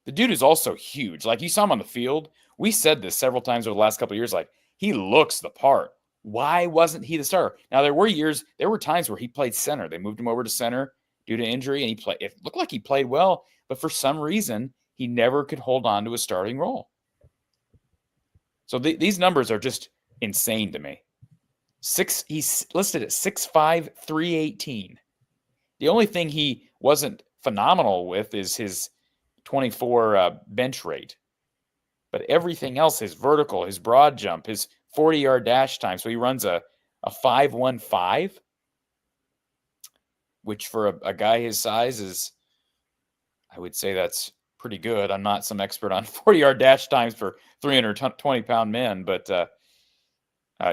The dude is also huge. Like, you saw him on the field. We said this several times over the last couple of years. Like, he looks the part. Why wasn't he the starter? Now, there were times where he played center. They moved him over to center due to injury, and it looked like he played well, but for some reason, he never could hold on to a starting role. So these numbers are just insane to me. He's listed at 6'5", 318. The only thing he wasn't phenomenal with is his 24 bench rate. But everything else, his vertical, his broad jump, his 40-yard dash time. So he runs a 5.15, which for a guy his size is, I would say that's pretty good. I'm not some expert on 40-yard dash times for 320-pound men, but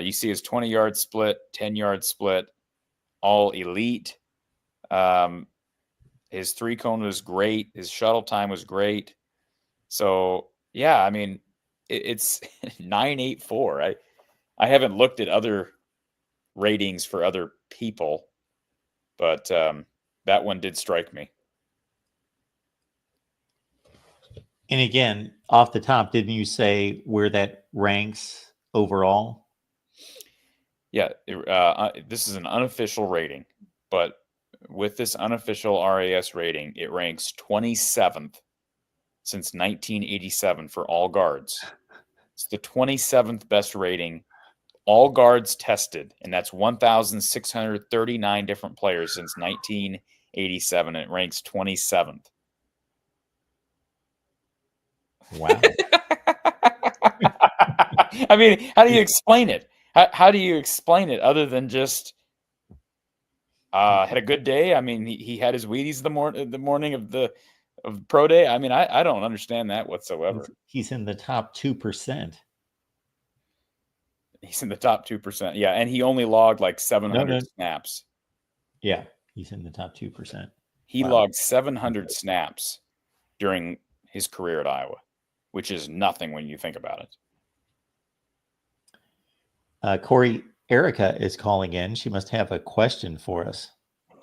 you see his 20-yard split, 10-yard split, all elite. His three-cone was great. His shuttle time was great. So, yeah, I mean, it's 9.84. I haven't looked at other ratings for other people, but that one did strike me. And again, off the top, didn't you say where that ranks overall? Yeah, this is an unofficial rating, but with this unofficial RAS rating, it ranks 27th since 1987 for all guards. It's the 27th best rating, all guards tested, and that's 1,639 different players since 1987, and it ranks 27th. Wow. I mean, how do you explain it? How do you explain it other than just had a good day? I mean, he had his Wheaties the morning of pro day. I mean, I don't understand that whatsoever. He's in the top 2%. He's in the top 2%. Yeah, and he only logged like 700 snaps. Yeah, he's in the top 2%. He logged 700 snaps during his career at Iowa, which is nothing when you think about it. Corey, Erica is calling in. She must have a question for us.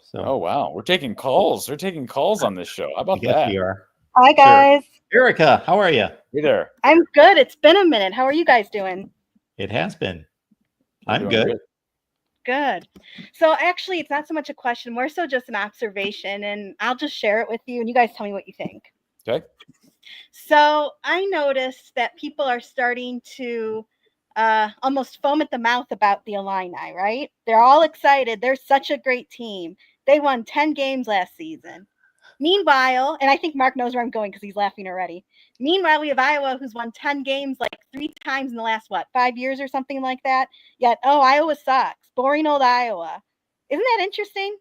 So, oh, wow. We're taking calls. They're taking calls on this show. How about that? We are. Hi, guys. Sure. Erica, how are you? Hey there. I'm good. It's been a minute. How are you guys doing? It has been. I'm good. Good. So actually, it's not so much a question, more so just an observation, and I'll just share it with you, and you guys tell me what you think. Okay. So I noticed that people are starting to almost foam at the mouth about the Illini, right? They're all excited. They're such a great team. They won 10 games last season. Meanwhile, and I think Mark knows where I'm going because he's laughing already. Meanwhile, we have Iowa who's won 10 games like 3 times in the last, 5 years or something like that. Yet, Iowa sucks. Boring old Iowa. Isn't that interesting?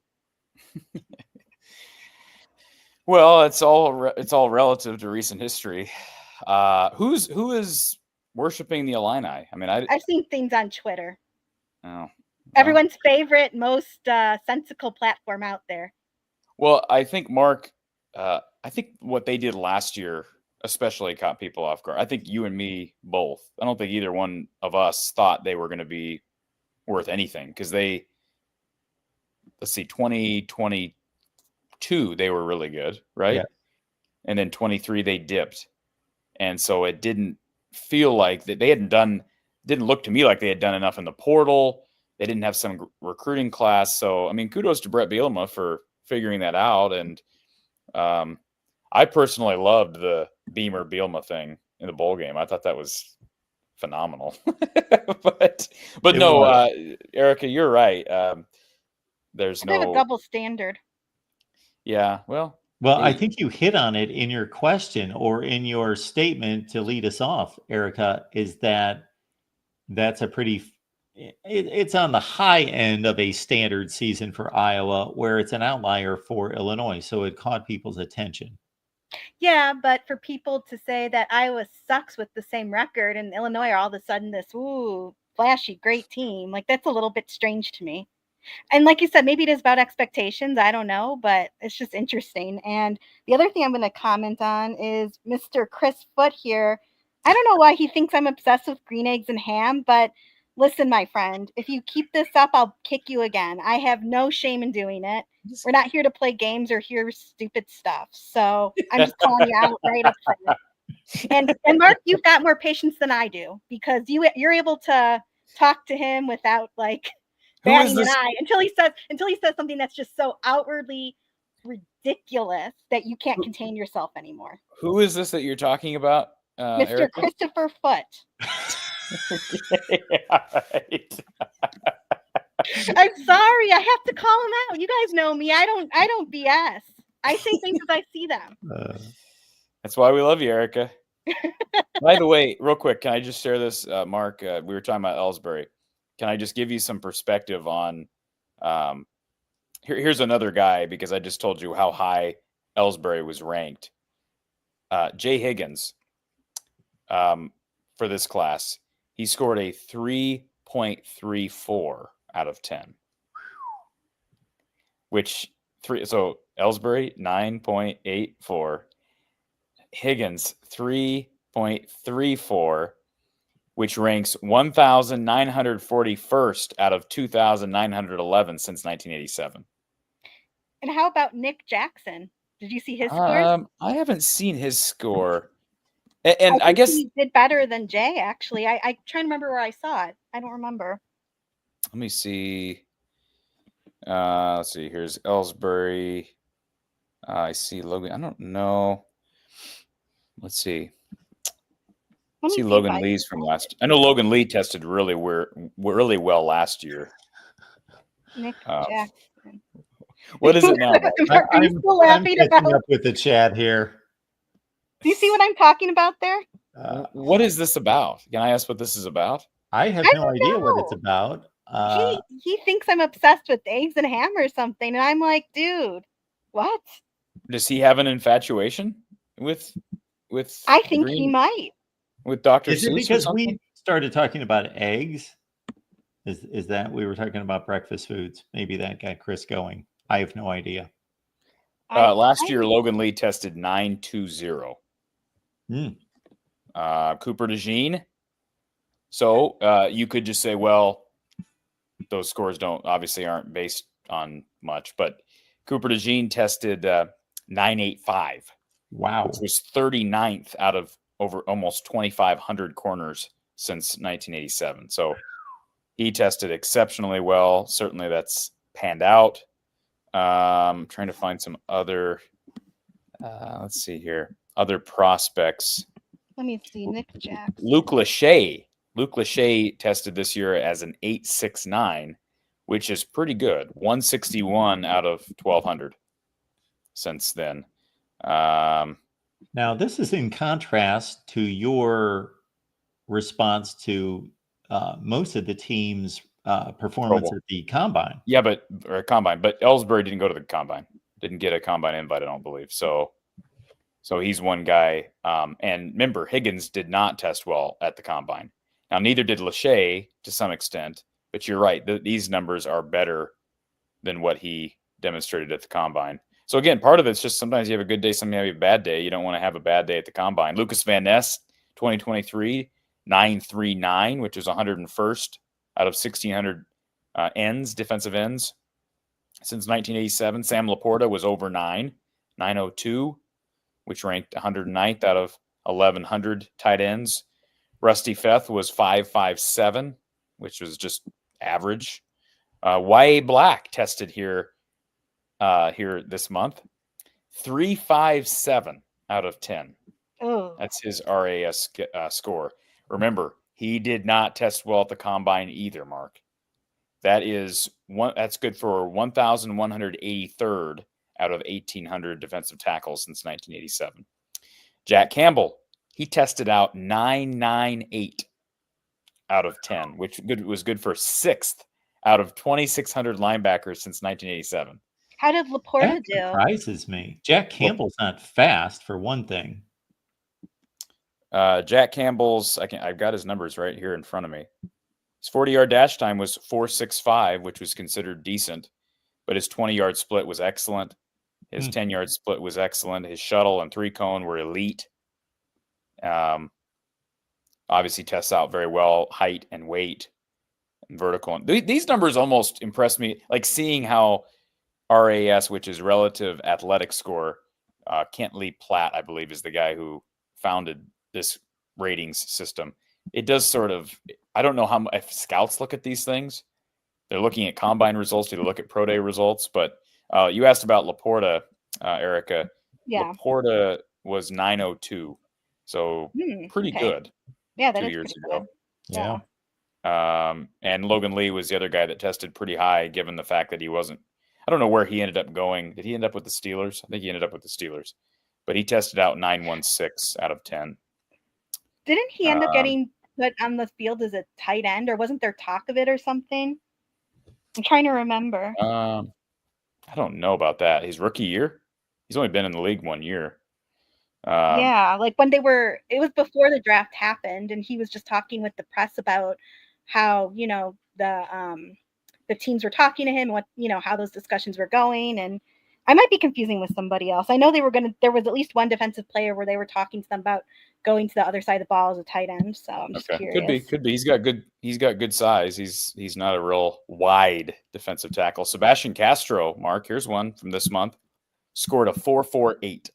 Well, it's all relative to recent history. Who is worshiping the Illini? I mean, I've seen things on Twitter. Oh, everyone's favorite, most sensical platform out there. Well, I think Mark, I think what they did last year especially caught people off guard. I think you and me both. I don't think either one of us thought they were going to be worth anything because let's see, 2022, they were really good, right? Yeah. And then 23, they dipped. And so it didn't feel like that they didn't look to me like they had done enough in the portal. They didn't have some recruiting class. So, I mean, kudos to Brett Bielema for figuring that out. And I personally loved the Beamer Bielema thing in the bowl game. I thought that was phenomenal. but no, Erica, you're right. There's no have a double standard. Yeah, well, I think you hit on it in your question or in your statement to lead us off, Erica, is that's a pretty it's on the high end of a standard season for Iowa, where it's an outlier for Illinois. So it caught people's attention. Yeah, but for people to say that Iowa sucks with the same record and Illinois are all of a sudden this flashy, great team, like that's a little bit strange to me. And like you said, maybe it is about expectations. I don't know, but it's just interesting. And the other thing I'm going to comment on is Mr. Chris Foote here. I don't know why he thinks I'm obsessed with green eggs and ham, but listen, my friend, if you keep this up, I'll kick you again. I have no shame in doing it. We're not here to play games or hear stupid stuff. So I'm just calling you out right up front. And Mark, you've got more patience than I do because you're able to talk to him without like batting an eye until he says something that's just so outwardly ridiculous that you can't contain yourself anymore. Who is this that you're talking about, Mr. Erica? Christopher Foote. Yeah, right. I'm sorry, I have to call him out. You guys know me. I don't BS. I say things as I see them. That's why we love you, Erica. By the way, real quick, can I just share this, Mark? We were talking about Ellsbury. Can I just give you some perspective on? Here's another guy, because I just told you how high Ellsbury was ranked. Jay Higgins, for this class, he scored a 3.34 out of 10. So Ellsbury 9.84. Higgins 3.34, which ranks 1,941st out of 2,911 since 1987. And how about Nick Jackson? Did you see his scores? I haven't seen his score, and I guess he did better than Jay. Actually, I try to remember where I saw it. I don't remember. Let me see. Let's see. Here's Ellsbury. I see Logan. I don't know. Let's see. See Logan Lee's from last. I know Logan Lee tested really well last year. Nick Jackson. What is it now? I'm catching up with the chat here. Do you see what I'm talking about there? What is this about? Can I ask what this is about? I have no idea what it's about. He thinks I'm obsessed with eggs and ham or something, and I'm like, dude, what? Does he have an infatuation with? I think he might. With Dr. Is it because we started talking about eggs? Is that we were talking about breakfast foods? Maybe that got Chris going. I have no idea. Last year, Logan Lee tested 9.20. Cooper DeJean. So you could just say, well, those scores aren't based on much, but Cooper DeJean tested 9.85. Wow. Which was 39th out of over almost 2,500 corners since 1987. So he tested exceptionally well. Certainly that's panned out. Trying to find some other, let's see here, other prospects. Let me see, Nick Jackson. Luke Lachey. Luke Lachey tested this year as an 8.69, which is pretty good. 161 out of 1,200 since then. Now, this is in contrast to your response to most of the team's performance at the combine. Yeah, but Ellsbury didn't go to the combine. Didn't get a combine invite, I don't believe. So he's one guy. And remember, Higgins did not test well at the combine. Now, neither did Lachey to some extent. But you're right; these numbers are better than what he demonstrated at the combine. So again, part of it's just sometimes you have a good day, sometimes you have a bad day. You don't want to have a bad day at the combine. Lucas Van Ness, 2023, 9.39, which is 101st out of 1,600 defensive ends since 1987. Sam Laporta was over 9.02, which ranked 109th out of 1,100 tight ends. Rusty Feth was 5.57, which was just average. Y.A. Black tested here this month, 3.57 out of 10. Oh, That's his RAS score. Remember, he did not test well at the combine either, Mark. That's good for 1,183rd out of 1,800 defensive tackles since 1987. Jack Campbell, he tested out 9.98 out of 10, which was good for 6th out of 2,600 linebackers since 1987. How did Laporta That do? surprises me. Jack Campbell's not fast, for one thing. Jack Campbell's, I've got his numbers right here in front of me. His 40-yard dash time was 4.65, which was considered decent, but his 20-yard split was excellent. His 10-yard split was excellent. His shuttle and 3-cone were elite. Obviously tests out very well, height and weight and vertical. These numbers almost impressed me, like seeing how RAS, which is relative athletic score, Kent Lee Platt, I believe, is the guy who founded this ratings system. It does sort of, I don't know if scouts look at these things. They're looking at combine results, they look at pro day results, but you asked about Laporta. Erica. Yeah. Laporta was 902, so pretty okay. good. Yeah, that 2 is years pretty ago. good. Yeah. And Logan Lee was the other guy that tested pretty high, given the fact that he wasn't. I don't know where he ended up going. Did he end up with the Steelers? I think he ended up with the Steelers, but he tested out 916 out of 10. Didn't he end up getting put on the field as a tight end, or wasn't there talk of it or something? I'm trying to remember. I don't know about that. His rookie year, he's only been in the league 1 year. Yeah, like when it was before the draft happened, and he was just talking with the press about how, the teams were talking to him, how those discussions were going. And I might be confusing with somebody else. I know there was at least one defensive player where they were talking to them about going to the other side of the ball as a tight end. So I'm just curious. Could be. He's got good size. He's not a real wide defensive tackle. Sebastian Castro, Mark, here's one from this month, scored a 4.48,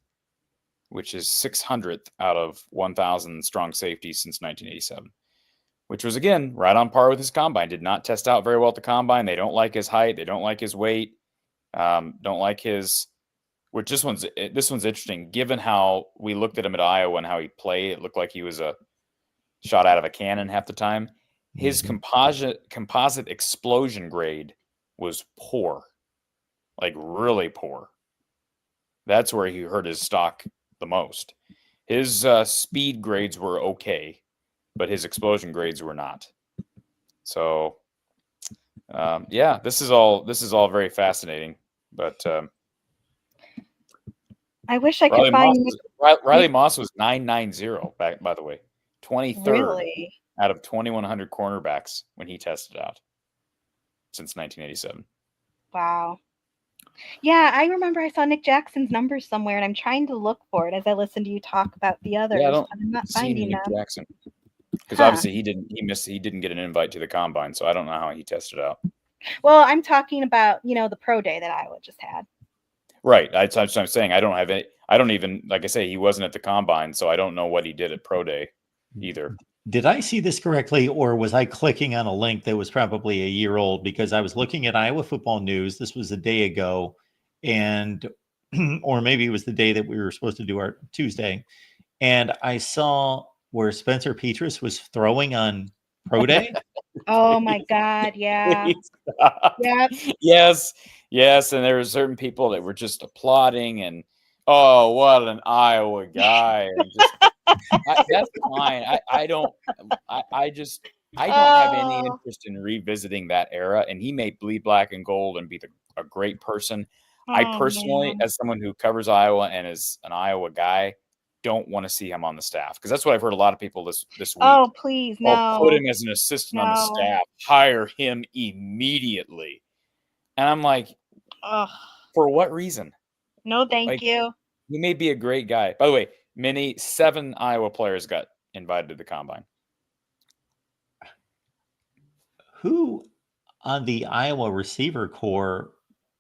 which is 600th out of 1,000 strong safeties since 1987, which was, again, right on par with his combine. Did not test out very well at the combine. They don't like his height. They don't like his weight. Don't like his – which this one's interesting. Given how we looked at him at Iowa and how he played, it looked like he was a shot out of a cannon half the time. His composite explosion grade was poor, like really poor. That's where he hurt his stock the most. His speed grades were okay, but his explosion grades were not. So, this is all very fascinating. But I wish I could find Riley Moss was 990 back, by the way, 23rd really? out of 2,100 cornerbacks when he tested out since 1987. Wow. Yeah, I remember I saw Nick Jackson's numbers somewhere, and I'm trying to look for it as I listen to you talk about the others. Yeah, I don't I'm not see finding Nick them. Jackson because obviously he didn't get an invite to the combine, so I don't know how he tested out. Well, I'm talking about the pro day that Iowa just had. Right, that's what I'm saying. I don't even, like I say, he wasn't at the combine, so I don't know what he did at pro day either. Did I see this correctly, or was I clicking on a link that was probably a year old? Because I was looking at Iowa football news. This was a day ago, and or maybe it was the day that we were supposed to do our Tuesday, and I saw where Spencer Petras was throwing on pro day. Oh my God! Yeah. Yep. Yes, and there were certain people that were just applauding and, oh, what an Iowa guy! And just, that's fine. I don't have any interest in revisiting that era. And he may bleed black and gold and be a great person. I personally, as someone who covers Iowa and is an Iowa guy, don't want to see him on the staff, because that's what I've heard a lot of people this week. Oh, please, no. Put him as an assistant on the staff. Hire him immediately. And I'm like, for what reason? No, thank you. He may be a great guy. By the way, 7 Iowa players got invited to the combine. Who on the Iowa receiver core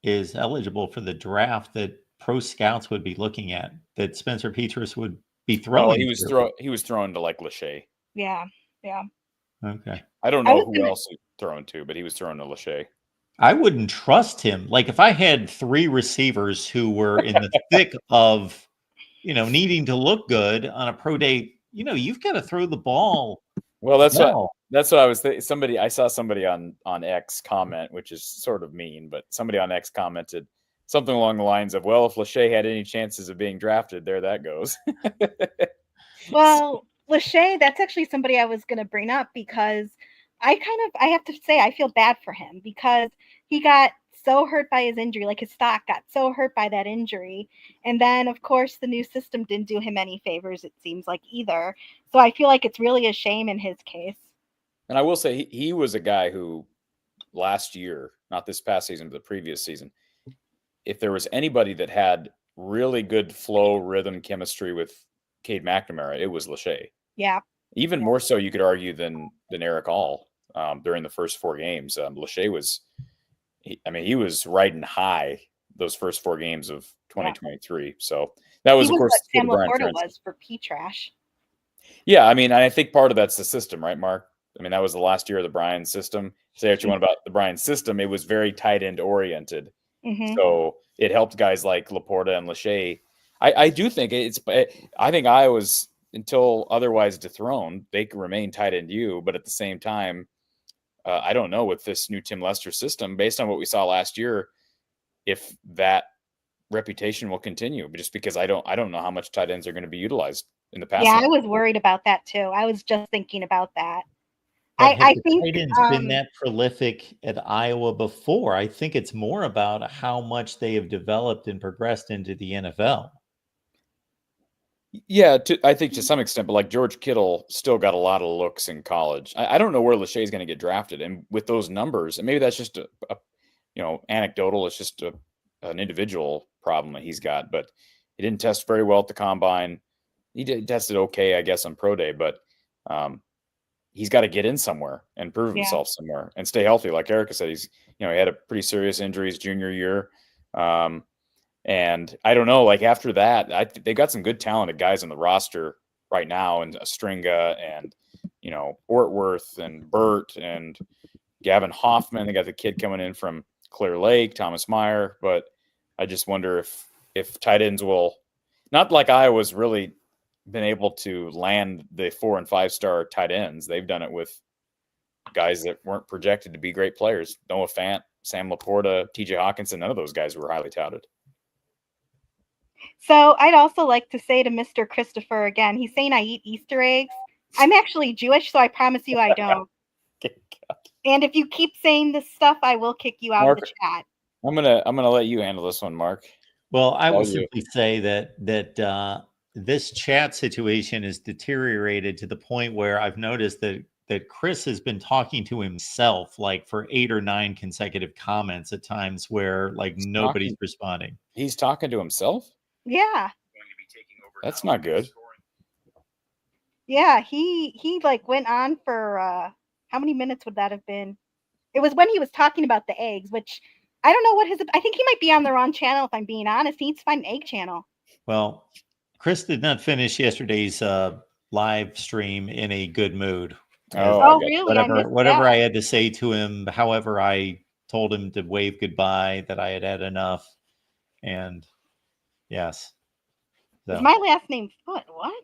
is eligible for the draft that pro scouts would be looking at, that Spencer Petras would be throwing? He was throwing to like Lachey. Yeah. Okay. I don't know who else he's throwing to, but he was throwing to Lachey. I wouldn't trust him. Like, if I had 3 receivers who were in the thick of, needing to look good on a pro day, you've got to throw the ball. Well, that's what I was thinking. I saw somebody on X comment, which is sort of mean, but somebody on X commented something along the lines of, well, if Lachey had any chances of being drafted, there that goes. Well, Lachey, that's actually somebody I was going to bring up, because I have to say, I feel bad for him, because he got so hurt by his injury. Like, his stock got so hurt by that injury. And then, of course, the new system didn't do him any favors, it seems like, either. So I feel like it's really a shame in his case. And I will say he was a guy who last year, not this past season, but the previous season, if there was anybody that had really good flow, rhythm, chemistry with Cade McNamara, it was Lachey. Yeah. Even more so, you could argue, than Eric All during the first 4 games. Lachey was, he was riding high those first 4 games of 2023. So that was, of course, what Sam Laporta was for P-Trash. Yeah, I think part of that's the system, right, Mark? That was the last year of the Bryan system. Say what you want about the Bryan system, it was very tight end oriented. So it helped guys like Laporta and Lachey. I do think I think Iowa's, until otherwise dethroned, they can remain tight end U, but at the same time, I don't know with this new Tim Lester system, based on what we saw last year, if that reputation will continue, just because I don't know how much tight ends are going to be utilized in the past. Yeah, I was worried about that too. I was just thinking about that. But have I the think tight ends been that prolific at Iowa before? I think it's more about how much they have developed and progressed into the NFL. Yeah, I think to some extent, but like George Kittle still got a lot of looks in college. I don't know where Lachey is going to get drafted, and with those numbers, and maybe that's just a anecdotal. It's just an individual problem that he's got, but he didn't test very well at the combine. He tested okay, I guess, on pro day, but he's got to get in somewhere and prove himself somewhere and stay healthy. Like Erica said, he had a pretty serious injury his junior year. And I don't know, like after that, they got some good talented guys on the roster right now, and Stringa and, Ortworth and Burt and Gavin Hoffman. They got the kid coming in from Clear Lake, Thomas Meyer. But I just wonder if tight ends will, not like Iowa's really been able to land the 4- and 5-star tight ends. They've done it with guys that weren't projected to be great players. Noah Fant, Sam Laporta, TJ Hawkinson, none of those guys were highly touted. So I'd also like to say to Mr. Christopher again, he's saying I eat Easter eggs. I'm actually Jewish, so I promise you I don't. And if you keep saying this stuff, I will kick you out of the chat. I'm gonna let you handle this one, Mark. Well, I will simply say that this chat situation has deteriorated to the point where I've noticed that Chris has been talking to himself like for 8 or 9 consecutive comments at times where like nobody's responding. He's talking to himself? Yeah. That's not good. Yeah, he like went on for how many minutes would that have been? It was when he was talking about the eggs, which I don't know I think he might be on the wrong channel, if I'm being honest. He needs to find an egg channel. Well, Chris did not finish yesterday's live stream in a good mood. Oh really? Whatever I had to say to him, however I told him to wave goodbye, that I had had enough. And yes. So. Is my last name Foot? What?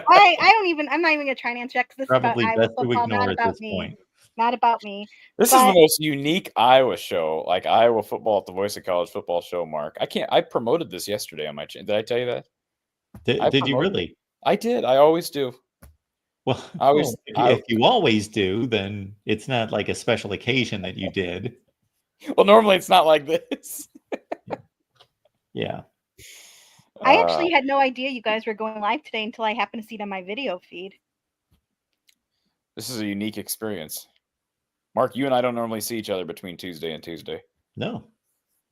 I'm not even gonna try and answer that because this probably is about Iowa football, not about me. Point. Not about me. This is the most unique Iowa show, like Iowa football at the Voice of College Football show, Mark. I promoted this yesterday on my channel. Did I tell you that? Did you really? I did. I always do. Well, if you always do, then it's not like a special occasion that you did. Well, normally it's not like this. Yeah. I actually had no idea you guys were going live today until I happened to see it on my video feed. This is a unique experience. Mark, you and I don't normally see each other between Tuesday and Tuesday. No,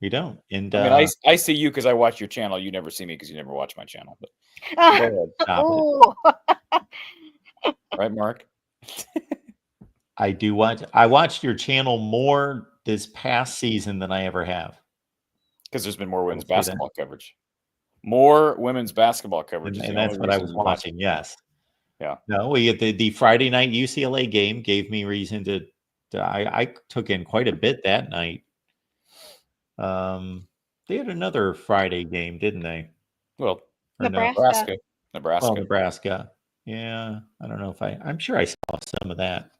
we don't. And I mean, I see you because I watch your channel. You never see me because you never watch my channel. But right, Mark? I do watch. I watched your channel more this past season than I ever have. Because there's been more women's basketball coverage. More women's basketball coverage. And that's what I was watching, yes. Yeah. No, we had the Friday night UCLA game gave me reason to I took in quite a bit that night. They had another Friday game, didn't they? Well, Nebraska. Well, Nebraska. Yeah. I don't know if I'm sure I saw some of that.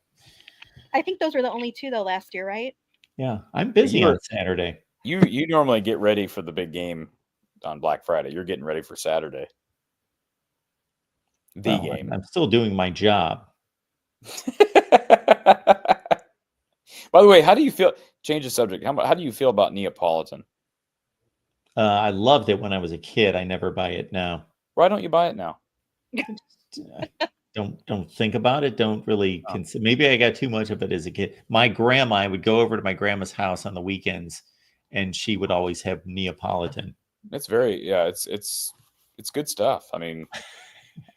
I think those were the only 2 though last year, right? Yeah. I'm busy on Saturday. You normally get ready for the big game on Black Friday. You're getting ready for Saturday. Game. I'm still doing my job. By the way, how do you feel? Change the subject. How do you feel about Neapolitan? I loved it when I was a kid. I never buy it now. Why don't you buy it now? Don't think about it. Don't really consider. Maybe I got too much of it as a kid. My grandma, I would go over to my grandma's house on the weekends, and she would always have Neapolitan. It's it's good stuff. I mean,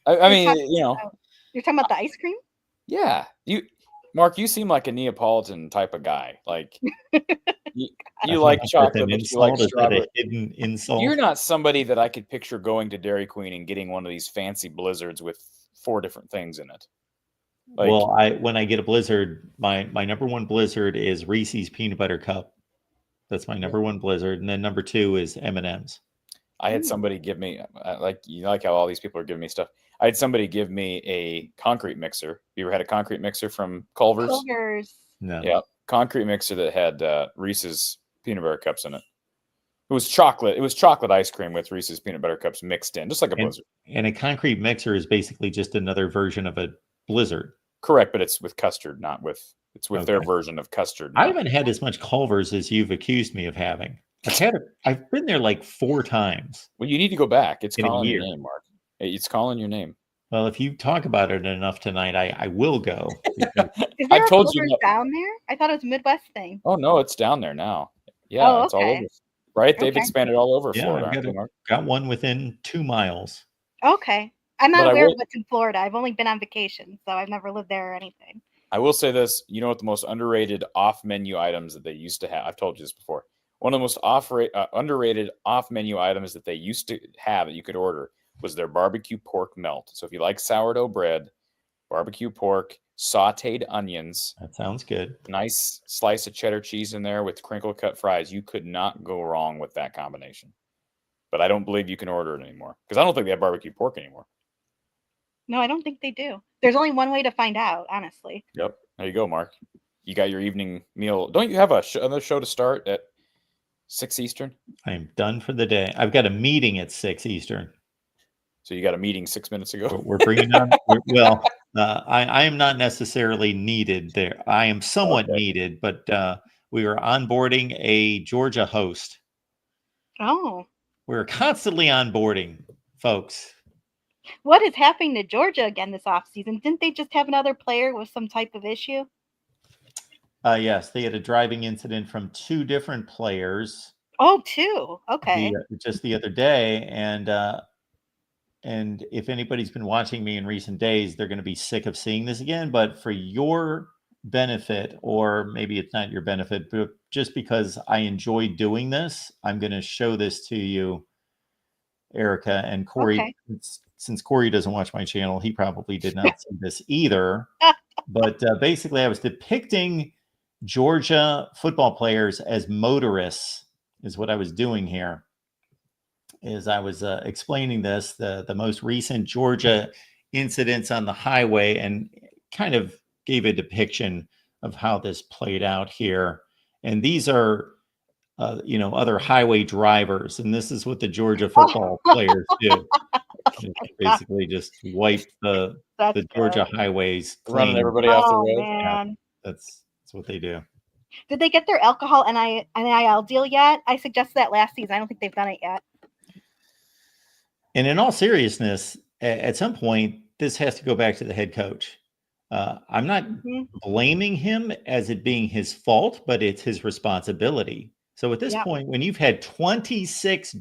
I mean, you're talking about the ice cream. Yeah, Mark, you seem like a Neapolitan type of guy. Like you like chocolate, but you like strawberry. Hidden insult. You're not somebody that I could picture going to Dairy Queen and getting one of these fancy blizzards with 4 different things in it. Like, Well, when I get a Blizzard, my number one Blizzard is Reese's Peanut Butter Cup. That's my number one Blizzard, and then number two is M&M's. I had Ooh. somebody give me, like, you like how all these people are giving me stuff. I had somebody give me a concrete mixer. You ever had a concrete mixer from Culver's? Culver's. No. Yeah, concrete mixer that had Reese's peanut butter cups in it. It was chocolate. It was chocolate ice cream with Reese's peanut butter cups mixed in, just like a Blizzard. And a concrete mixer is basically just another version of a Blizzard. Correct, but it's with custard, not with. It's with their Okay. version of custard. I haven't had as much Culver's as you've accused me of having. I've been there like 4 times. Well, you need to go back. It's in a calling your year. name, Mark. It's calling your name. Well, if you talk about it enough tonight, I will go. Is I there a told you Culver's no. down there? I thought it was a Midwest thing. Oh no, it's down there now. Yeah, Oh, it's all okay. over. Right, they've Okay. expanded all over Yeah, Florida. I've aren't they, Mark? got one within 2 miles. Okay. I'm not But I aware of will- what's in Florida. I've only been on vacation, so I've never lived there or anything. I will say this. You know what the most underrated off-menu items that they used to have? I've told you this before. One of the most underrated off-menu items that they used to have that you could order was their barbecue pork melt. So if you like sourdough bread, barbecue pork, sautéed onions, That sounds good. nice slice of cheddar cheese in there with crinkle cut fries, you could not go wrong with that combination. But I don't believe you can order it anymore because I don't think they have barbecue pork anymore. No, I don't think they do. There's only one way to find out, honestly. Yep. There you go, Mark. You got your evening meal. Don't you have another show to start at 6 Eastern? I am done for the day. I've got a meeting at 6 Eastern. So you got a meeting 6 minutes ago? We're bringing on. I am not necessarily needed there. I am somewhat needed, but we are onboarding a Georgia host. Oh. We're constantly onboarding folks. What is happening to Georgia again this offseason? Didn't they just have another player with some type of issue? Yes, they had a driving incident from 2 different players. Oh, 2. Okay. Just the other day, and if anybody's been watching me in recent days, they're going to be sick of seeing this again. But for your benefit, or maybe it's not your benefit, but just because I enjoy doing this, I'm going to show this to you, Erica and Corey. Okay. Since Corey doesn't watch my channel, he probably did not see this either. But basically, I was depicting Georgia football players as motorists, is what I was doing here. Is I was explaining the most recent Georgia incidents on the highway, and kind of gave a depiction of how this played out here. And these are, other highway drivers, and this is what the Georgia football players do. Basically, just wipe the Georgia highways clean. Running everybody off the road. Man. That's what they do. Did they get their alcohol NIL deal yet? I suggested that last season. I don't think they've done it yet. And in all seriousness, at some point, this has to go back to the head coach. I'm not blaming him as it being his fault, but it's his responsibility. So at this point, when you've had 26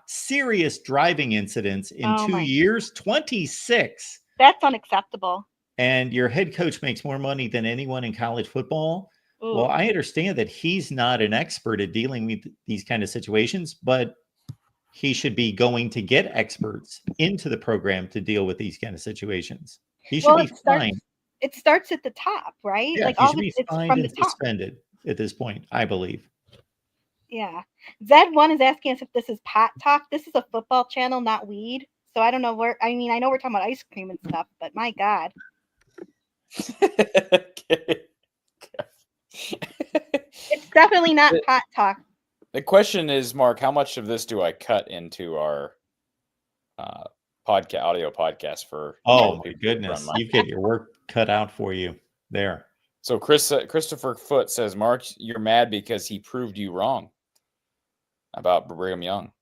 serious driving incidents in 2 years, 26. That's unacceptable. And your head coach makes more money than anyone in college football. Ooh. Well, I understand that he's not an expert at dealing with these kind of situations, but he should be going to get experts into the program to deal with these kind of situations. He should be fine. It starts at the top, right? Yeah, like he all should be it's fined from the and top. suspended at this point, I believe. Yeah. Zed1 is asking us if this is pot talk. This is a football channel, not weed. So I don't know where. I mean, I know we're talking about ice cream and stuff, but my God. It's definitely not pot talk. The question is, Mark, how much of this do I cut into our audio podcast for? Oh my goodness, you get your work cut out for you there. So Christopher Foote says, Mark, you're mad because he proved you wrong about Brigham Young.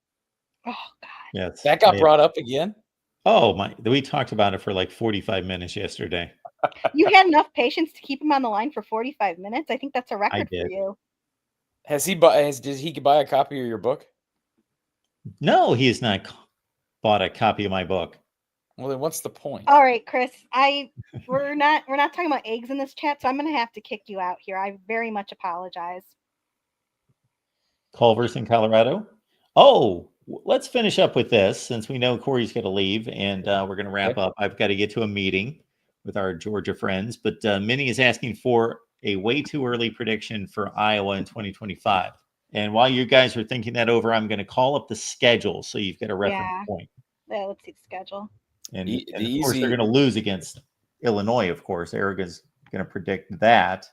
Oh God. Yes, that got brought up again. Oh my! We talked about it for like 45 minutes yesterday. You had enough patience to keep him on the line for 45 minutes. I think that's a record for you. Did he buy a copy of your book? No, he has not bought a copy of my book. Well, then what's the point? All right, Chris. We're not talking about eggs in this chat, so I'm going to have to kick you out here. I very much apologize. Culver's in Colorado. Oh, let's finish up with this since we know Corey's going to leave, and we're going to wrap up. I've got to get to a meeting. with our Georgia friends. But Minnie is asking for a way too early prediction for Iowa in 2025. And while you guys are thinking that over, I'm going to call up the schedule so you've got a reference point. Yeah, let's see the schedule. And of course, they're going to lose against Illinois, of course. Erica's going to predict that.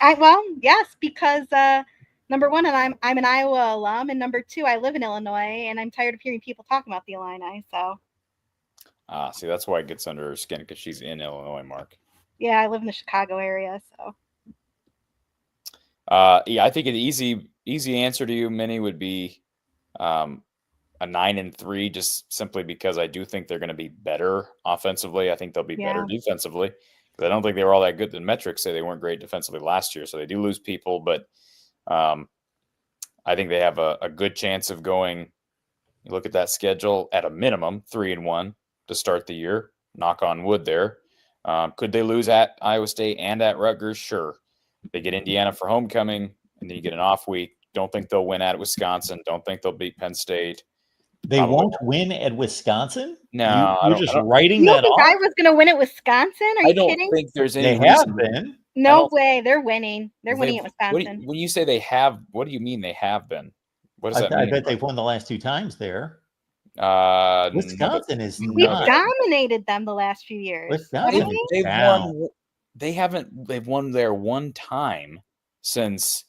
Yes, because number one, and I'm an Iowa alum, and number two, I live in Illinois, and I'm tired of hearing people talking about the Illini. So, see, that's why it gets under her skin, because she's in Illinois, Mark. Yeah, I live in the Chicago area, so. Yeah, I think an easy answer to you, Minnie, would be a 9-3, just simply because I do think they're going to be better offensively. I think they'll be better defensively, because I don't think they were all that good. The metrics say they weren't great defensively last year, so they do lose people, but I think they have a good chance of going. You look at that schedule, at a minimum 3-1 to start the year. Knock on wood there. Could they lose at Iowa State and at Rutgers? Sure. They get Indiana for homecoming, and then you get an off week. Don't think they'll win at Wisconsin. Don't think they'll beat Penn State. They won't win at Wisconsin? No, you're just writing that off? You think I was going to win at Wisconsin? Are you kidding? I don't think there's any reason. They have been. No way. They're winning. They're winning at Wisconsin. When you say they have, what do you mean they have been? What does that mean? I bet they've won the last 2 times there. Wisconsin is not. We've dominated them the last few years. Wisconsin they've won there one time since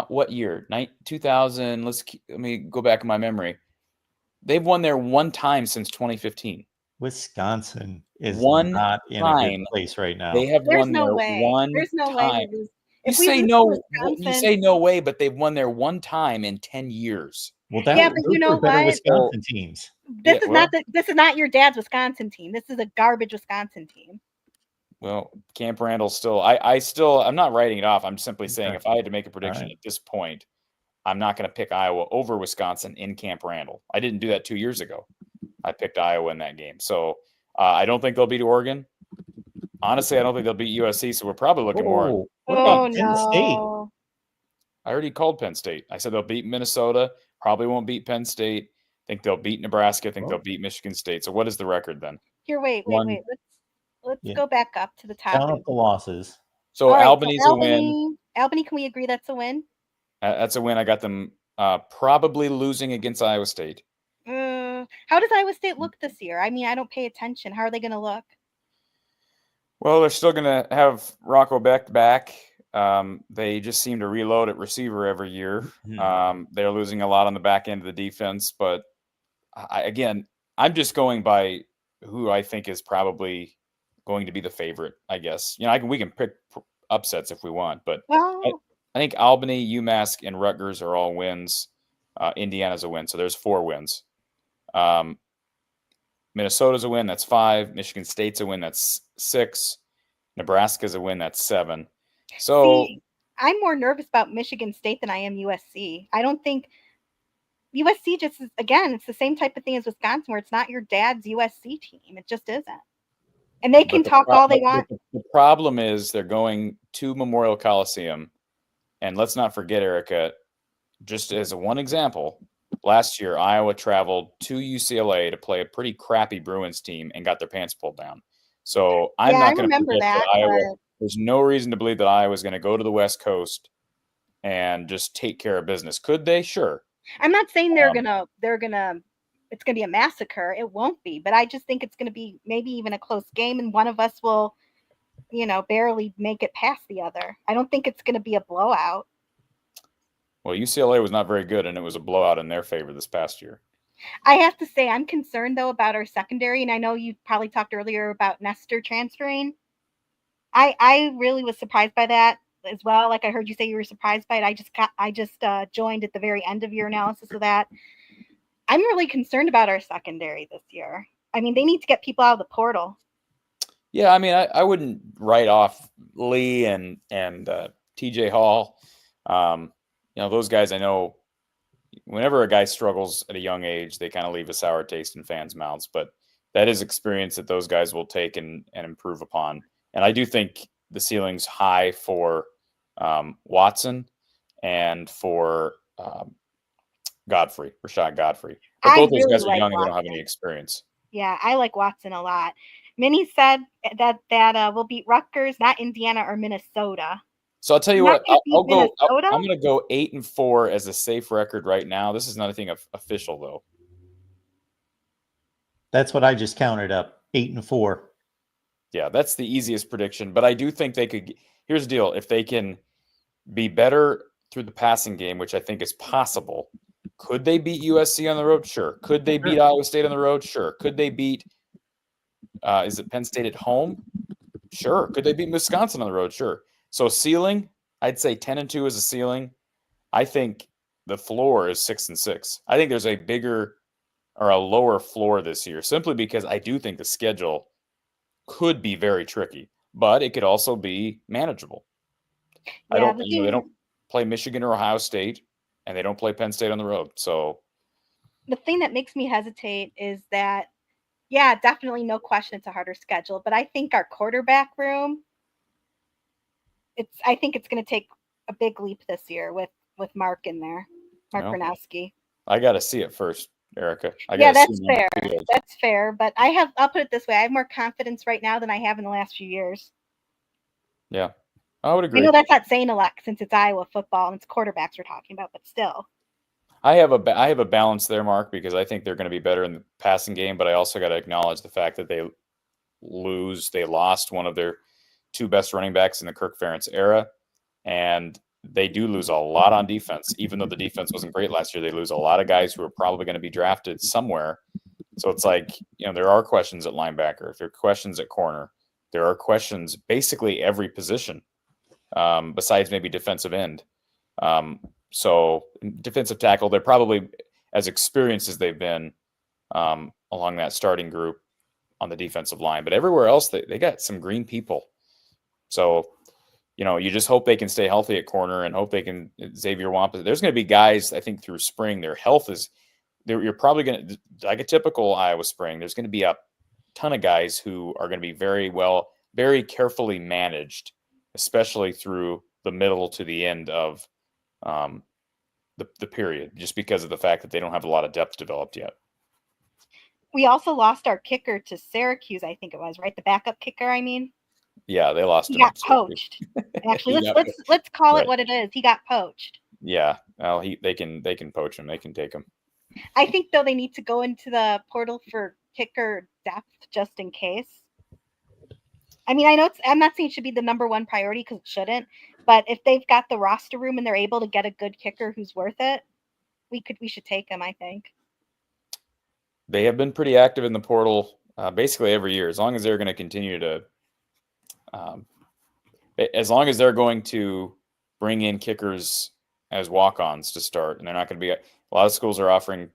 what year? 2000. Let me go back in my memory. They've won there one time since 2015. Wisconsin is not in a good place right now. They have won there one There's no time. way. You say no. You say no way, but they've won there one time in 10 years. Well, but you know what? Wisconsin teams. This is not your dad's Wisconsin team. This is a garbage Wisconsin team. Well, Camp Randall still. I'm not writing it off. I'm simply saying if I had to make a prediction at this point, I'm not going to pick Iowa over Wisconsin in Camp Randall. I didn't do that 2 years ago. I picked Iowa in that game. So I don't think they'll beat Oregon. Honestly, I don't think they'll beat USC. So we're probably looking more. What about Penn State? I already called Penn State. I said they'll beat Minnesota. Probably won't beat Penn State. Think they'll beat Nebraska. Think they'll beat Michigan State. So what is the record then? Here, wait. Let's go back up to the top. Count up the losses. So Albany's a win. Albany, can we agree that's a win? That's a win. I got them probably losing against Iowa State. How does Iowa State look this year? I mean, I don't pay attention. How are they going to look? Well, they're still going to have Rocco Beck back. They just seem to reload at receiver every year. They're losing a lot on the back end of the defense, but I'm just going by who I think is probably going to be the favorite, I guess. We can pick upsets if we want, but I think Albany, UMass, and Rutgers are all wins. Indiana's a win, so there's 4 wins. Minnesota's a win, that's 5. Michigan State's a win, that's 6. Nebraska's a win, that's 7. So I'm more nervous about Michigan State than I am USC. I don't think USC just is, again, it's the same type of thing as Wisconsin, where it's not your dad's USC team. It just isn't. And they can talk all they want. The problem is they're going to Memorial Coliseum. And let's not forget, Erica, just as one example, last year, Iowa traveled to UCLA to play a pretty crappy Bruins team and got their pants pulled down. So I'm not going to forget that Iowa. There's no reason to believe that Iowa's going to go to the West Coast and just take care of business. Could they? Sure. I'm not saying it's going to be a massacre. It won't be, but I just think it's going to be maybe even a close game, and one of us will, barely make it past the other. I don't think it's going to be a blowout. Well, UCLA was not very good, and it was a blowout in their favor this past year. I have to say, I'm concerned, though, about our secondary, and I know you probably talked earlier about NESTOR transferring. I really was surprised by that as well. Like I heard you say you were surprised by it. I just joined at the very end of your analysis of that. I'm really concerned about our secondary this year. I mean, they need to get people out of the portal. Yeah, I mean, I wouldn't write off Lee and TJ Hall. Those guys, I know whenever a guy struggles at a young age, they kind of leave a sour taste in fans' mouths. But that is experience that those guys will take and improve upon. And I do think the ceiling's high for Watson and for Rashad Godfrey. But both those guys are young and they don't have any experience. Yeah, I like Watson a lot. Minnie said that we'll beat Rutgers, not Indiana or Minnesota. So I'll tell you We're what, not gonna beat Minnesota? I'm going to go 8-4 as a safe record right now. This is not anything official though. That's what I just counted up. 8-4. Yeah, that's the easiest prediction. But I do think they could. Here's the deal: if they can be better through the passing game, which I think is possible, could they beat USC on the road? Sure. Could they beat Iowa State on the road? Sure. Could they beat? Is it Penn State at home? Sure. Could they beat Wisconsin on the road? Sure. So ceiling, I'd say 10-2 is a ceiling. I think the floor is 6-6. I think there's a bigger or a lower floor this year, simply because I do think the schedule could be very tricky, but it could also be manageable. Yeah, they don't play Michigan or Ohio State, and they don't play Penn State on the road. So the thing that makes me hesitate is that, yeah, definitely no question it's a harder schedule, but I think our quarterback room, I think it's going to take a big leap this year with Mark in there, Mark Gronowski. I got to see it first, Erica. Yeah, that's fair. That's fair, but I'll put it this way: I have more confidence right now than I have in the last few years. Yeah, I would agree. I know that's not saying a lot since it's Iowa football and it's quarterbacks we're talking about, but still. I have a balance there, Mark, because I think they're going to be better in the passing game, but I also got to acknowledge the fact that they lost one of their two best running backs in the Kirk Ferentz era, and they do lose a lot on defense. Even though the defense wasn't great last year, they lose a lot of guys who are probably going to be drafted somewhere. So it's like, there are questions at linebacker, there are questions at corner, there are questions basically every position, besides maybe defensive end. So defensive tackle, they're probably as experienced as they've been along that starting group on the defensive line. But everywhere else, they got some green people. So, you just hope they can stay healthy at corner and hope they can. Xavier Wampa, there's going to be guys, I think, through spring, their health is – you're probably going to – like a typical Iowa spring, there's going to be a ton of guys who are going to be very carefully managed, especially through the middle to the end of the period, just because of the fact that they don't have a lot of depth developed yet. We also lost our kicker to Syracuse, I think it was, right? The backup kicker, I mean. Yeah, they lost him. He got poached. Actually, let's call it what it is. He got poached. Yeah, well, they can poach him. They can take him. I think though they need to go into the portal for kicker depth just in case. I mean, I know I'm not saying it should be the number one priority because it shouldn't, but if they've got the roster room and they're able to get a good kicker who's worth it, we should take him, I think. They have been pretty active in the portal basically every year, as long as they're going to continue to as long as they're going to bring in kickers as walk-ons to start, and they're not going to be – a lot of schools are offering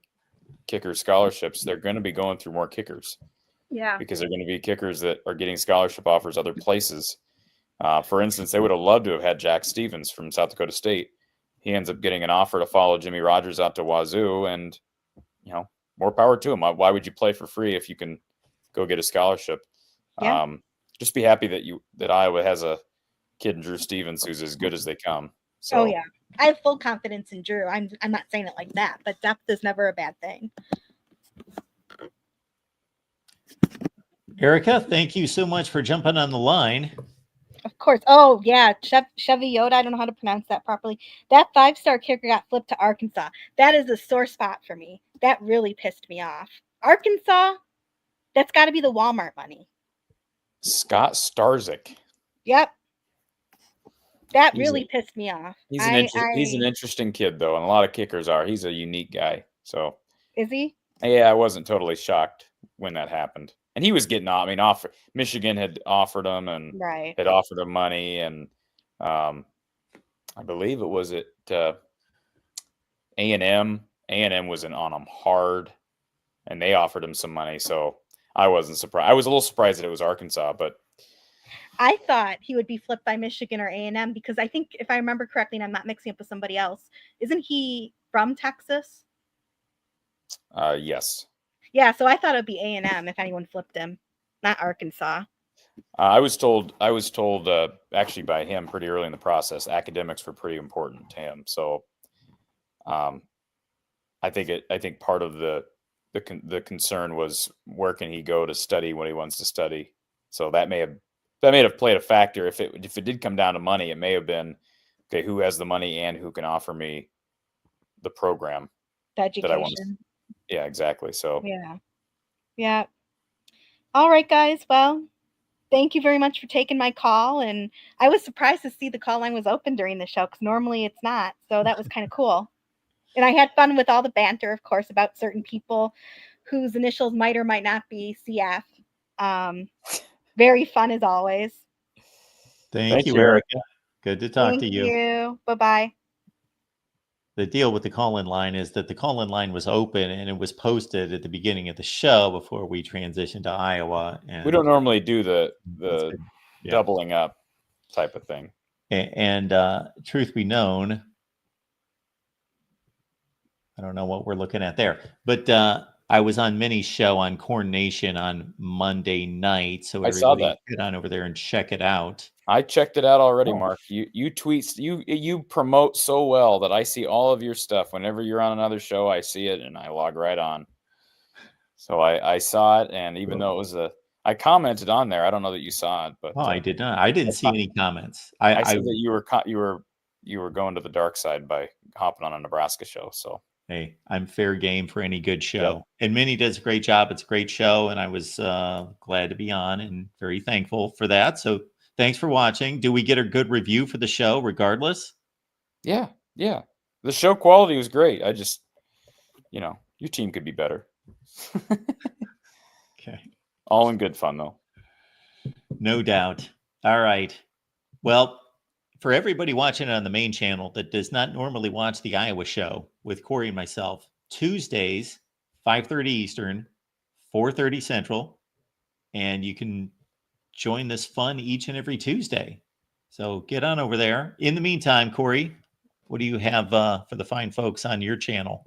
kicker scholarships. They're going to be going through more kickers. Yeah. Because they're going to be kickers that are getting scholarship offers other places. For instance, they would have loved to have had Jack Stevens from South Dakota State. He ends up getting an offer to follow Jimmy Rogers out to Wazoo, and, more power to him. Why would you play for free if you can go get a scholarship? Yeah. Just be happy that Iowa has a kid in Drew Stevens who's as good as they come. So, oh yeah, I have full confidence in Drew. I'm not saying it like that, but depth is never a bad thing. Erica, thank you so much for jumping on the line. Of course. Oh yeah, Chevy Yoda. I don't know how to pronounce that properly. That 5-star kicker got flipped to Arkansas. That is a sore spot for me. That really pissed me off. Arkansas. That's got to be the Walmart money. Scott Starzik. Yep. That really pissed me off. He's an interesting kid, though, and a lot of kickers are. He's a unique guy. So is he? Yeah, I wasn't totally shocked when that happened. And he was getting off. I mean, Michigan had offered him and had offered him money, and I believe it was at A&M. A&M was on him hard, and they offered him some money. So I wasn't surprised. I was a little surprised that it was Arkansas, but I thought he would be flipped by Michigan or A&M because I think, if I remember correctly, and I'm not mixing up with somebody else, isn't he from Texas? Yes. Yeah, so I thought it would be A&M if anyone flipped him, not Arkansas. I was told actually by him pretty early in the process, academics were pretty important to him. So I think part of the the concern was where can he go to study what he wants to study. So that may have played a factor. If it did come down to money, it may have been, okay, who has the money and who can offer me the program The that I want. education. Yeah, exactly. So Yeah. All right, guys. Well, thank you very much for taking my call. And I was surprised to see the call line was open during the show because normally it's not. So that was kind of cool. And I had fun with all the banter, of course, about certain people whose initials might or might not be CF. Very fun as always. Thank you, Erica. Good to talk to you. Thank you. Bye-bye. The deal with the call-in line is that the call-in line was open and it was posted at the beginning of the show before we transitioned to Iowa. And we don't normally do the doubling up type of thing. And truth be known, I don't know what we're looking at there, but I was on Minnie's show on Corn Nation on Monday night, so I saw that. Get on over there and check it out. I checked it out already, Mark. You tweet, you promote so well that I see all of your stuff. Whenever you're on another show, I see it and I log right on. So I saw it, and even though it was I commented on there. I don't know that you saw it, but I did not. I didn't see any comments. I said that you were going to the dark side by hopping on a Nebraska show. So hey, I'm fair game for any good show. Yep. And Minnie does a great job. It's a great show, and I was glad to be on and very thankful for that. So thanks for watching. Do we get a good review for the show regardless? Yeah. The show quality was great. I just, your team could be better. Okay. All in good fun, though. No doubt. All right. Well, for everybody watching on the main channel that does not normally watch the Iowa show with Corey and myself, Tuesdays, 5:30 Eastern, 4:30 Central, and you can join this fun each and every Tuesday. So get on over there. In the meantime, Corey, what do you have for the fine folks on your channel?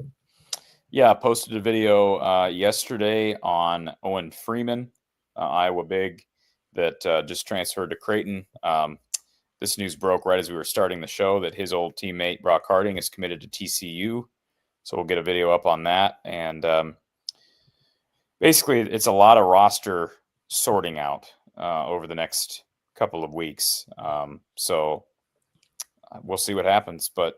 Yeah, I posted a video yesterday on Owen Freeman, Iowa Big, that just transferred to Creighton. This news broke right as we were starting the show that his old teammate, Brock Harding, is committed to TCU. So we'll get a video up on that. And basically, it's a lot of roster sorting out over the next couple of weeks. So we'll see what happens. But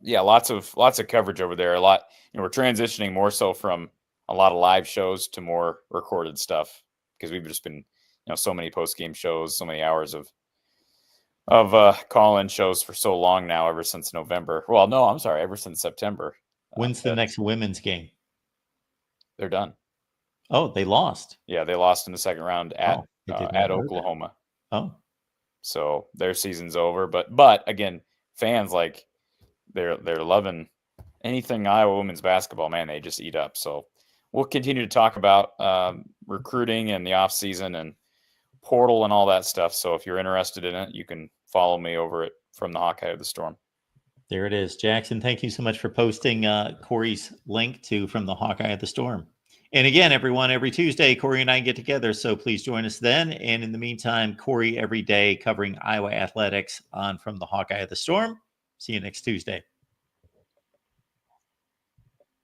yeah, lots of coverage over there. A lot, we're transitioning more so from a lot of live shows to more recorded stuff because we've just been, so many post-game shows, so many hours of call-in shows for so long now, ever since November. Well, no, I'm sorry, ever since September. When's the next women's game? They're done. Oh, they lost. Yeah, they lost in the second round at Oklahoma. Oh, so their season's over. But again, fans they're loving anything Iowa women's basketball. Man, they just eat up. So we'll continue to talk about recruiting and the off season and portal and all that stuff. So if you're interested in it, you can follow me over at From the Hawkeye of the Storm. There it is. Jackson, thank you so much for posting Corey's link to From the Hawkeye of the Storm. And again, everyone, every Tuesday, Corey and I get together. So please join us then. And in the meantime, Corey every day covering Iowa athletics on From the Hawkeye of the Storm. See you next Tuesday.